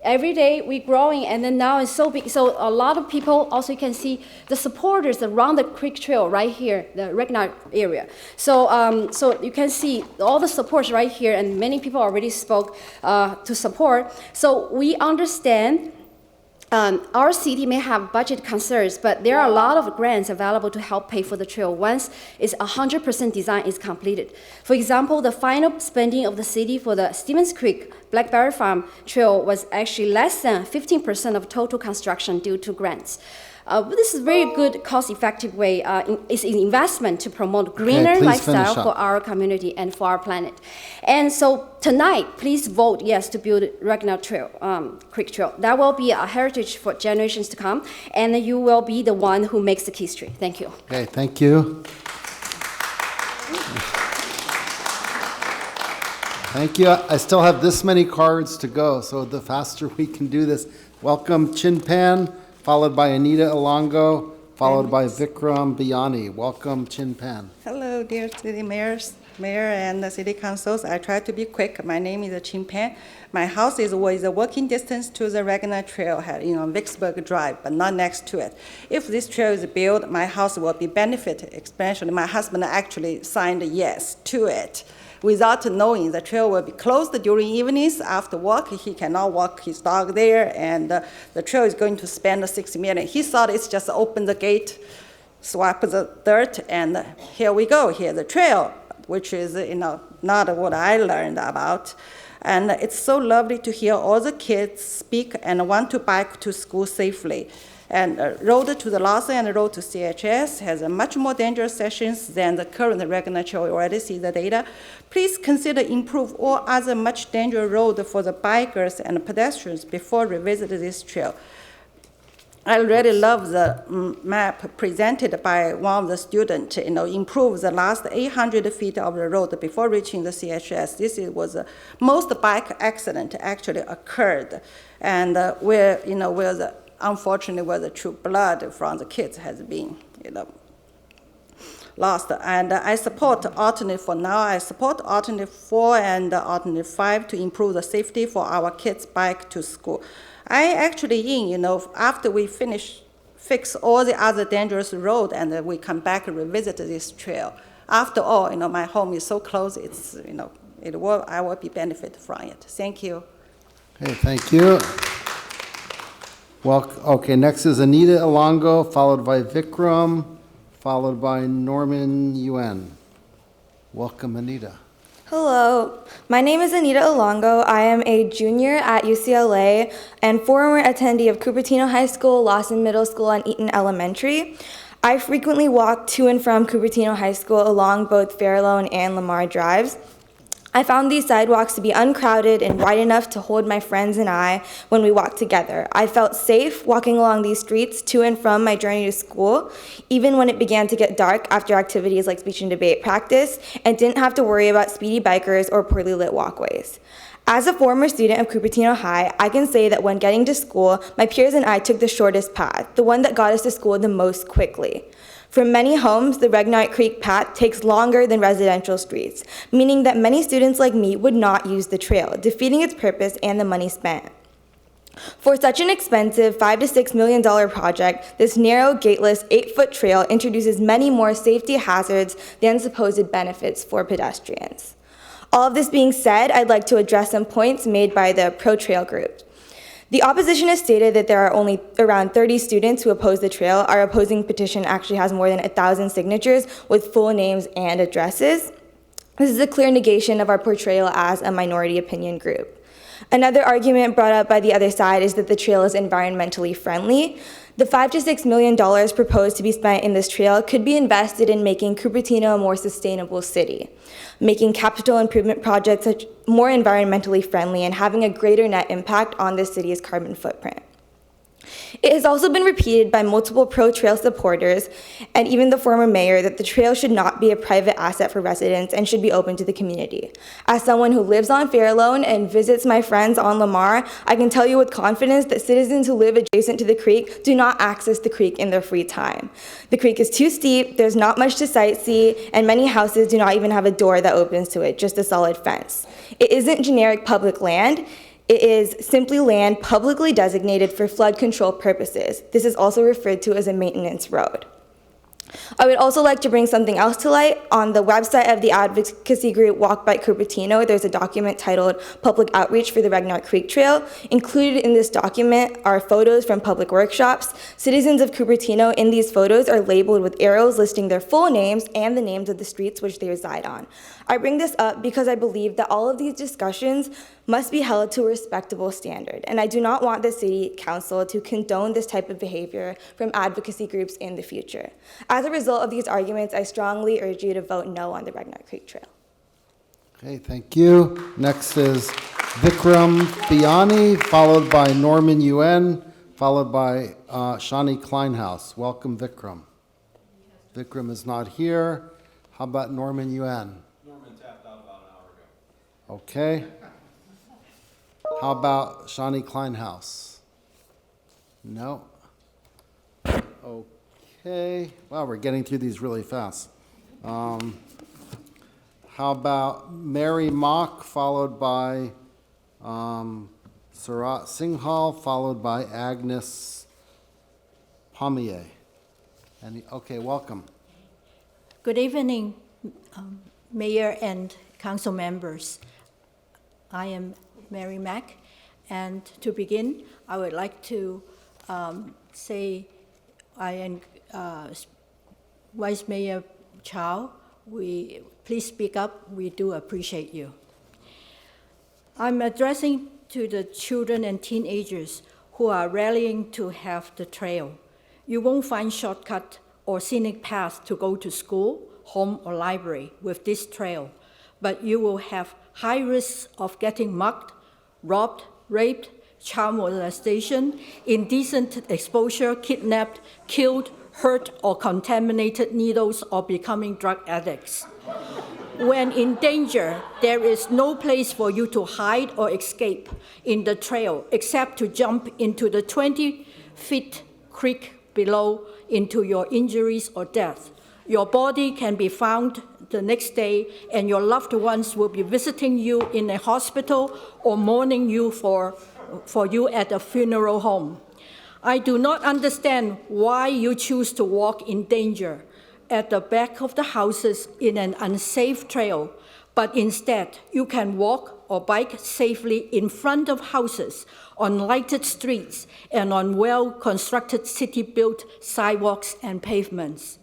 every day we're growing, and then now it's so big. So a lot of people also, you can see the supporters around the Creek Trail right here, the Regnart area. So, so you can see all the supports right here, and many people already spoke to support. So we understand our city may have budget concerns, but there are a lot of grants available to help pay for the trail once it's 100% design is completed. For example, the final spending of the city for the Stevens Creek Blackberry Farm Trail was actually less than 15% of total construction due to grants. This is a very good, cost-effective way. It's an investment to promote greener lifestyle for our community and for our planet. And so tonight, please vote yes to build Regnart Trail, Creek Trail. That will be a heritage for generations to come, and you will be the one who makes the history. Thank you. Okay, thank you. Thank you. I still have this many cards to go, so the faster we can do this. Welcome, Chin Pan, followed by Anita Alongo, followed by Vikram Biyani. Welcome, Chin Pan. Hello, dear city mayors. Mayor and the City Councils. I try to be quick. My name is Qin Pan. My house is within walking distance to the Ragnar trailhead, Vicksburg Drive, but not next to it. If this trail is built, my house will be benefited, especially my husband actually signed yes to it. Without knowing the trail will be closed during evenings after work. He cannot walk his dog there, and the trail is going to spend $6 million. He thought it's just open the gate, swap the dirt, and here we go. Here's the trail, which is not what I learned about. And it's so lovely to hear all the kids speak and want to bike to school safely. And road to the Lawson and road to CHS has a much more dangerous sections than the current Ragnar trail. You already see the data. Please consider improve all other much dangerous road for the bikers and pedestrians before revisit this trail. I really love the map presented by one of the students, improve the last 800 feet of the road before reaching the CHS. This was the most bike accident actually occurred. And unfortunately, where the true blood from the kids has been, lost. And I support alternate for now. I support alternate 4 and alternate 5 to improve the safety for our kids' bike to school. I actually after we fix all the other dangerous road and we come back and revisit this trail. After all, my home is so close, it's, I will be benefit from it. Thank you. Okay, thank you. Well, okay, next is Anita Ilongo, followed by Vikram, followed by Norman Yuen. Welcome, Anita. Hello, my name is Anita Ilongo. I am a junior at UCLA and former attendee of Cupertino High School, Lawson Middle School, and Eaton Elementary. I frequently walk to and from Cupertino High School along both Fairlawn and Lamar Drives. I found these sidewalks to be uncrowded and wide enough to hold my friends and I when we walked together. I felt safe walking along these streets to and from my journey to school, even when it began to get dark after activities like speech and debate practice, and didn't have to worry about speedy bikers or poorly lit walkways. As a former student of Cupertino High, I can say that when getting to school, my peers and I took the shortest path, the one that got us to school the most quickly. For many homes, the Regnart Creek path takes longer than residential streets, meaning that many students like me would not use the trail, defeating its purpose and the money spent. For such an expensive $5 to $6 million project, this narrow, gateless, 8-foot trail introduces many more safety hazards than supposed benefits for pedestrians. All of this being said, I'd like to address some points made by the pro-trail group. The opposition has stated that there are only around 30 students who oppose the trail. Our opposing petition actually has more than 1,000 signatures with full names and addresses. This is a clear negation of our portrayal as a minority opinion group. Another argument brought up by the other side is that the trail is environmentally friendly. The $5 to $6 million proposed to be spent in this trail could be invested in making Cupertino a more sustainable city, making capital improvement projects more environmentally friendly, and having a greater net impact on the city's carbon footprint. It has also been repeated by multiple pro-trail supporters and even the former mayor that the trail should not be a private asset for residents and should be open to the community. As someone who lives on Fairlawn and visits my friends on Lamar, I can tell you with confidence that citizens who live adjacent to the creek do not access the creek in their free time. The creek is too steep, there's not much to sightsee, and many houses do not even have a door that opens to it, just a solid fence. It isn't generic public land. It is simply land publicly designated for flood control purposes. This is also referred to as a maintenance road. I would also like to bring something else to light. On the website of the advocacy group Walk by Cupertino, there's a document titled Public Outreach for the Regnart Creek Trail. Included in this document are photos from public workshops. Citizens of Cupertino in these photos are labeled with arrows listing their full names and the names of the streets which they reside on. I bring this up because I believe that all of these discussions must be held to a respectable standard, and I do not want the City Council to condone this type of behavior from advocacy groups in the future. As a result of these arguments, I strongly urge you to vote no on the Regnart Creek Trail. Okay, thank you. Next is Vikram Biani, followed by Norman Yuen, followed by Shani Kleinhaus. Welcome, Vikram. Vikram is not here. How about Norman Yuen? Norman tapped out about an hour ago. Okay. How about Shani Kleinhaus? No. Okay. Wow, we're getting through these really fast. How How about Mary Mock, followed by Sarat Singhal, followed by Agnes Pommier. Okay, welcome. Good evening, Mayor and council members. I am Mary Mack, and to begin, I would like to say I am Vice Mayor Chow. Please speak up. We do appreciate you. I'm addressing to the children and teenagers who are rallying to have the trail. You won't find shortcut or scenic paths to go to school, home, or library with this trail, but you will have high risks of getting mugged, robbed, raped, child molestation, indecent exposure, kidnapped, killed, hurt, or contaminated needles, or becoming drug addicts. When in danger, there is no place for you to hide or escape in the trail except to jump into the 20-foot creek below into your injuries or death. Your body can be found the next day, and your loved ones will be visiting you in a hospital or mourning you for you at a funeral home. I do not understand why you choose to walk in danger at the back of the houses in an unsafe trail, but instead you can walk or bike safely in front of houses, on lighted streets, and on well-constructed city-built sidewalks and pavements.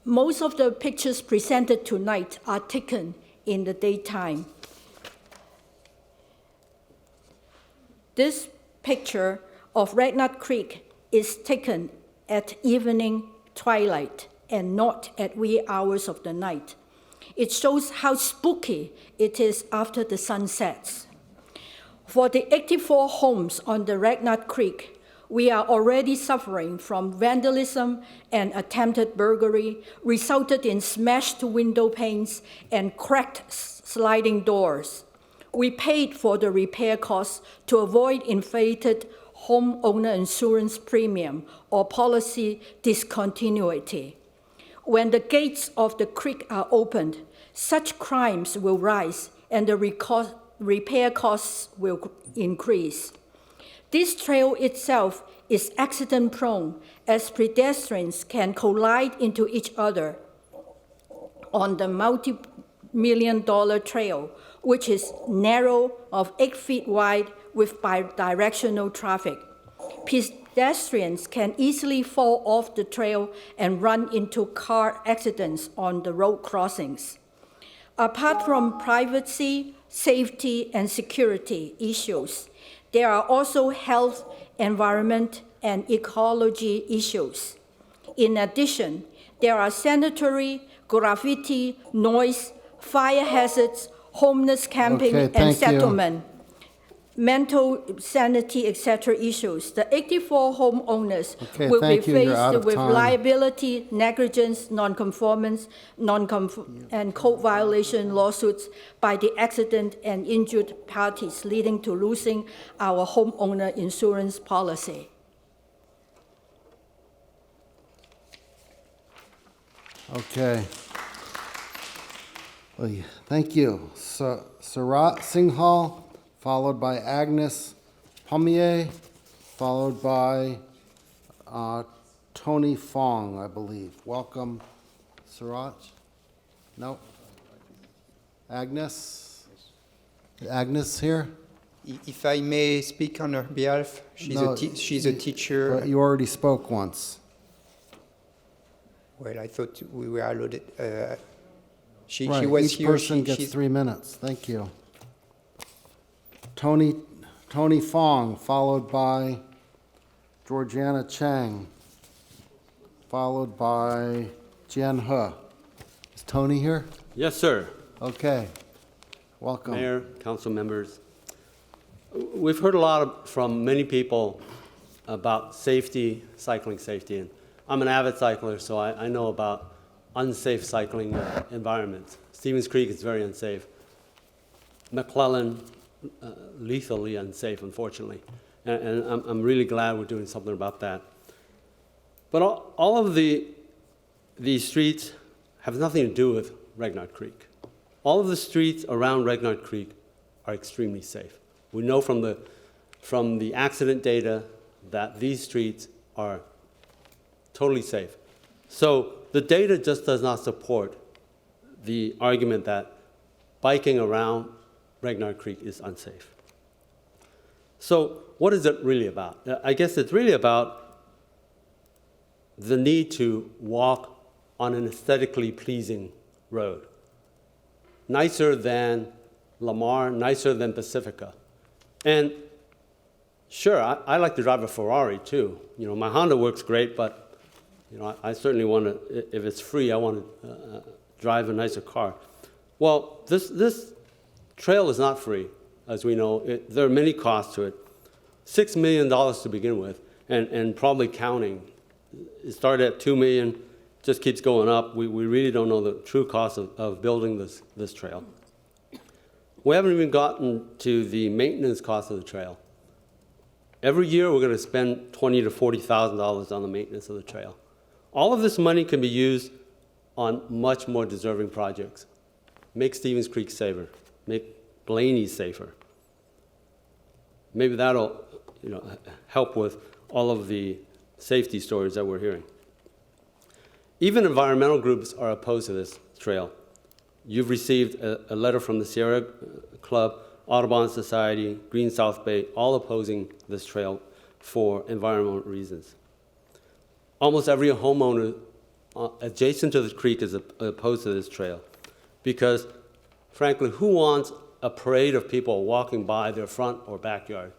Most of the pictures presented tonight are taken in the daytime. This picture of Regnart Creek is taken at evening twilight and not at wee hours of the night. It shows how spooky it is after the sun sets. For the 84 homes on the Regnart Creek, we are already suffering from vandalism and attempted burglary, resulted in smashed window panes and cracked sliding doors. We paid for the repair costs to avoid inflated homeowner insurance premium or policy discontinuity. When the gates of the creek are opened, such crimes will rise and the repair costs will increase. This trail itself is accident-prone, as pedestrians can collide into each other on the multi-million-dollar trail, which is narrow of 8 feet wide with bi-directional traffic. Pedestrians can easily fall off the trail and run into car accidents on the road crossings. Apart from privacy, safety, and security issues, there are also health, environment, and ecology issues. In addition, there are sanitary, graffiti, noise, fire hazards, homeless camping, and settlement, mental sanity, etc. issues. The 84 homeowners will be faced with liability, negligence, non-conformance, and code violation lawsuits by the accident and injured parties, leading to losing our homeowner insurance policy. Okay. Well, thank you. Sarat Singhal, followed by Agnes Pommier, followed by Tony Fong, I believe. Welcome, Sarat. No? Agnes? Agnes here? If I may speak on her behalf, she's a teacher. You already spoke once. Well, I thought we were allotted. She Right, was each here. person gets 3 minutes. Thank you. Tony Fong, followed by Georgiana Chang, followed by Jian He. Is Tony here? Yes, sir. Okay. Welcome. Mayor, council members. We've heard a lot from many people about safety, cycling safety, and I'm an avid cycler, so I know about unsafe cycling environments. Stevens Creek is very unsafe. McClellan, lethally unsafe, unfortunately. And I'm really glad we're doing something about that. But all of these streets have nothing to do with Regnart Creek. All of the streets around Regnart Creek are extremely safe. We know from the accident data that these streets are totally safe. So the data just does not support the argument that biking around Regnart Creek is unsafe. So what is it really about? I guess it's really about the need to walk on an aesthetically pleasing road. Nicer than Lamar, nicer than Pacifica. And sure, I like to drive a Ferrari too. You know, my Honda works great, but you know, I certainly want to, if it's free, I want to drive a nicer car. Well, this trail is not free, as we know. There are many costs to it. $6 million to begin with, and probably counting. It started at $2 million, just keeps going up. We really don't know the true cost of building this trail. We haven't even gotten to the maintenance cost of the trail. Every year we're going to spend $20,000 to $40,000 on the maintenance of the trail. All of this money can be used on much more deserving projects. Make Stevens Creek safer. Make Blaney safer. Maybe that'll, you know, help with all of the safety stories that we're hearing. Even environmental groups are opposed to this trail. You've received a letter from the Sierra Club, Audubon Society, Green South Bay, all opposing this trail for environmental reasons. Almost every homeowner adjacent to the creek is opposed to this trail because, frankly, who wants a parade of people walking by their front or backyard?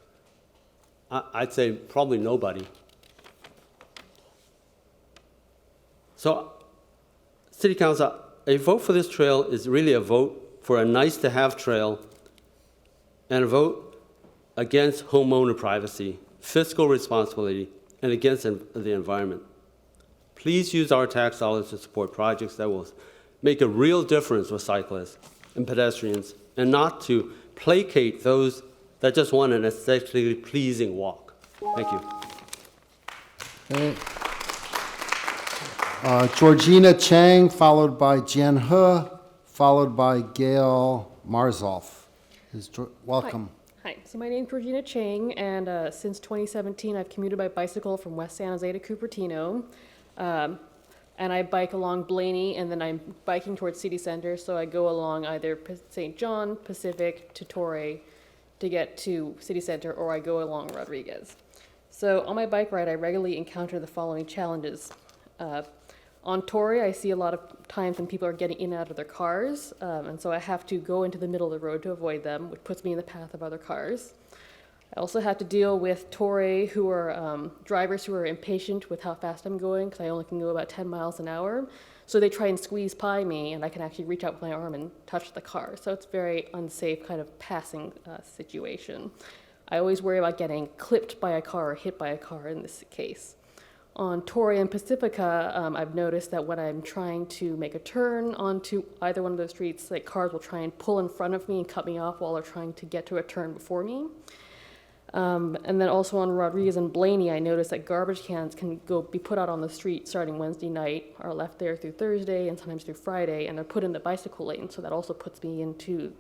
I'd say probably nobody. So, City Council, a vote for this trail is really a vote for a nice-to-have trail and a vote against homeowner privacy, fiscal responsibility, and against the environment. Please use our tax dollars to support projects that will make a real difference with cyclists and pedestrians, and not to placate those that just want an aesthetically pleasing walk. Thank you. Okay. Georgina Chang, followed by Jian He, followed by Gail Marzoff. Welcome. Hi, so my name is Georgina Chang, and since 2017, I've commuted by bicycle from West San Jose to Cupertino. And I bike along Blaney, and then I'm biking towards city center, so I go along either St. John, Pacific, to Torrey to get to city center, or I go along Rodriguez. So on my bike ride, I regularly encounter the following challenges. On Torrey, I see a lot of times when people are getting in and out of their cars, and so I have to go into the middle of the road to avoid them, which puts me in the path of other cars. I also have to deal with Torrey, who are drivers who are impatient with how fast I'm going, because I only can go about 10 miles an hour. So they try and squeeze by me, and I can actually reach out with my arm and touch the car. So it's a very unsafe kind of passing situation. I always worry about getting clipped by a car or hit by a car in this case. On Torrey and Pacifica, I've noticed that when I'm trying to make a turn onto either one of those streets, like cars will try and pull in front of me and cut me off while they're trying to get to a turn before me. And then also on Rodriguez and Blaney, I noticed that garbage cans can be put out on the street starting Wednesday night, are left there through Thursday and sometimes through Friday, and they're put in the bicycle lane. So that also puts me into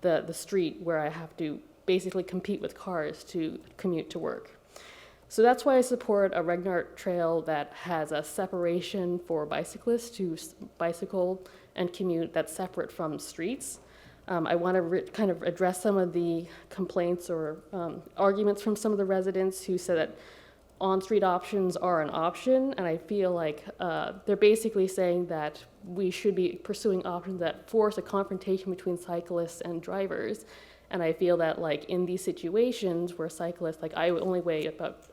the street where I have to basically compete with cars to commute to work. So that's why I support a Regnart trail that has a separation for bicyclists to bicycle and commute that's separate from streets. I want to kind of address some of the complaints or arguments from some of the residents who said that on-street options are an option, and I feel like they're basically saying that we should be pursuing options that force a confrontation between cyclists and drivers. And I feel that, like, in these situations where cyclists, like, I only weigh about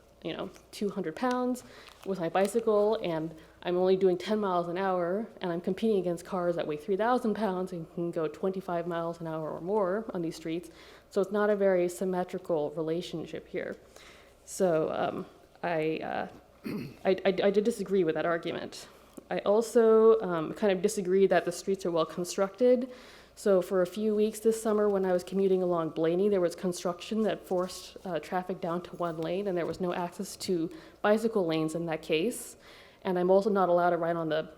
200 pounds with my bicycle, and I'm only doing 10 miles an hour, and I'm competing against cars that weigh 3,000 pounds and can go 25 miles an hour or more on these streets. So it's not a very symmetrical relationship here. So I did disagree with that argument. I also kind of disagree that the streets are well constructed. So for a few weeks this summer when I was commuting along Blaney, there was construction that forced traffic down to one lane, and there was no access to bicycle lanes in that case. And I'm also not allowed to ride on the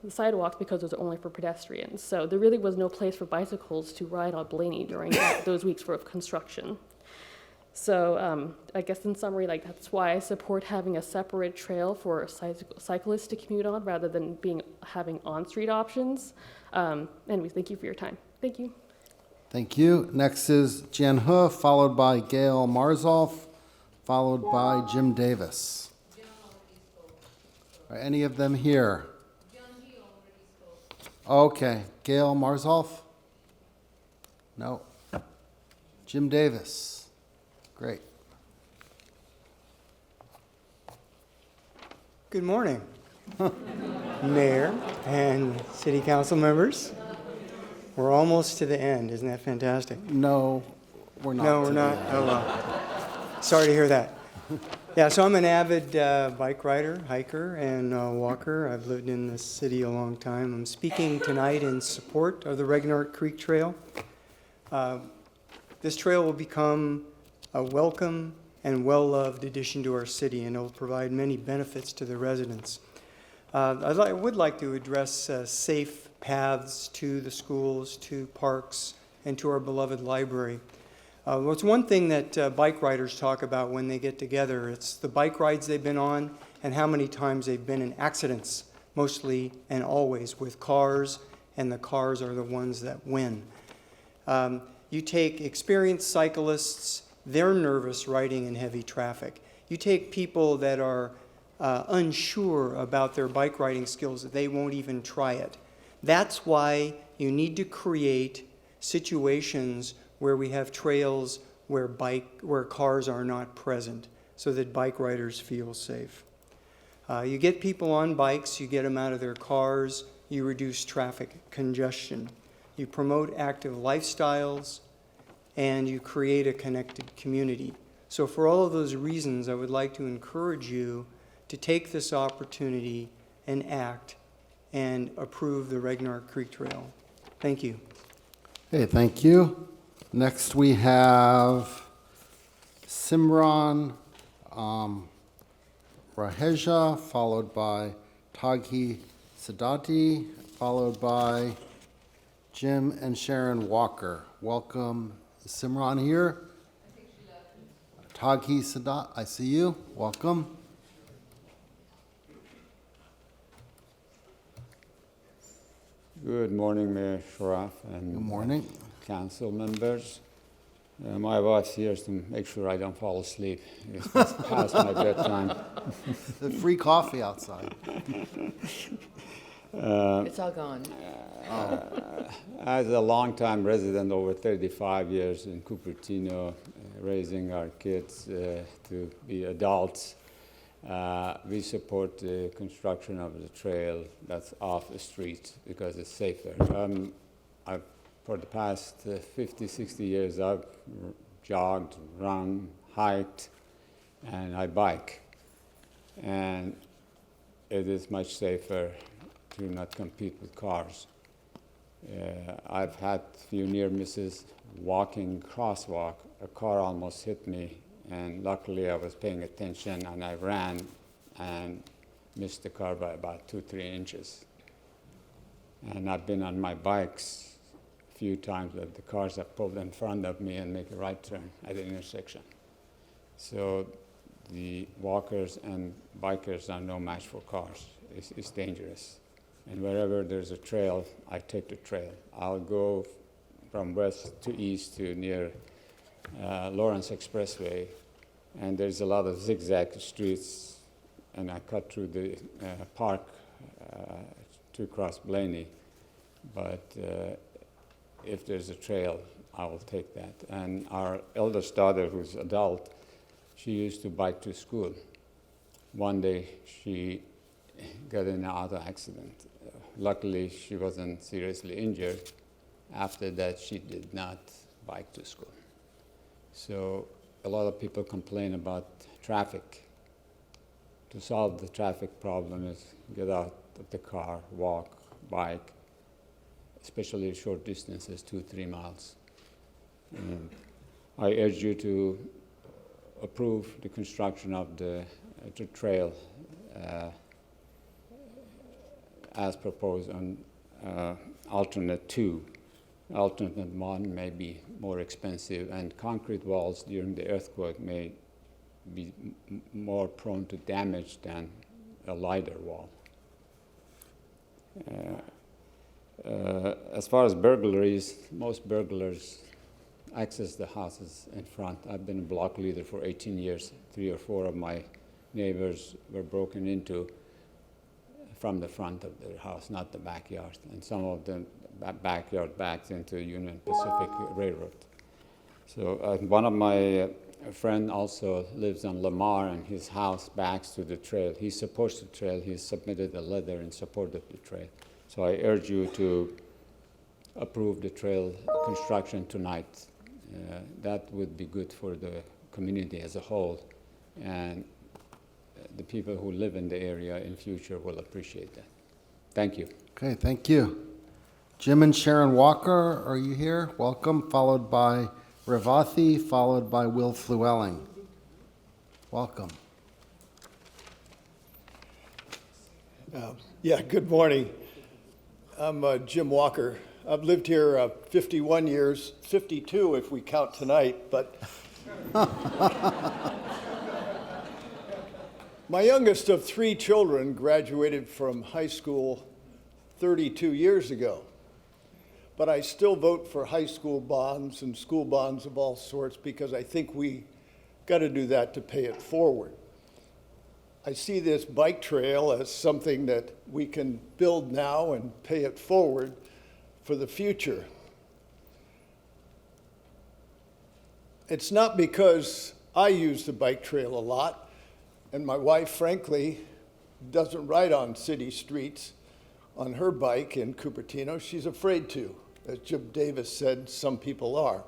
sidewalks because those are only for pedestrians. So there really was no place for bicycles to ride on Blaney during those weeks of construction. So I guess in summary, like that's why I support having a separate trail for cyclists to commute on rather than having on-street options. Anyways, thank you for your time. Thank you. Thank you. Next is Jan He, followed by Gail Marzolf, followed by Jim Davis. Are any of them here? Okay. Gail Marzolf? No. Jim Davis? Great. Good morning, Mayor and City Council members. We're almost to the end. Isn't that fantastic? No, we're not. No, we're not. Oh, well. Sorry to hear that. Yeah, so I'm an avid bike rider, hiker, and walker. I've lived in this city a long time. I'm speaking tonight in support of the Regnart Creek Trail. This trail will become a welcome and well-loved addition to our city, and it will provide many benefits to the residents. I would like to address safe paths to the schools, to parks, and to our beloved library. What's one thing that bike riders talk about when they get together? It's the bike rides they've been on and how many times they've been in accidents, mostly and always with cars, and the cars are the ones that win. You take experienced cyclists, they're nervous riding in heavy traffic. You take people that are unsure about their bike riding skills, they won't even try it. That's why you need to create situations where we have trails where cars are not present so that bike riders feel safe. You get people on bikes, you get them out of their cars, you reduce traffic congestion. You promote active lifestyles, and you create a connected community. So for all of those reasons, I would like to encourage you to take this opportunity and act and approve the Regnart Creek Trail. Thank you. Okay, thank you. Next we have Simran Raheja, followed by Taghi Sadati, followed by Jim and Sharon Walker. Welcome. Is Simran here? Taghi Sadat, I see you. Welcome. Good morning, Mayor Sharaf and good morning. Council members. My wife's here to make sure I don't fall asleep. It's past my bedtime. The free coffee outside. It's all gone. As a longtime resident, over 35 years in Cupertino, raising our kids to be adults, we support the construction of the trail that's off the street because it's safer. For the past 50, 60 years, I've jogged, run, hiked, and I bike. And it is much safer to not compete with cars. I've had a few near misses walking crosswalk. A car almost hit me, and luckily I was paying attention and I ran and missed the car by about 2-3 inches. And I've been on my bikes a few times that the cars have pulled in front of me and make a right turn at the intersection. So the walkers and bikers are no match for cars. It's dangerous. And wherever there's a trail, I take the trail. I'll go from west to east to near Lawrence Expressway, and there's a lot of zigzag streets, and I cut through the park to cross Blaney. But if there's a trail, I will take that. And our eldest daughter, who's adult, she used to bike to school. One day, she got in an auto accident. Luckily, she wasn't seriously injured. After that, she did not bike to school. So a lot of people complain about traffic. To solve the traffic problem is get out of the car, walk, bike, especially short distances, 2-3 miles. And I urge you to approve the construction of the trail as proposed on alternate 2. Alternate 1 may be more expensive, and concrete walls during the earthquake may be more prone to damage than a lighter wall. As far as burglaries, most burglars access the houses in front. I've been a block leader for 18 years. 3 or 4 of my neighbors were broken into from the front of their house, not the backyard. And some of them backyard backs into Union Pacific Railroad. So one of my friend also lives on Lamar, and his house backs to the trail. He supports the trail. He submitted a letter in support of the trail. So I urge you to approve the trail construction tonight. That would be good for the community as a whole, and the people who live in the area in future will appreciate that. Thank you. Okay, thank you. Jim and Sharon Walker, are you here? Welcome, followed by Ravathi, followed by Will Flewelling. Welcome. Yeah, good morning. I'm Jim Walker. I've lived here 51 years, 52 if we count tonight, but my youngest of 3 children graduated from high school 32 years ago. But I still vote for high school bonds and school bonds of all sorts because I think we got to do that to pay it forward. I see this bike trail as something that we can build now and pay it forward for the future. It's not because I use the bike trail a lot, and my wife, frankly, doesn't ride on city streets on her bike in Cupertino. She's afraid to. As Jim Davis said, some people are.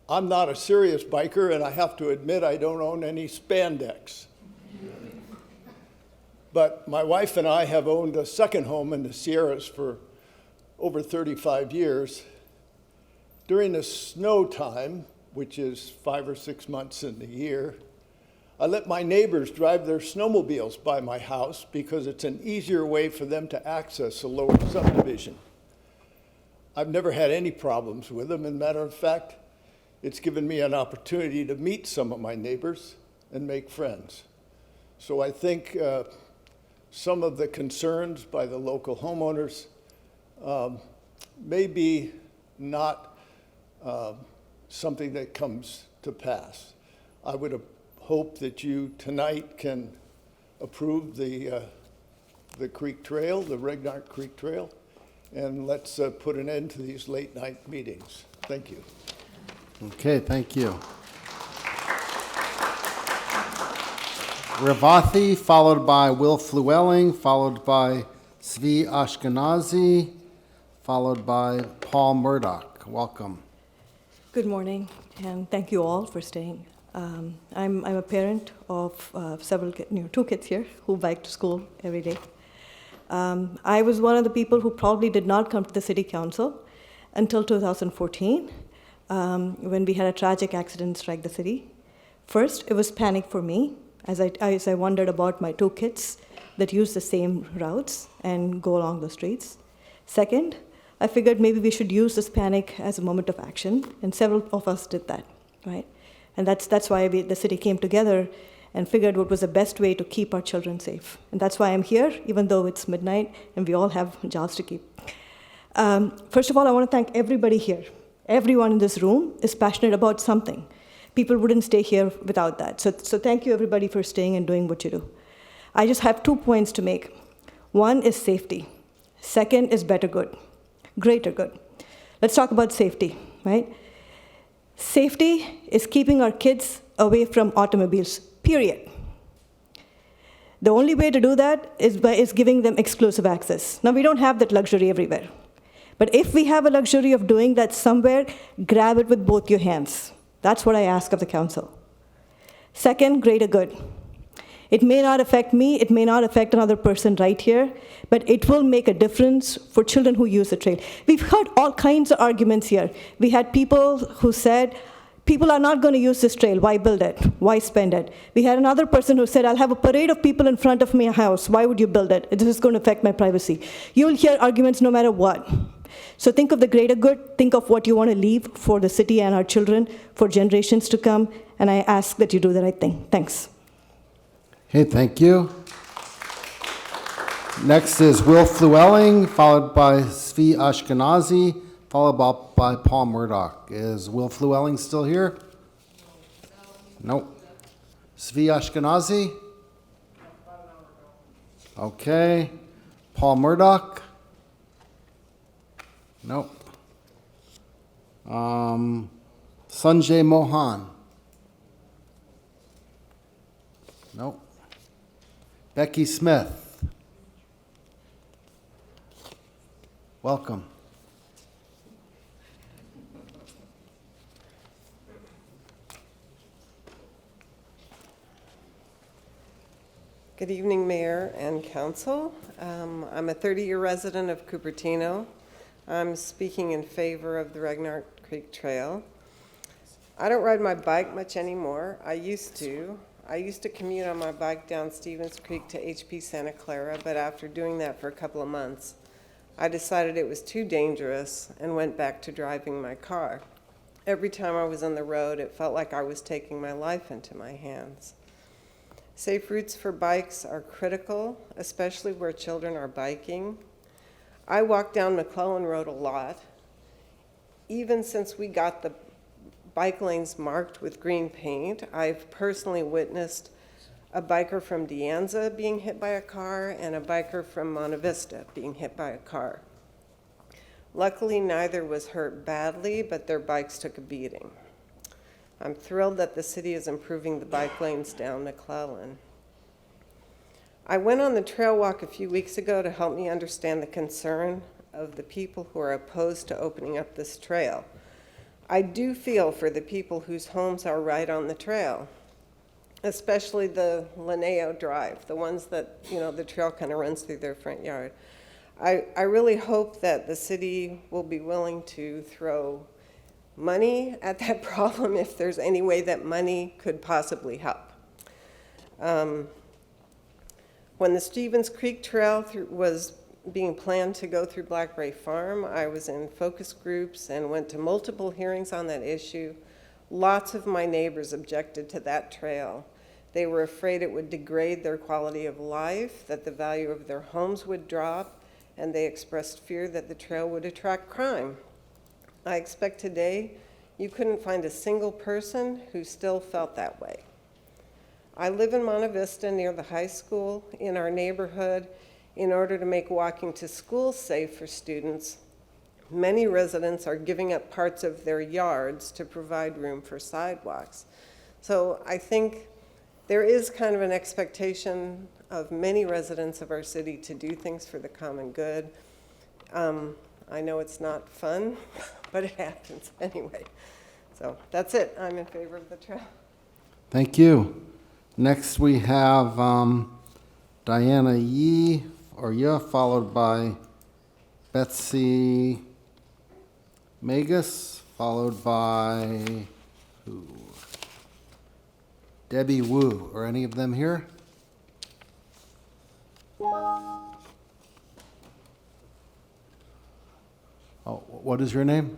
I'm not a serious biker, and I have to admit I don't own any spandex. But my wife and I have owned a second home in the Sierras for over 35 years. During the snow time, which is 5 or 6 months in the year, I let my neighbors drive their snowmobiles by my house because it's an easier way for them to access a lower subdivision. I've never had any problems with them. As a matter of fact, it's given me an opportunity to meet some of my neighbors and make friends. So I think some of the concerns by the local homeowners may be not something that comes to pass. I would hope that you tonight can approve the Creek Trail, the Regnart Creek Trail, and let's put an end to these late night meetings. Thank you. Okay, thank you. Ravathi, followed by Will Flewelling, followed by Zvi Ashkenazi, followed by Paul Murdoch. Welcome. Good morning, and thank you all for staying. I'm a parent of several, 2 kids here who bike to school every day. I was one of the people who probably did not come to the city council until 2014, when we had a tragic accident strike the city. First, it was panic for me as I wondered about my 2 kids that use the same routes and go along the streets. Second, I figured maybe we should use this panic as a moment of action, and several of us did that, right? And that's why the city came together and figured what was the best way to keep our children safe. And that's why I'm here, even though it's midnight and we all have jobs to keep. First of all, I want to thank everybody here. Everyone in this room is passionate about something. People wouldn't stay here without that. So thank you, everybody, for staying and doing what you do. I just have 2 points to make. One is safety. Second is better good, greater good. Let's talk about safety, right? Safety is keeping our kids away from automobiles, period. The only way to do that is giving them exclusive access. Now, we don't have that luxury everywhere. But if we have a luxury of doing that somewhere, grab it with both your hands. That's what I ask of the council. Second, greater good. It may not affect me, it may not affect another person right here, but it will make a difference for children who use the trail. We've heard all kinds of arguments here. We had people who said, People are not going to use this trail. Why build it? Why spend it? We had another person who said, I'll have a parade of people in front of my house. Why would you build it? This is going to affect my privacy. You'll hear arguments no matter what. So think of the greater good. Think of what you want to leave for the city and our children, for generations to come. And I ask that you do the right thing. Thanks. Okay, thank you. Next is Wilf Llewellyn, followed by Svi Ashkenazi, followed by Paul Murdoch. Is Wilf Llewellyn still here? Nope. Svi Ashkenazi? Okay. Paul Murdoch? Nope. Sanjay Mohan? Nope. Becky Smith? Welcome. Good evening, Mayor and Council. I'm a 30-year resident of Cupertino. I'm speaking in favor of the Regnart Creek Trail. I don't ride my bike much anymore. I used to commute on my bike down Stevens Creek to HP Santa Clara, but after doing that for a couple of months, I decided it was too dangerous and went back to driving my car. Every time I was on the road, it felt like I was taking my life into my hands. Safe routes for bikes are critical, especially where children are biking. I walk down McClellan Road a lot. Even since we got the bike lanes marked with green paint, I've personally witnessed a biker from De Anza being hit by a car and a biker from Monte Vista being hit by a car. Luckily, neither was hurt badly, but their bikes took a beating. I'm thrilled that the city is improving the bike lanes down McClellan. I went on the trail walk a few weeks ago to help me understand the concern of the people who are opposed to opening up this trail. I do feel for the people whose homes are right on the trail, especially the Linneo Drive, the ones that, the trail kind of runs through their front yard. I really hope that the city will be willing to throw money at that problem if there's any way that money could possibly help. When the Stevens Creek Trail was being planned to go through Blackberry Farm, I was in focus groups and went to multiple hearings on that issue. Lots of my neighbors objected to that trail. They were afraid it would degrade their quality of life, that the value of their homes would drop, and they expressed fear that the trail would attract crime. I expect today you couldn't find a single person who still felt that way. I live in Monte Vista near the high school in our neighborhood. In order to make walking to school safe for students, many residents are giving up parts of their yards to provide room for sidewalks. So I think there is kind of an expectation of many residents of our city to do things for the common good. I know it's not fun, but it happens anyway. So that's it. I'm in favor of the trail. Thank you. Next we have Diana Yee, followed by Betsy Magus, followed by who? Debbie Wu. Are any of them here? Oh, what is your name?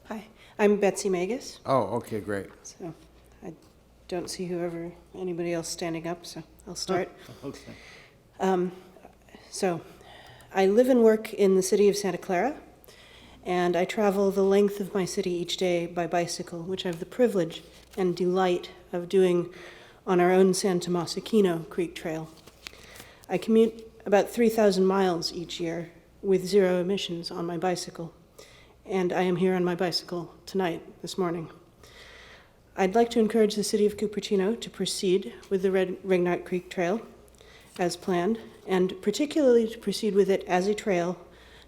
Hi, I'm Betsy Magus. Oh, okay, great. So I don't see anybody else standing up, so I'll start. Okay. So I live and work in the city of Santa Clara, and I travel the length of my city each day by bicycle, which I have the privilege and delight of doing on our own San Tomas Aquino Creek Trail. I commute about 3,000 miles each year with zero emissions on my bicycle, and I am here on my bicycle tonight, this morning. I'd like to encourage the city of Cupertino to proceed with the Regnart Creek Trail as planned, and particularly to proceed with it as a trail,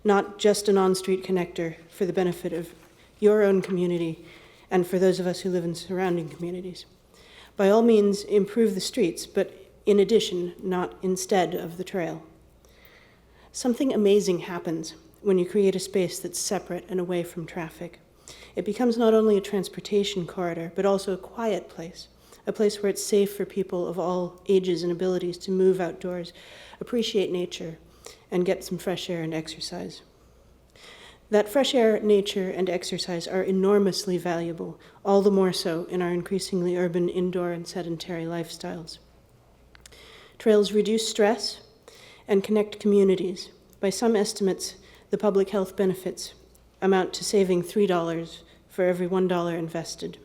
not just an on-street connector for the benefit of your own community and for those of us who live in surrounding communities. By all means, improve the streets, but in addition, not instead of the trail. Something amazing happens when you create a space that's separate and away from traffic. It becomes not only a transportation corridor, but also a quiet place, a place where it's safe for people of all ages and abilities to move outdoors, appreciate nature, and get some fresh air and exercise. That fresh air, nature, and exercise are enormously valuable, all the more so in our increasingly urban, indoor, and sedentary lifestyles. Trails reduce stress and connect communities. By some estimates, the public health benefits amount to saving $3 for every $1 invested.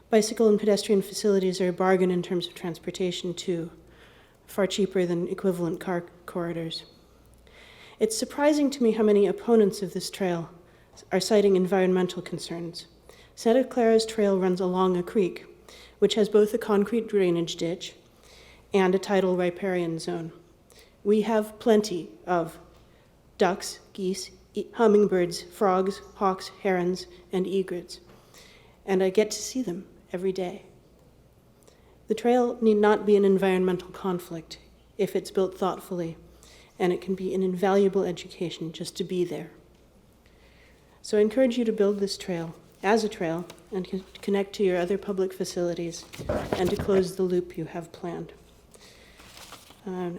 Bicycle and pedestrian facilities are a bargain in terms of transportation, too, far cheaper than equivalent car corridors. It's surprising to me how many opponents of this trail are citing environmental concerns. Santa Clara's trail runs along a creek, which has both a concrete drainage ditch and a tidal riparian zone. We have plenty of ducks, geese, hummingbirds, frogs, hawks, herons, and egrets, and I get to see them every day. The trail need not be an environmental conflict if it's built thoughtfully, and it can be an invaluable education just to be there. So I encourage you to build this trail as a trail and connect to your other public facilities and to close the loop you have planned.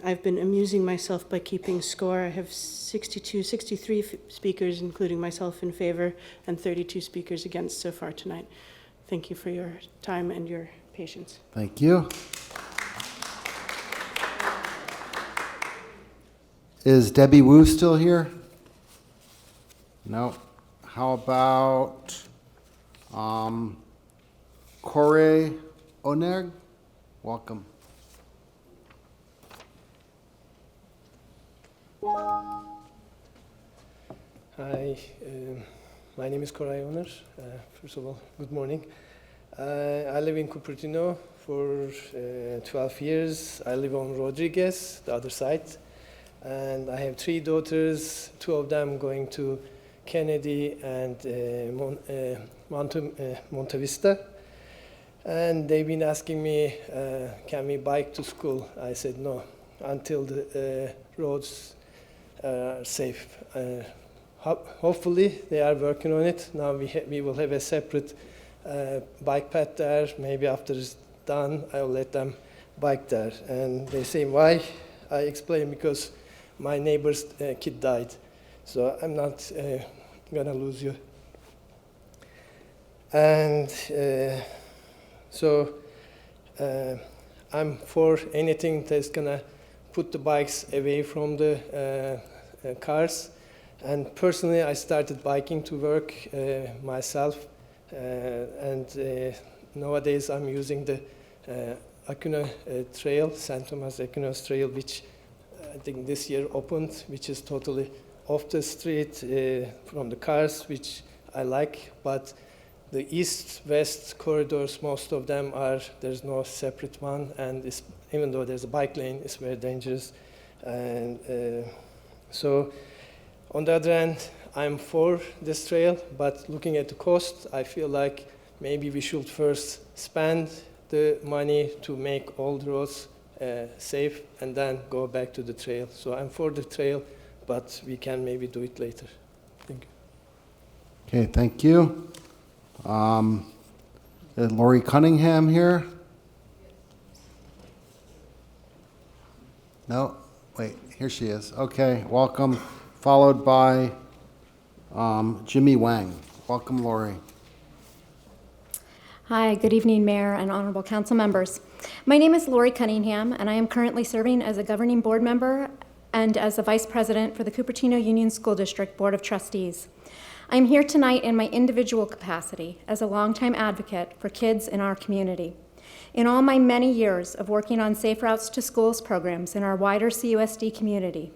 I've been amusing myself by keeping score. I have 63 speakers, including myself, in favor, and 32 speakers against so far tonight. Thank you for your time and your patience. Thank you. Is Debbie Wu still here? No. How about Kore Oneg? Welcome. Hi, my name is Koray Oner. First of all, good morning. I live in Cupertino for 12 years. I live on Rodriguez, the other side. And I have 3 daughters, 2 of them going to Kennedy and Monte Vista. And they've been asking me, can we bike to school? I said no, until the roads are safe. Hopefully they are working on it. Now we will have a separate bike path there. Maybe after it's done, I will let them bike there. And they say, why? I explain, because my neighbor's kid died. So I'm not gonna lose you. And so I'm for anything that's gonna put the bikes away from the cars. And personally, I started biking to work myself. And nowadays I'm using the Acuna Trail, St. Thomas Aquinas Trail, which I think this year opened, which is totally off the street from the cars, which I like. But the east-west corridors, most of them are, there's no separate one. And even though there's a bike lane, it's very dangerous. And so on the other hand, I'm for this trail, but looking at the cost, I feel like maybe we should first spend the money to make all the roads safe and then go back to the trail. So I'm for the trail, but we can maybe do it later. Thank you. Okay, thank you. Is Lori Cunningham here? No? Wait, here she is. Okay, welcome. Followed by Jimmy Wang. Welcome, Lori. Hi, good evening, Mayor and honorable council members. My name is Lori Cunningham, and I am currently serving as a governing board member and as the vice president for the Cupertino Union School District Board of Trustees. I'm here tonight in my individual capacity as a longtime advocate for kids in our community. In all my many years of working on Safe Routes to Schools programs in our wider CUSD community,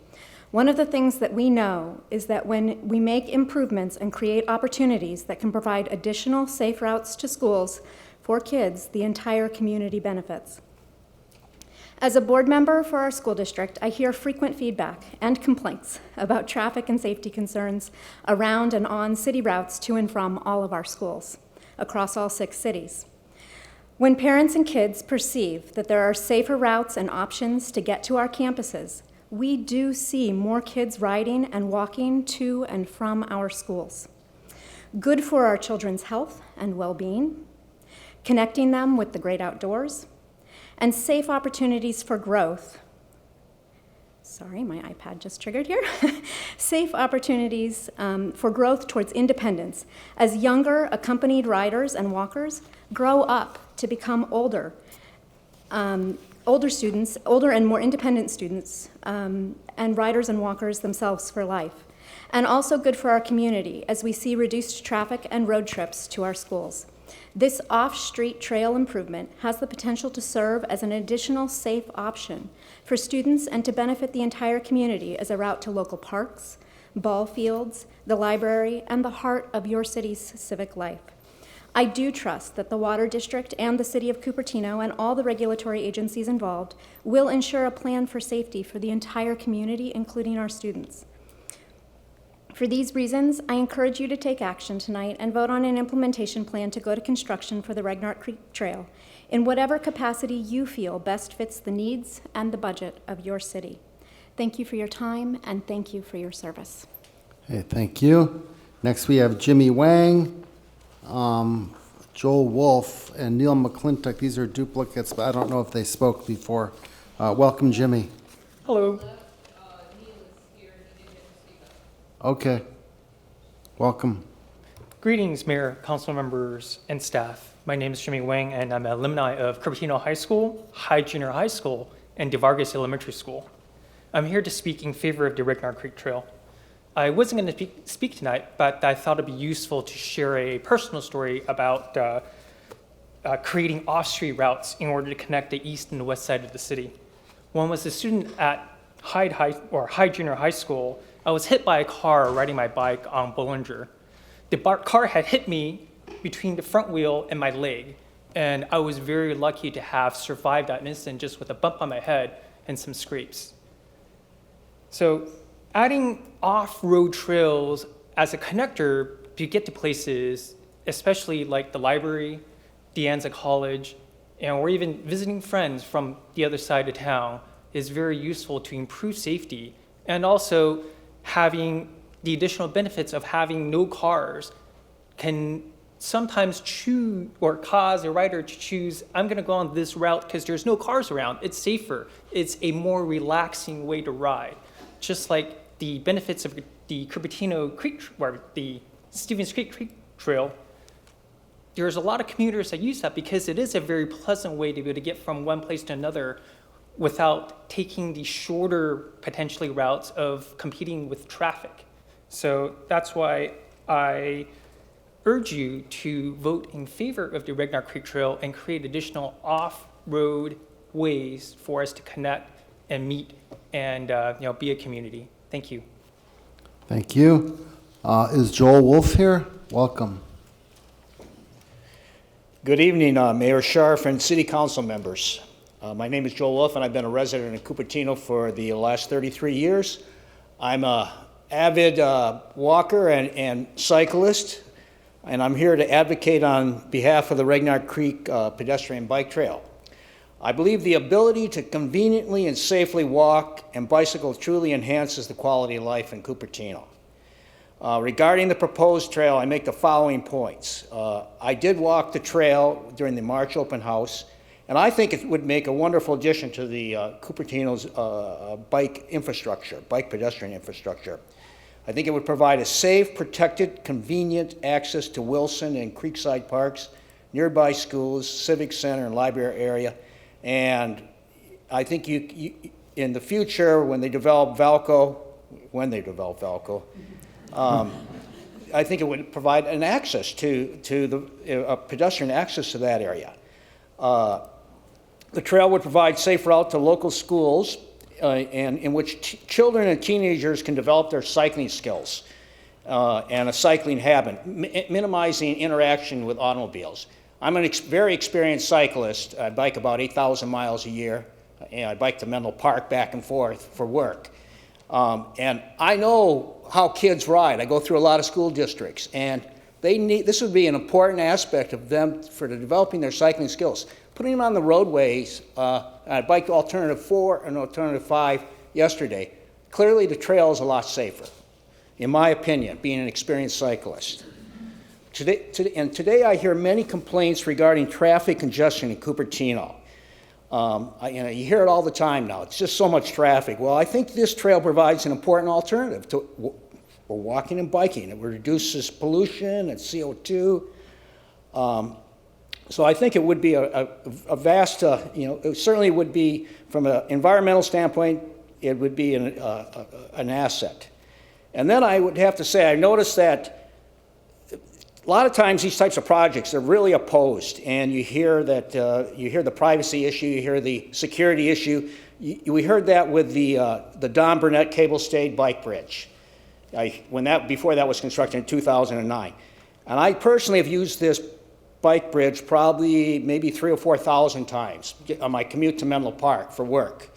one of the things that we know is that when we make improvements and create opportunities that can provide additional safe routes to schools for kids, the entire community benefits. As a board member for our school district, I hear frequent feedback and complaints about traffic and safety concerns around and on city routes to and from all of our schools across all 6 cities. When parents and kids perceive that there are safer routes and options to get to our campuses, we do see more kids riding and walking to and from our schools. good for our children's health and well-being, connecting them with the great outdoors, and safe opportunities for growth. Sorry, my iPad just triggered here. Safe opportunities for growth towards independence as younger accompanied riders and walkers grow up to become older and more independent students, and riders and walkers themselves for life. And also good for our community as we see reduced traffic and road trips to our schools. This off-street trail improvement has the potential to serve as an additional safe option for students and to benefit the entire community as a route to local parks, ball fields, the library, and the heart of your city's civic life. I do trust that the Water District and the City of Cupertino and all the regulatory agencies involved will ensure a plan for safety for the entire community, including our students. For these reasons, I encourage you to take action tonight and vote on an implementation plan to go to construction for the Regnart Creek Trail in whatever capacity you feel best fits the needs and the budget of your city. Thank you for your time, and thank you for your service. Hey, thank you. Next, we have Jimmy Wang, Joel Wolf, and Neil McClintock. These are duplicates, but I don't know if they spoke before. Welcome, Jimmy. Hello. Okay. Welcome. Greetings, Mayor, council members, and staff. My name is Jimmy Wang, and I'm an alumni of Cupertino High School, High Junior High School, and DeVargas Elementary School. I'm here to speak in favor of the Regnart Creek Trail. I wasn't going to speak tonight, but I thought it'd be useful to share a personal story about creating off-street routes in order to connect the east and the west side of the city. When I was a student at High Junior High School, I was hit by a car riding my bike on Bollinger. The car had hit me between the front wheel and my leg, and I was very lucky to have survived that incident just with a bump on my head and some scrapes. So adding off-road trails as a connector to get to places, especially like the library, De Anza College, or even visiting friends from the other side of town, is very useful to improve safety, and also having the additional benefits of having no cars can sometimes choose or cause a rider to choose, I'm going to go on this route because there's no cars around. It's safer. It's a more relaxing way to ride. Just like the benefits of the Cupertino Creek, or the Stevens Creek Trail, there's a lot of commuters that use that because it is a very pleasant way to be able to get from one place to another without taking the shorter, potentially, routes of competing with traffic. So that's why I urge you to vote in favor of the Regnart Creek Trail and create additional off-road ways for us to connect and meet and be a community. Thank you. Thank you. Is Joel Wolf here? Welcome. Good evening, Mayor Scharf and City Council members. My name is Joel Wolf, and I've been a resident in Cupertino for the last 33 years. I'm an avid walker and cyclist, and I'm here to advocate on behalf of the Regnart Creek pedestrian bike trail. I believe the ability to conveniently and safely walk and bicycle truly enhances the quality of life in Cupertino. Regarding the proposed trail, I make the following points. I did walk the trail during the March open house, and I think it would make a wonderful addition to the Cupertino's bike pedestrian infrastructure. I think it would provide a safe, protected, convenient access to Wilson and Creekside parks, nearby schools, civic center, and library area. And I think you in the future, when they develop Valco, I think it would provide an access to the pedestrian access to that area. The trail would provide safe route to local schools and in which children and teenagers can develop their cycling skills and a cycling habit, minimizing interaction with automobiles. I'm a very experienced cyclist. I bike about 8,000 miles a year, and I bike to Menlo Park back and forth for work. And I know how kids ride. I go through a lot of school districts, and this would be an important aspect of them for developing their cycling skills. Putting them on the roadways, I biked Alternative 4 and Alternative 5 yesterday. Clearly the trail is a lot safer, in my opinion, being an experienced cyclist. Today I hear many complaints regarding traffic congestion in Cupertino. You hear it all the time now. It's just so much traffic. Well, I think this trail provides an important alternative to for walking and biking. It reduces pollution and CO2. So I think it would be a vast, it certainly would be, from an environmental standpoint, it would be an asset. And then I would have to say, I noticed that a lot of times these types of projects are really opposed, and you hear that you hear the privacy issue, you hear the security issue. We heard that with the Don Burnett cable-stayed bike bridge, before that was constructed in 2009. And I personally have used this bike bridge probably maybe 3,000 or 4,000 times on my commute to Menlo Park for work.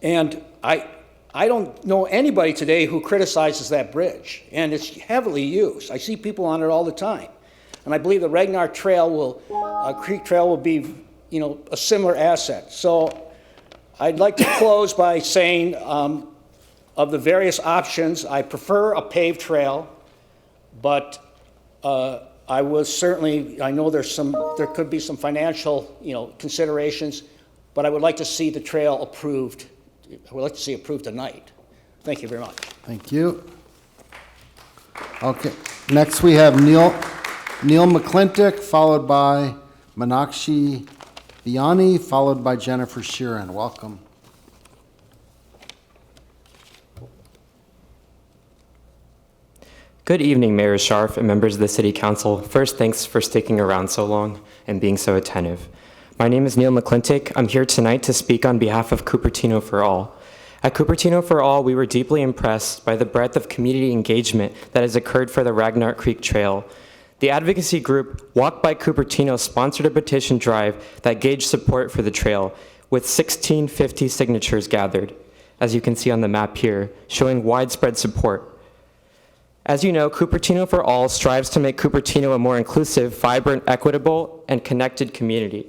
And I don't know anybody today who criticizes that bridge, and it's heavily used. I see people on it all the time. And I believe the Regnart Creek Trail will be, a similar asset. So I'd like to close by saying, of the various options, I prefer a paved trail, but I know there could be some financial, considerations, but I would like to see the trail approved. I would like to see approved tonight. Thank you very much. Thank you. Okay, next we have Neil McClintock, followed by Meenakshi Biani, followed by Jennifer Sheeran. Welcome. Good evening, Mayor Scharf and members of the City Council. First, thanks for sticking around so long and being so attentive. My name is Neil McClintock. I'm here tonight to speak on behalf of Cupertino for All. At Cupertino for All, we were deeply impressed by the breadth of community engagement that has occurred for the Regnart Creek Trail. The advocacy group Walk by Cupertino sponsored a petition drive that gauged support for the trail, with 1,650 signatures gathered, as you can see on the map here, showing widespread support. As you know, Cupertino for All strives to make Cupertino a more inclusive, vibrant, equitable, and connected community.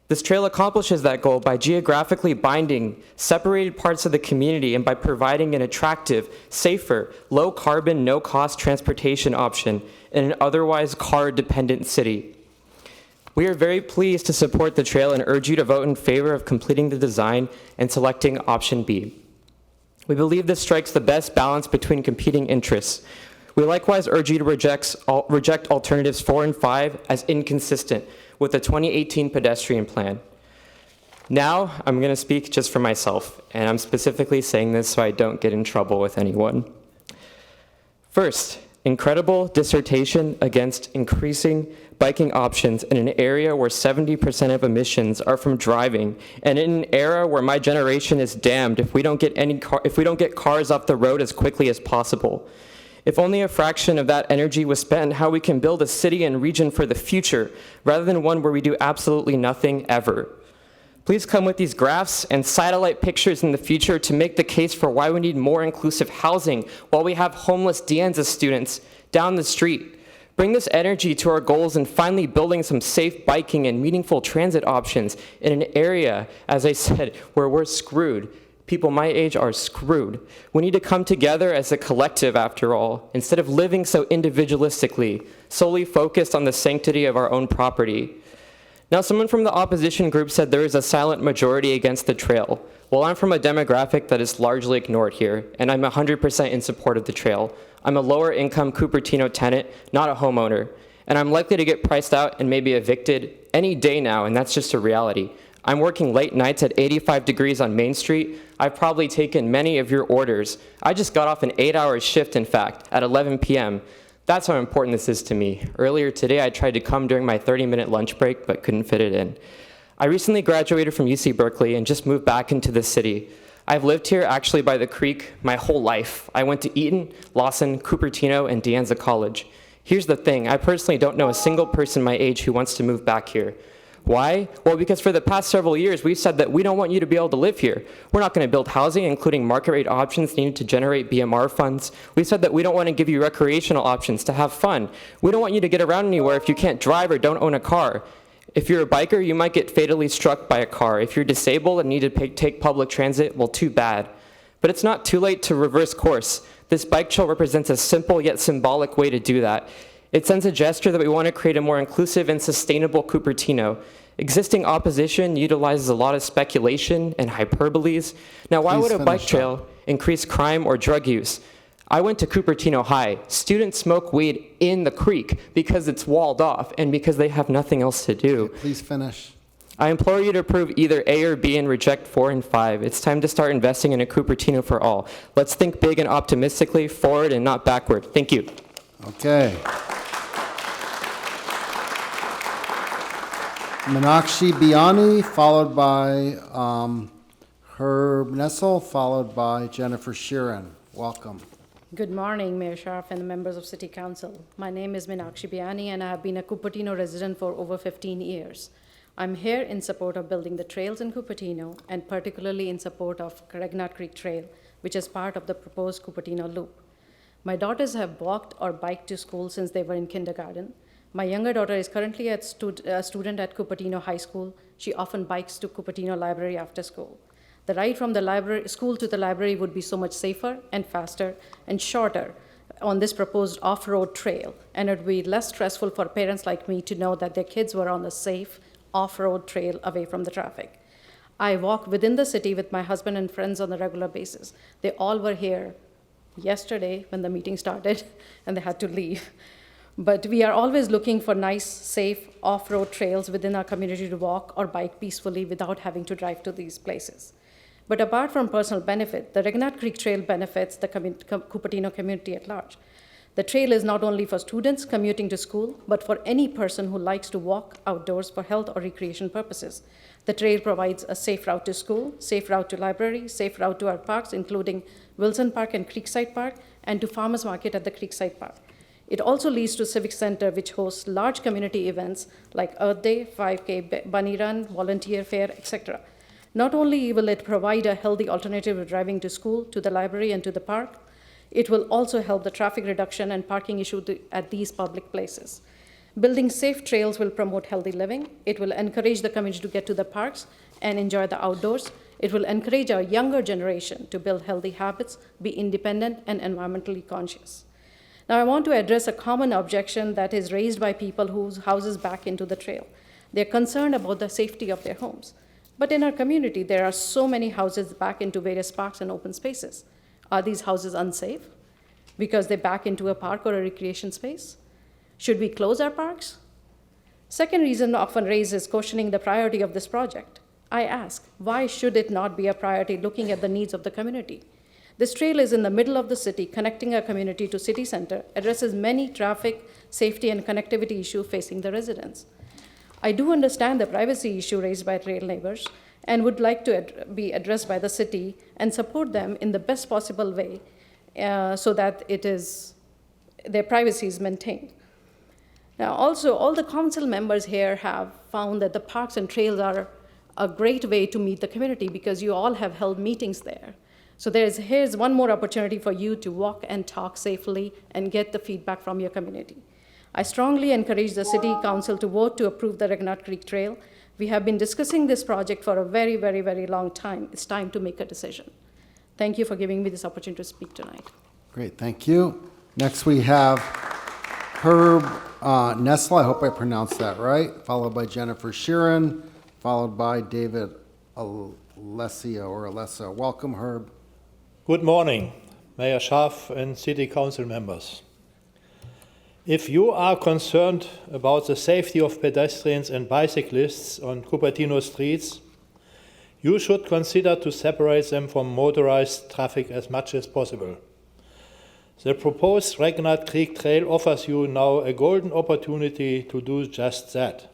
This trail accomplishes that goal by geographically binding separated parts of the community and by providing an attractive, safer, low-carbon, no-cost transportation option in an otherwise car-dependent city. We are very pleased to support the trail and urge you to vote in favor of completing the design and selecting option B. We believe this strikes the best balance between competing interests. We likewise urge you to reject alternatives 4 and 5 as inconsistent with the 2018 pedestrian plan. Now, I'm going to speak just for myself, and I'm specifically saying this so I don't get in trouble with anyone. First, incredible dissertation against increasing biking options in an area where 70% of emissions are from driving, and in an era where my generation is damned if we don't get cars off the road as quickly as possible. If only a fraction of that energy was spent on how we can build a city and region for the future, rather than one where we do absolutely nothing ever. Please come with these graphs and satellite pictures in the future to make the case for why we need more inclusive housing while we have homeless De Anza students down the street. Bring this energy to our goals in finally building some safe biking and meaningful transit options in an area, as I said, where we're screwed. People my age are screwed. We need to come together as a collective, after all, instead of living so individualistically, solely focused on the sanctity of our own property. Now, someone from the opposition group said there is a silent majority against the trail. Well, I'm from a demographic that is largely ignored here, and I'm 100% in support of the trail. I'm a lower-income Cupertino tenant, not a homeowner, and I'm likely to get priced out and maybe evicted any day now, and that's just a reality. I'm working late nights at 85 degrees on Main Street. I've probably taken many of your orders. I just got off an 8-hour shift, in fact, at 11 p.m. That's how important this is to me. Earlier today, I tried to come during my 30-minute lunch break, but couldn't fit it in. I recently graduated from UC Berkeley and just moved back into the city. I've lived here actually by the creek my whole life. I went to Eaton, Lawson, Cupertino, and De Anza College. Here's the thing, I personally don't know a single person my age who wants to move back here. Why? Well, because for the past several years, we've said that we don't want you to be able to live here. We're not going to build housing, including market rate options needed to generate BMR funds. We said that we don't want to give you recreational options to have fun. We don't want you to get around anywhere if you can't drive or don't own a car. If you're a biker, you might get fatally struck by a car. If you're disabled and need to take public transit, well, too bad. But it's not too late to reverse course. This bike trail represents a simple yet symbolic way to do that. It sends a gesture that we want to create a more inclusive and sustainable Cupertino. Existing opposition utilizes a lot of speculation and hyperboles. Now, why would a bike trail increase crime or drug use? I went to Cupertino High. Students smoke weed in the creek because it's walled off and because they have nothing else to do. Okay, please finish. I implore you to approve either A or B and reject 4 and 5. It's time to start investing in a Cupertino for all. Let's think big and optimistically, forward and not backward. Thank you. Okay. Meenakshi Biani, followed by Herb Nessel, followed by Jennifer Sheeran. Welcome. Good morning, Mayor Sharf and the members of City Council. My name is Meenakshi Biani, and I have been a Cupertino resident for over 15 years. I'm here in support of building the trails in Cupertino, and particularly in support of Regnart Creek Trail, which is part of the proposed Cupertino Loop. My daughters have walked or biked to school since they were in kindergarten. My younger daughter is currently a student at Cupertino High School. She often bikes to Cupertino Library after school. The ride from the school to the library would be so much safer and faster and shorter on this proposed off-road trail, and it would be less stressful for parents like me to know that their kids were on a safe off-road trail away from the traffic. I walk within the city with my husband and friends on a regular basis. They all were here yesterday when the meeting started, and they had to leave. But we are always looking for nice, safe off-road trails within our community to walk or bike peacefully without having to drive to these places. But apart from personal benefit, the Regnart Creek Trail benefits the Cupertino community at large. The trail is not only for students commuting to school, but for any person who likes to walk outdoors for health or recreation purposes. The trail provides a safe route to school, safe route to library, safe route to our parks, including Wilson Park and Creekside Park, and to Farmers Market at the Creekside Park. It also leads to Civic Center, which hosts large community events like Earth Day, 5K Bunny Run, Volunteer Fair, etc. Not only will it provide a healthy alternative to driving to school, to the library, and to the park, it will also help the traffic reduction and parking issue at these public places. Building safe trails will promote healthy living. It will encourage the community to get to the parks and enjoy the outdoors. It will encourage our younger generation to build healthy habits, be independent, and environmentally conscious. Now, I want to address a common objection that is raised by people whose houses back into the trail. They're concerned about the safety of their homes. But in our community, there are so many houses back into various parks and open spaces. Are these houses unsafe because they back into a park or a recreation space? Should we close our parks? Second reason often raised is questioning the priority of this project. I ask, why should it not be a priority looking at the needs of the community? This trail is in the middle of the city, connecting our community to city center, addresses many traffic, safety, and connectivity issues facing the residents. I do understand the privacy issue raised by trail neighbors and would like to be addressed by the city and support them in the best possible way so that their privacy is maintained. Now, also, all the council members here have found that the parks and trails are a great way to meet the community because you all have held meetings there. So here's one more opportunity for you to walk and talk safely and get the feedback from your community. I strongly encourage the City Council to vote to approve the Regnart Creek Trail. We have been discussing this project for a very, very, very long time. It's time to make a decision. Thank you for giving me this opportunity to speak tonight. Great, thank you. Next we have Herb Nessel, I hope I pronounced that right, followed by Jennifer Sheeran, followed by David Alessio. Welcome, Herb. Good morning, Mayor Schaaf and City Council members. If you are concerned about the safety of pedestrians and bicyclists on Cupertino streets, you should consider to separate them from motorized traffic as much as possible. The proposed Regnart Creek Trail offers you now a golden opportunity to do just that.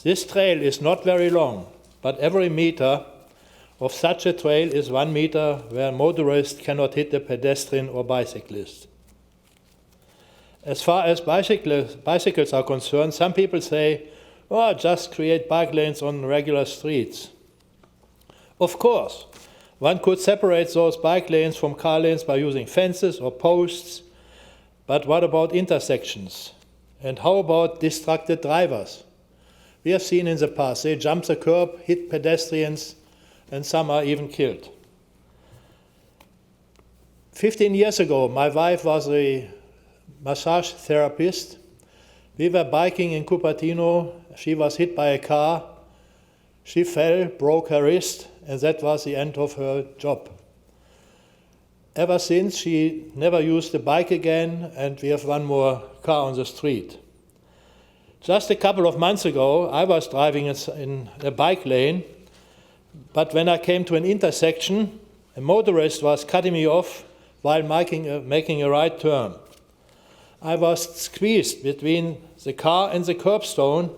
This trail is not very long, but every meter of such a trail is 1 meter where motorists cannot hit a pedestrian or bicyclist. As far as bicycles are concerned, some people say, oh, just create bike lanes on regular streets. Of course, one could separate those bike lanes from car lanes by using fences or posts, but what about intersections? And how about distracted drivers? We have seen in the past, they jump the curb, hit pedestrians, and some are even killed. 15 years ago, my wife was a massage therapist. We were biking in Cupertino. She was hit by a car. She fell, broke her wrist, and that was the end of her job. Ever since, she never used the bike again, and we have one more car on the street. Just a couple of months ago, I was driving in a bike lane, but when I came to an intersection, a motorist was cutting me off while making a right turn. I was squeezed between the car and the curbstone,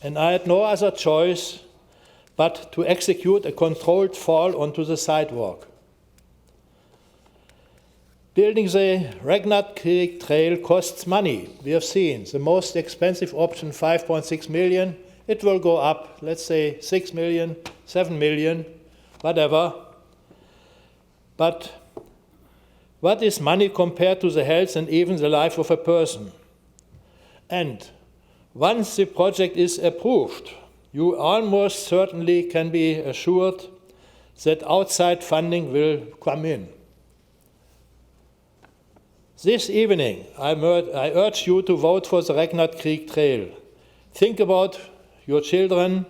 and I had no other choice but to execute a controlled fall onto the sidewalk. Building the Regnart Creek Trail costs money. We have seen the most expensive option, 5.6 million. It will go up, let's say 6 million, 7 million, whatever. But what is money compared to the health and even the life of a person? And once the project is approved, you almost certainly can be assured that outside funding will come in. This evening, I urge you to vote for the Regnart Creek Trail. Think about your children.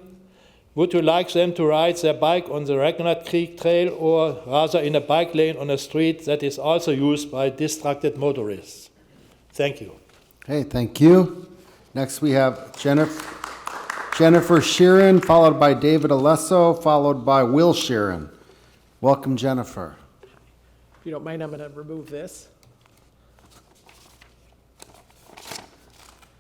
Would you like them to ride their bike on the Regnart Creek Trail or rather in a bike lane on a street that is also used by distracted motorists? Thank you. Okay, thank you. Next we have Jennifer Sheeran, followed by David Alesso, followed by Will Sheeran. Welcome, Jennifer. If you don't mind, I'm going to remove this.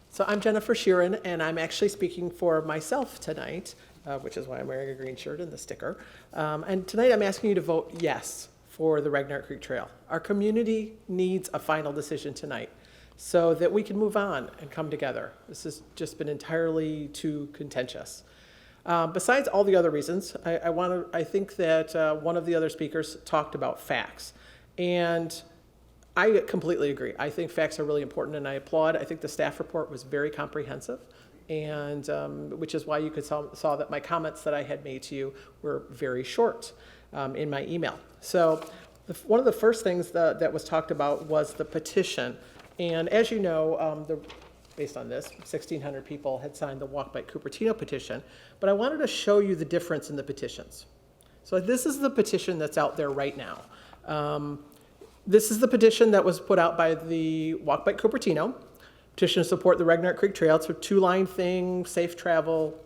So I'm Jennifer Sheeran, and I'm actually speaking for myself tonight, which is why I'm wearing a green shirt and the sticker. And tonight I'm asking you to vote yes for the Regnart Creek Trail. Our community needs a final decision tonight so that we can move on and come together. This has just been entirely too contentious. Besides all the other reasons, I think that one of the other speakers talked about facts. And I completely agree. I think facts are really important, and I applaud. I think the staff report was very comprehensive, and which is why you saw that my comments that I had made to you were very short in my email. So one of the first things that was talked about was the petition. And as you know, based on this, 1,600 people had signed the Walk by Cupertino petition, but I wanted to show you the difference in the petitions. So this is the petition that's out there right now. This is the petition that was put out by the Walk by Cupertino. Petition to support the Regnart Creek Trail. It's a two-line thing, safe travel,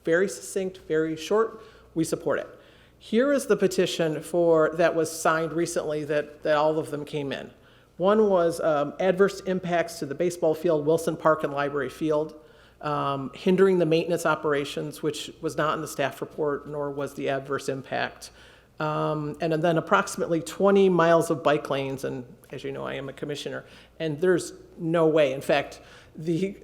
very succinct, very short. We support it. Here is the petition that was signed recently that all of them came in. One was adverse impacts to the baseball field, Wilson Park and Library Field, hindering the maintenance operations, which was not in the staff report, nor was the adverse impact. And then approximately 20 miles of bike lanes, and as you know, I am a commissioner, and there's no way. In fact, the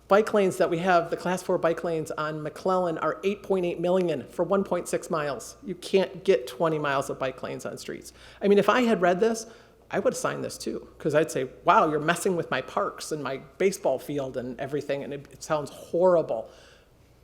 bike lanes that we have, the Class 4 bike lanes on McClellan are $8.8 million for 1.6 miles. You can't get 20 miles of bike lanes on streets. I mean, if I had read this, I would have signed this too, because I'd say, wow, you're messing with my parks and my baseball field and everything, and it sounds horrible.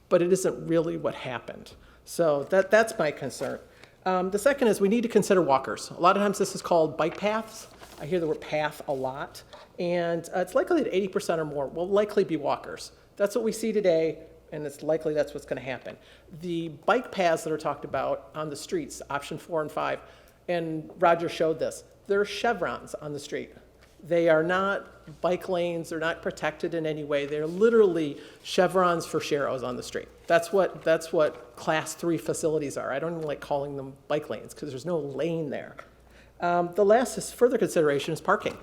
But it isn't really what happened. So that's my concern. The second is we need to consider walkers. A lot of times this is called bike paths. I hear the word path a lot. And it's likely that 80% or more will likely be walkers. That's what we see today, and it's likely that's what's going to happen. The bike paths that are talked about on the streets, option 4 and 5, and Roger showed this, there are chevrons on the street. They are not bike lanes. They're not protected in any way. They're literally chevrons for sharrows on the street. That's what Class 3 facilities are. I don't even like calling them bike lanes because there's no lane there. The last is further consideration is parking.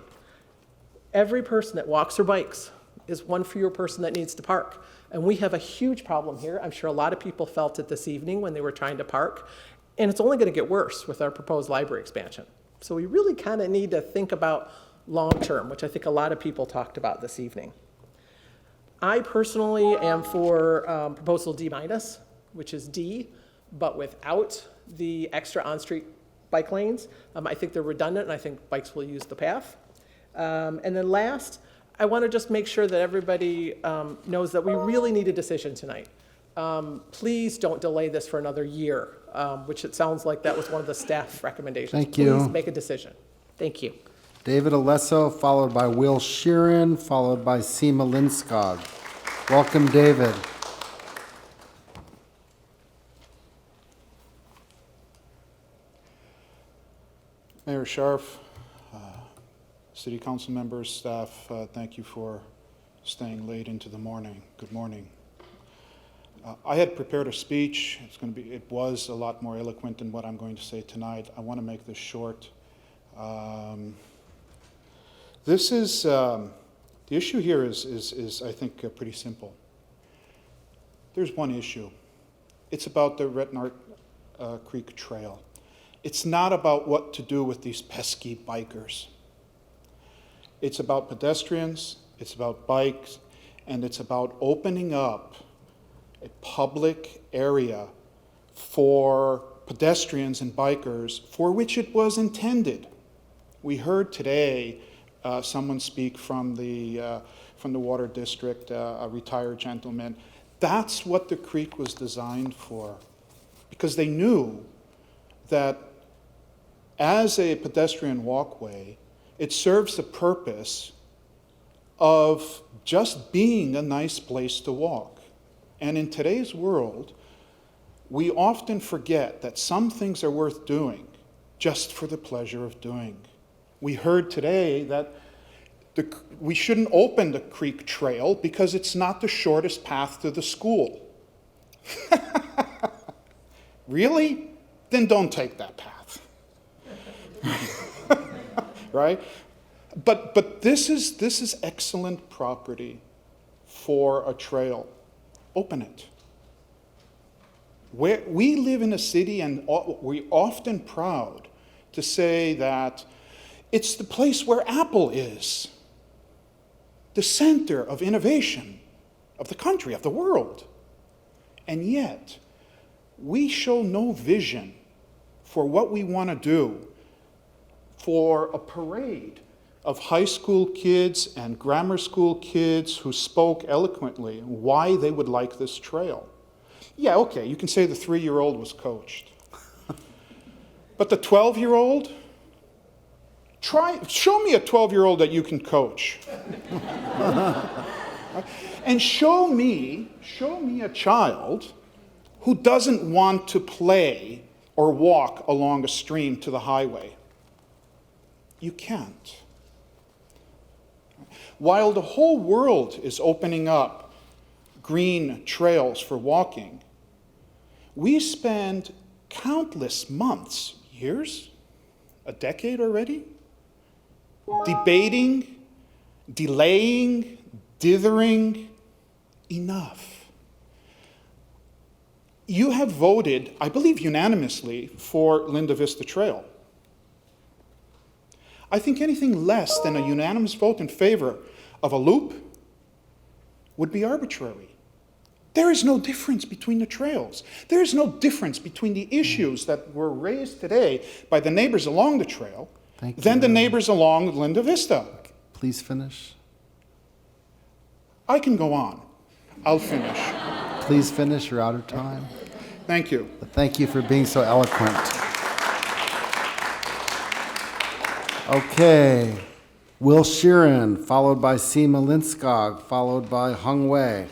Every person that walks or bikes is one fewer person that needs to park. And we have a huge problem here. I'm sure a lot of people felt it this evening when they were trying to park. And it's only going to get worse with our proposed library expansion. So we really kind of need to think about long-term, which I think a lot of people talked about this evening. I personally am for proposal D-, which is D, but without the extra on-street bike lanes. I think they're redundant, and I think bikes will use the path. And then last, I want to just make sure that everybody knows that we really need a decision tonight. Please don't delay this for another year, which it sounds like that was one of the staff recommendations. Thank you. Please make a decision. Thank you. David Alesso, followed by Will Sheeran, followed by Seema Linskog. Welcome, David. Mayor Scharf, City Council members, staff, thank you for staying late into the morning. Good morning. I had prepared a speech. It was a lot more eloquent than what I'm going to say tonight. I want to make this short. The issue here is I think, pretty simple. There's one issue. It's about the Regnart Creek Trail. It's not about what to do with these pesky bikers. It's about pedestrians, it's about bikes, and it's about opening up a public area for pedestrians and bikers for which it was intended. We heard today someone speak from the Water District, a retired gentleman. That's what the creek was designed for, because they knew that as a pedestrian walkway, it serves the purpose of just being a nice place to walk. And in today's world, we often forget that some things are worth doing just for the pleasure of doing. We heard today that we shouldn't open the creek trail because it's not the shortest path to the school. Really? Then don't take that path. Right? But this is excellent property for a trail. Open it. We live in a city, and we're often proud to say that it's the place where Apple is, the center of innovation of the country, of the world. And yet, we show no vision for what we want to do for a parade of high school kids and grammar school kids who spoke eloquently why they would like this trail. Yeah, okay, you can say the 3-year-old was coached. But the 12-year-old? Show me a 12-year-old that you can coach. And show me a child who doesn't want to play or walk along a stream to the highway. You can't. While the whole world is opening up green trails for walking, we spend countless months, years, a decade already, debating, delaying, dithering. Enough. You have voted, I believe unanimously, for Linda Vista Trail. I think anything less than a unanimous vote in favor of a loop would be arbitrary. There is no difference between the trails. There is no difference between the issues that were raised today by the neighbors along the trail than the neighbors along Linda Vista. Please finish. I can go on. I'll finish. Please finish. You're out of time. Thank you. But thank you for being so eloquent. Okay. Will Sheeran, followed by Seema Linskog, followed by Hung Wei.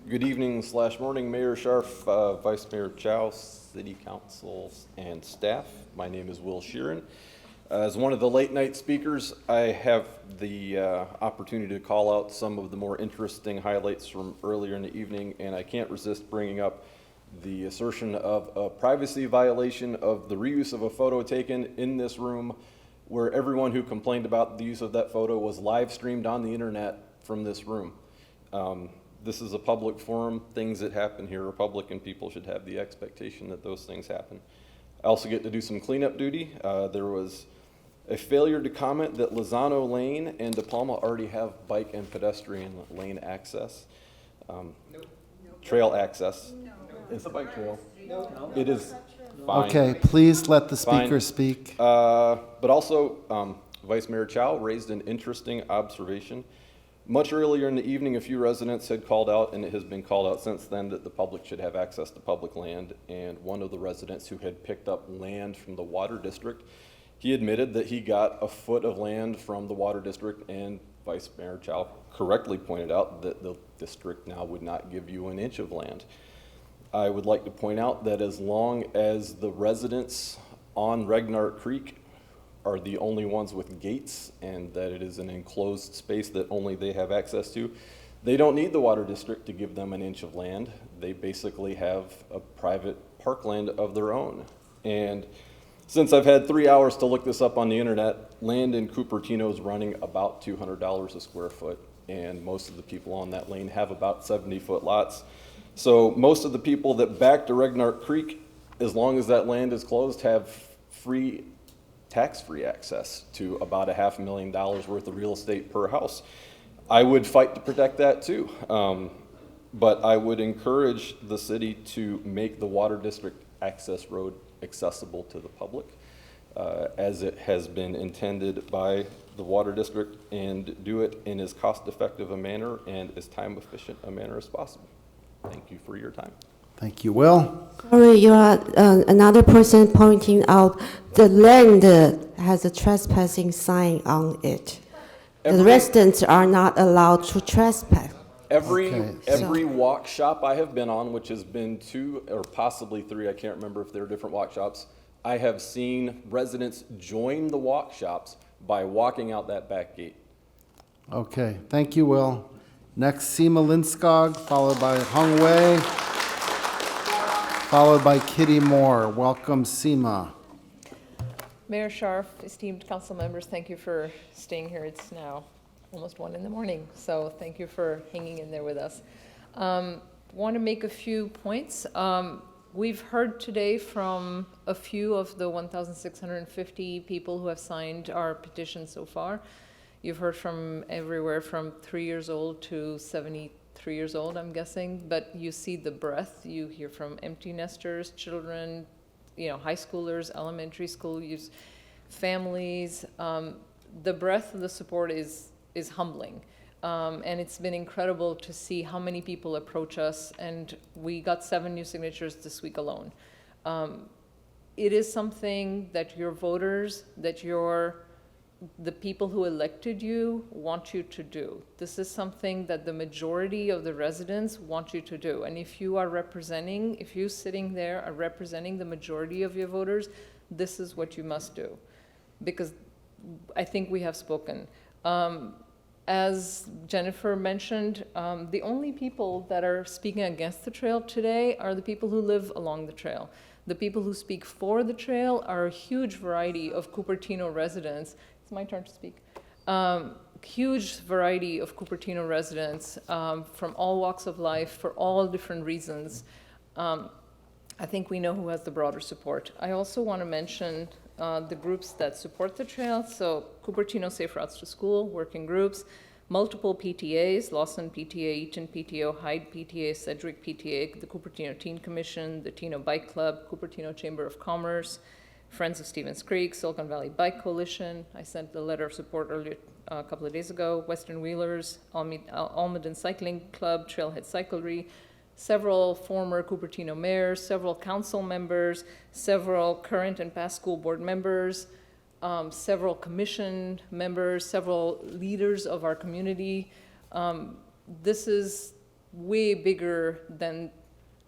Good evening / morning, Mayor Scharf, Vice Mayor Chow, City Council, and staff. My name is Will Sheeran. As one of the late night speakers, I have the opportunity to call out some of the more interesting highlights from earlier in the evening, and I can't resist bringing up the assertion of a privacy violation of the reuse of a photo taken in this room, where everyone who complained about the use of that photo was live streamed on the internet from this room. This is a public forum. Things that happen here are public, and people should have the expectation that those things happen. I also get to do some cleanup duty. There was a failure to comment that Lozano Lane and De Palma already have bike and pedestrian lane access. Trail access. It's a bike trail. It is fine. Okay, please let the speaker speak. But also, Vice Mayor Chow raised an interesting observation. Much earlier in the evening, a few residents had called out, and it has been called out since then, that the public should have access to public land. And one of the residents who had picked up land from the water district, he admitted that he got a foot of land from the water district, and Vice Mayor Chow correctly pointed out that the district now would not give you an inch of land. I would like to point out that as long as the residents on Regnart Creek are the only ones with gates, and that it is an enclosed space that only they have access to, they don't need the water district to give them an inch of land. They basically have a private parkland of their own. And since I've had 3 hours to look this up on the internet, land in Cupertino is running about $200 a square foot, and most of the people on that lane have about 70-foot lots. So most of the people that back to Regnart Creek, as long as that land is closed, have free tax-free access to about $500,000 worth of real estate per house. I would fight to protect that too, but I would encourage the city to make the water district access road accessible to the public, as it has been intended by the water district, and do it in as cost-effective a manner and as time-efficient a manner as possible. Thank you for your time. Thank you, Will. Sorry, you are another person pointing out the land has a trespassing sign on it. The residents are not allowed to trespass. Every walk shop I have been on, which has been 2 or possibly 3, I can't remember if they're different walk shops, I have seen residents join the walk shops by walking out that back gate. Okay, thank you, Will. Next, Seema Linskog, followed by Hung Wei, followed by Kitty Moore. Welcome, Seema. Mayor Scharf, esteemed council members, thank you for staying here. It's now almost 1 in the morning, so thank you for hanging in there with us. Want to make a few points. We've heard today from a few of the 1,650 people who have signed our petition so far. You've heard from everywhere from 3 years old to 73 years old, I'm guessing, but you see the breadth. You hear from empty nesters, children, high schoolers, elementary school use, families. The breadth of the support is humbling. And it's been incredible to see how many people approach us, and we got 7 new signatures this week alone. It is something that your voters, that the people who elected you want you to do. This is something that the majority of the residents want you to do. And if you sitting there are representing the majority of your voters, this is what you must do. Because I think we have spoken. As Jennifer mentioned, the only people that are speaking against the trail today are the people who live along the trail. The people who speak for the trail are a huge variety of Cupertino residents. It's my turn to speak. Huge variety of Cupertino residents from all walks of life for all different reasons. I think we know who has the broader support. I also want to mention the groups that support the trail. So Cupertino Safe Routes to School, working groups, multiple PTAs, Lawson PTA, Eaton PTO, Hyde PTA, Sedgwick PTA, the Cupertino Teen Commission, the Tino Bike Club, Cupertino Chamber of Commerce, Friends of Stevens Creek, Silicon Valley Bike Coalition. I sent a letter of support earlier, a couple of days ago. Western Wheelers, Almaden Cycling Club, Trailhead Cyclery, several former Cupertino mayors, several council members, several current and past school board members, several commission members, several leaders of our community. This is way bigger than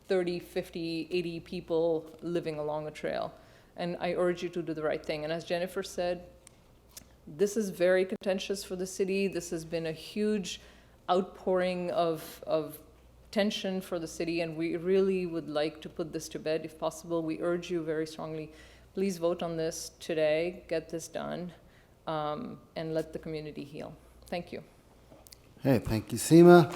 30, 50, 80 people living along a trail. And I urge you to do the right thing. And as Jennifer said, this is very contentious for the city. This has been a huge outpouring of tension for the city, and we really would like to put this to bed if possible. We urge you very strongly, please vote on this today, get this done, and let the community heal. Thank you. Hey, thank you, Seema.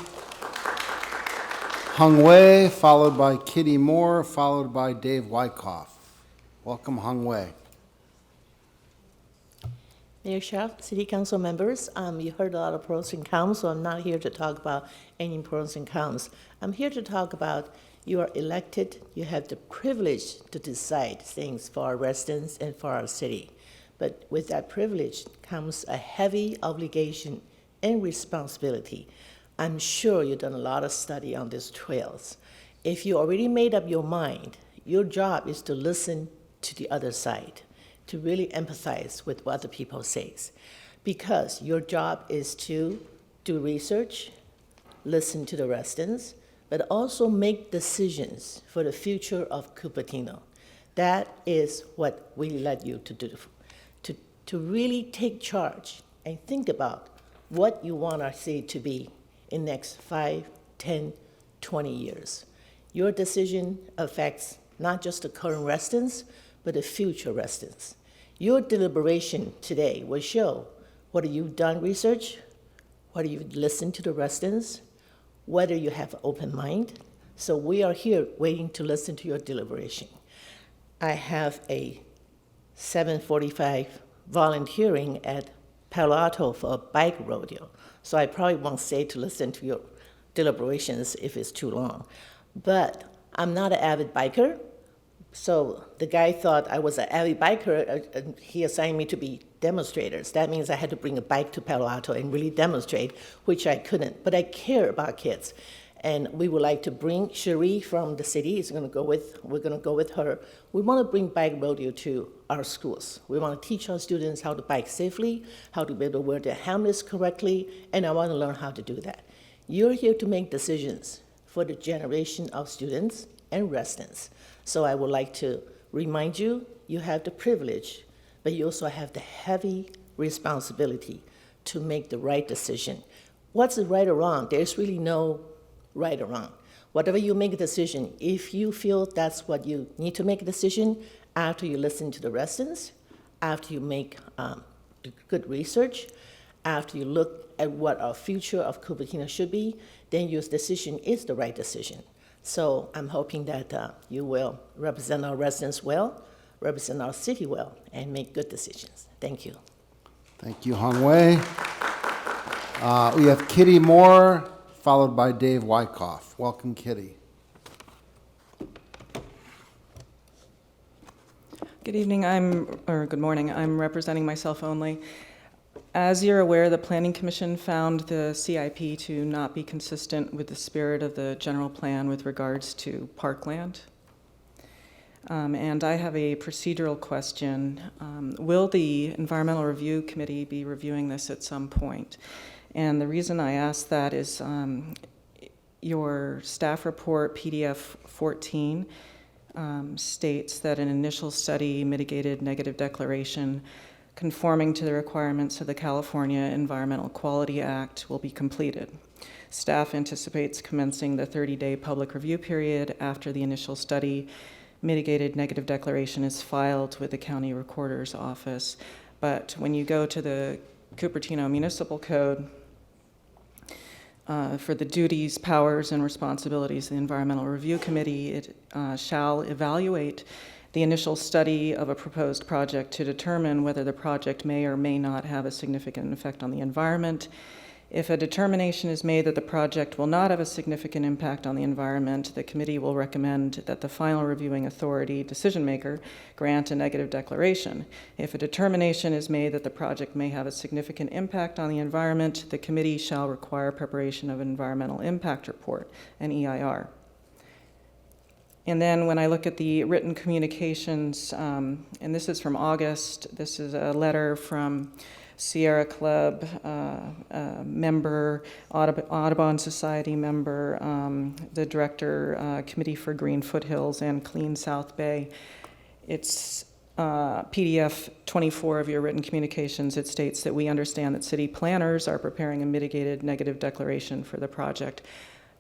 Hung Wei, followed by Kitty Moore, followed by Dave Wyckoff. Welcome, Hung Wei. Mayor Scharf, City Council members, you heard a lot of pros and cons, so I'm not here to talk about any pros and cons. I'm here to talk about you are elected, you have the privilege to decide things for our residents and for our city. But with that privilege comes a heavy obligation and responsibility. I'm sure you've done a lot of study on these trails. If you already made up your mind, your job is to listen to the other side, to really empathize with what other people say. Because your job is to do research, listen to the residents, but also make decisions for the future of Cupertino. That is what we let you to do, to really take charge and think about what you want our city to be in next 5, 10, 20 years. Your decision affects not just the current residents, but the future residents. Your deliberation today will show whether you've done research, whether you've listened to the residents, whether you have an open mind. So we are here waiting to listen to your deliberation. I have a 7:45 volunteering at Palo Alto for a bike rodeo. So I probably won't say to listen to your deliberations if it's too long. But I'm not an avid biker. So the guy thought I was an avid biker, and he assigned me to be demonstrators. That means I had to bring a bike to Palo Alto and really demonstrate, which I couldn't. But I care about kids. And we would like to bring Cherie from the city. We're going to go with her. We want to bring bike rodeo to our schools. We want to teach our students how to bike safely, how to be able to wear their helmets correctly, and I want to learn how to do that. You're here to make decisions for the generation of students and residents. So I would like to remind you, you have the privilege, but you also have the heavy responsibility to make the right decision. What's the right or wrong? There's really no right or wrong. Whatever you make a decision, if you feel that's what you need to make a decision after you listen to the residents, after you make good research, after you look at what our future of Cupertino should be, then your decision is the right decision. So I'm hoping that you will represent our residents well, represent our city well, and make good decisions. Thank you. Thank you, Hong Wei. We have Kitty Moore, followed by Dave Wyckoff. Welcome, Kitty. Good evening, good morning. I'm representing myself only. As you're aware, the Planning Commission found the CIP to not be consistent with the spirit of the general plan with regards to parkland. And I have a procedural question. Will the Environmental Review Committee be reviewing this at some point? And the reason I ask that is your staff report, PDF 14, states that an initial study mitigated negative declaration conforming to the requirements of the California Environmental Quality Act will be completed. Staff anticipates commencing the 30-day public review period after the initial study mitigated negative declaration is filed with the county recorder's office. But when you go to the Cupertino Municipal Code, for the duties, powers, and responsibilities of the Environmental Review Committee, it shall evaluate the initial study of a proposed project to determine whether the project may or may not have a significant effect on the environment. If a determination is made that the project will not have a significant impact on the environment, the committee will recommend that the final reviewing authority, decision maker, grant a negative declaration. If a determination is made that the project may have a significant impact on the environment, the committee shall require preparation of an environmental impact report, an EIR. And then when I look at the written communications, and this is from August, this is a letter from Sierra Club member, Audubon Society member, the director, Committee for Green Foothills and Clean South Bay. It's PDF 24 of your written communications. It states that we understand that city planners are preparing a mitigated negative declaration for the project.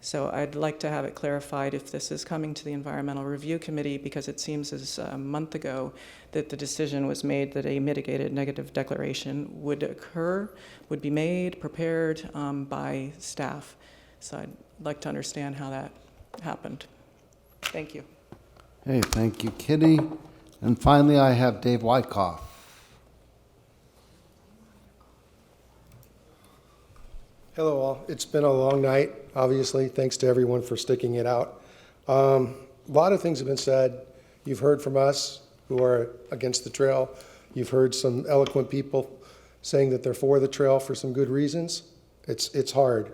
So I'd like to have it clarified if this is coming to the Environmental Review Committee, because it seems as a month ago that the decision was made that a mitigated negative declaration would occur, would be made, prepared by staff. So I'd like to understand how that happened. Thank you. Hey, thank you, Kitty. And finally, I have Dave Wyckoff. Hello all. It's been a long night, obviously. Thanks to everyone for sticking it out. A lot of things have been said. You've heard from us who are against the trail. You've heard some eloquent people saying that they're for the trail for some good reasons. It's hard.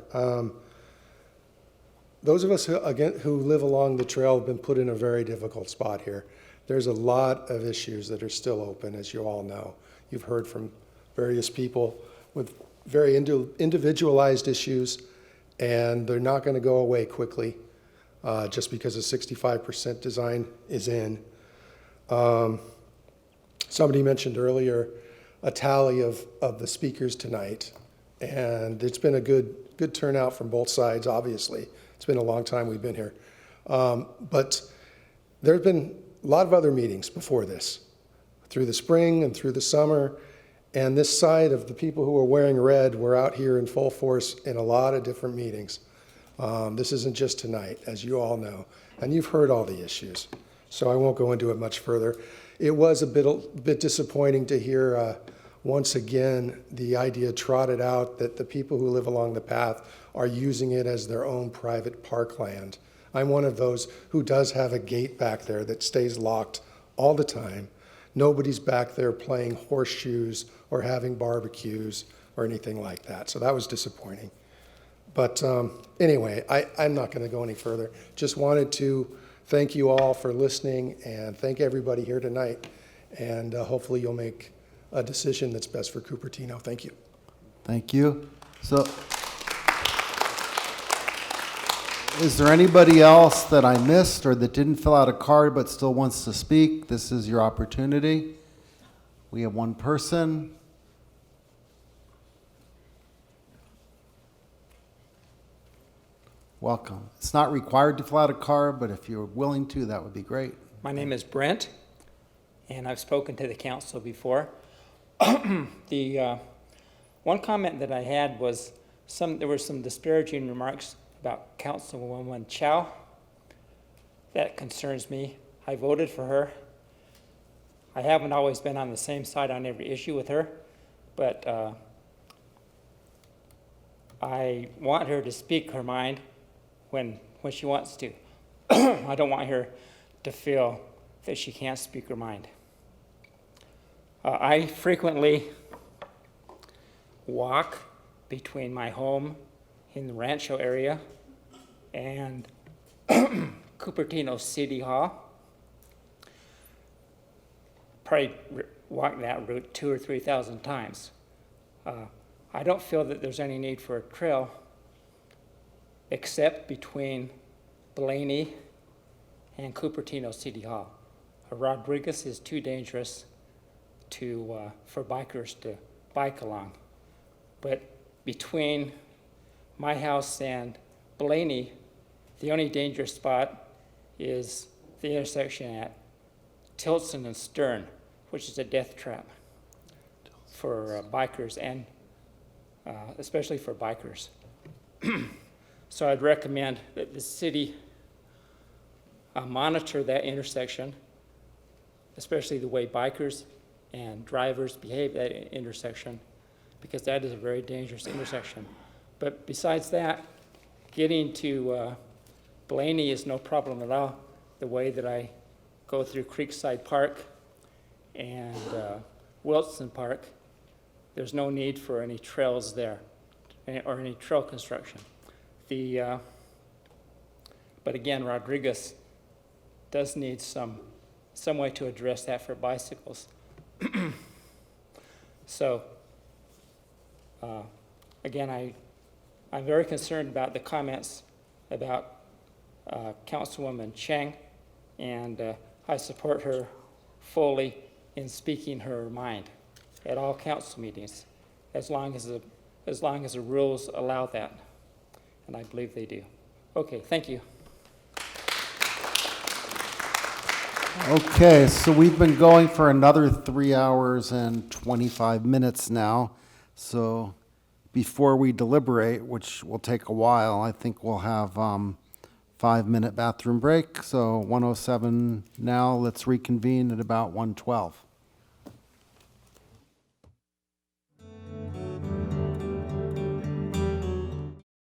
Those of us who live along the trail have been put in a very difficult spot here. There's a lot of issues that are still open, as you all know. You've heard from various people with very individualized issues, and they're not going to go away quickly just because a 65% design is in. Somebody mentioned earlier a tally of the speakers tonight, and it's been a good turnout from both sides, obviously. It's been a long time we've been here. But there have been a lot of other meetings before this, through the spring and through the summer, and this side of the people who are wearing red were out here in full force in a lot of different meetings. This isn't just tonight, as you all know, and you've heard all the issues, so I won't go into it much further. It was a bit disappointing to hear once again the idea trotted out that the people who live along the path are using it as their own private parkland. I'm one of those who does have a gate back there that stays locked all the time. Nobody's back there playing horseshoes or having barbecues or anything like that, so that was disappointing. But anyway, I'm not going to go any further. Just wanted to thank you all for listening and thank everybody here tonight. And hopefully you'll make a decision that's best for Cupertino. Thank you. Thank you. So, is there anybody else that I missed or that didn't fill out a card but still wants to speak? This is your opportunity. We have one person. Welcome. It's not required to fill out a card, but if you're willing to, that would be great. My name is Brent, and I've spoken to the council before. The one comment that I had was there were some disparaging remarks about Councilwoman Chow. That concerns me. I voted for her. I haven't always been on the same side on every issue with her, but I want her to speak her mind when she wants to. I don't want her to feel that she can't speak her mind. I frequently walk between my home in the Rancho area and Cupertino City Hall. Probably walk that route 2,000 or 3,000 times. I don't feel that there's any need for a trail except between Blaney and Cupertino City Hall. Rodriguez is too dangerous for bikers to bike along. But between my house and Blaney, the only dangerous spot is the intersection at Tilson and Stern, which is a death trap for bikers and especially for bikers. So I'd recommend that the city monitor that intersection, especially the way bikers and drivers behave at that intersection, because that is a very dangerous intersection. But besides that, getting to Blaney is no problem at all. The way that I go through Creekside Park and Wilson Park, there's no need for any trails there or any trail construction. But again, Rodriguez does need some way to address that for bicycles. So, again, I'm very concerned about the comments about Councilwoman Cheng, and I support her fully in speaking her mind at all council meetings, as long as the rules allow that, and I believe they do. Okay, thank you. Okay, so we've been going for another 3 hours and 25 minutes now. So before we deliberate, which will take a while, I think we'll have 5-minute bathroom break. So 1:07 now, let's reconvene at about 1:12.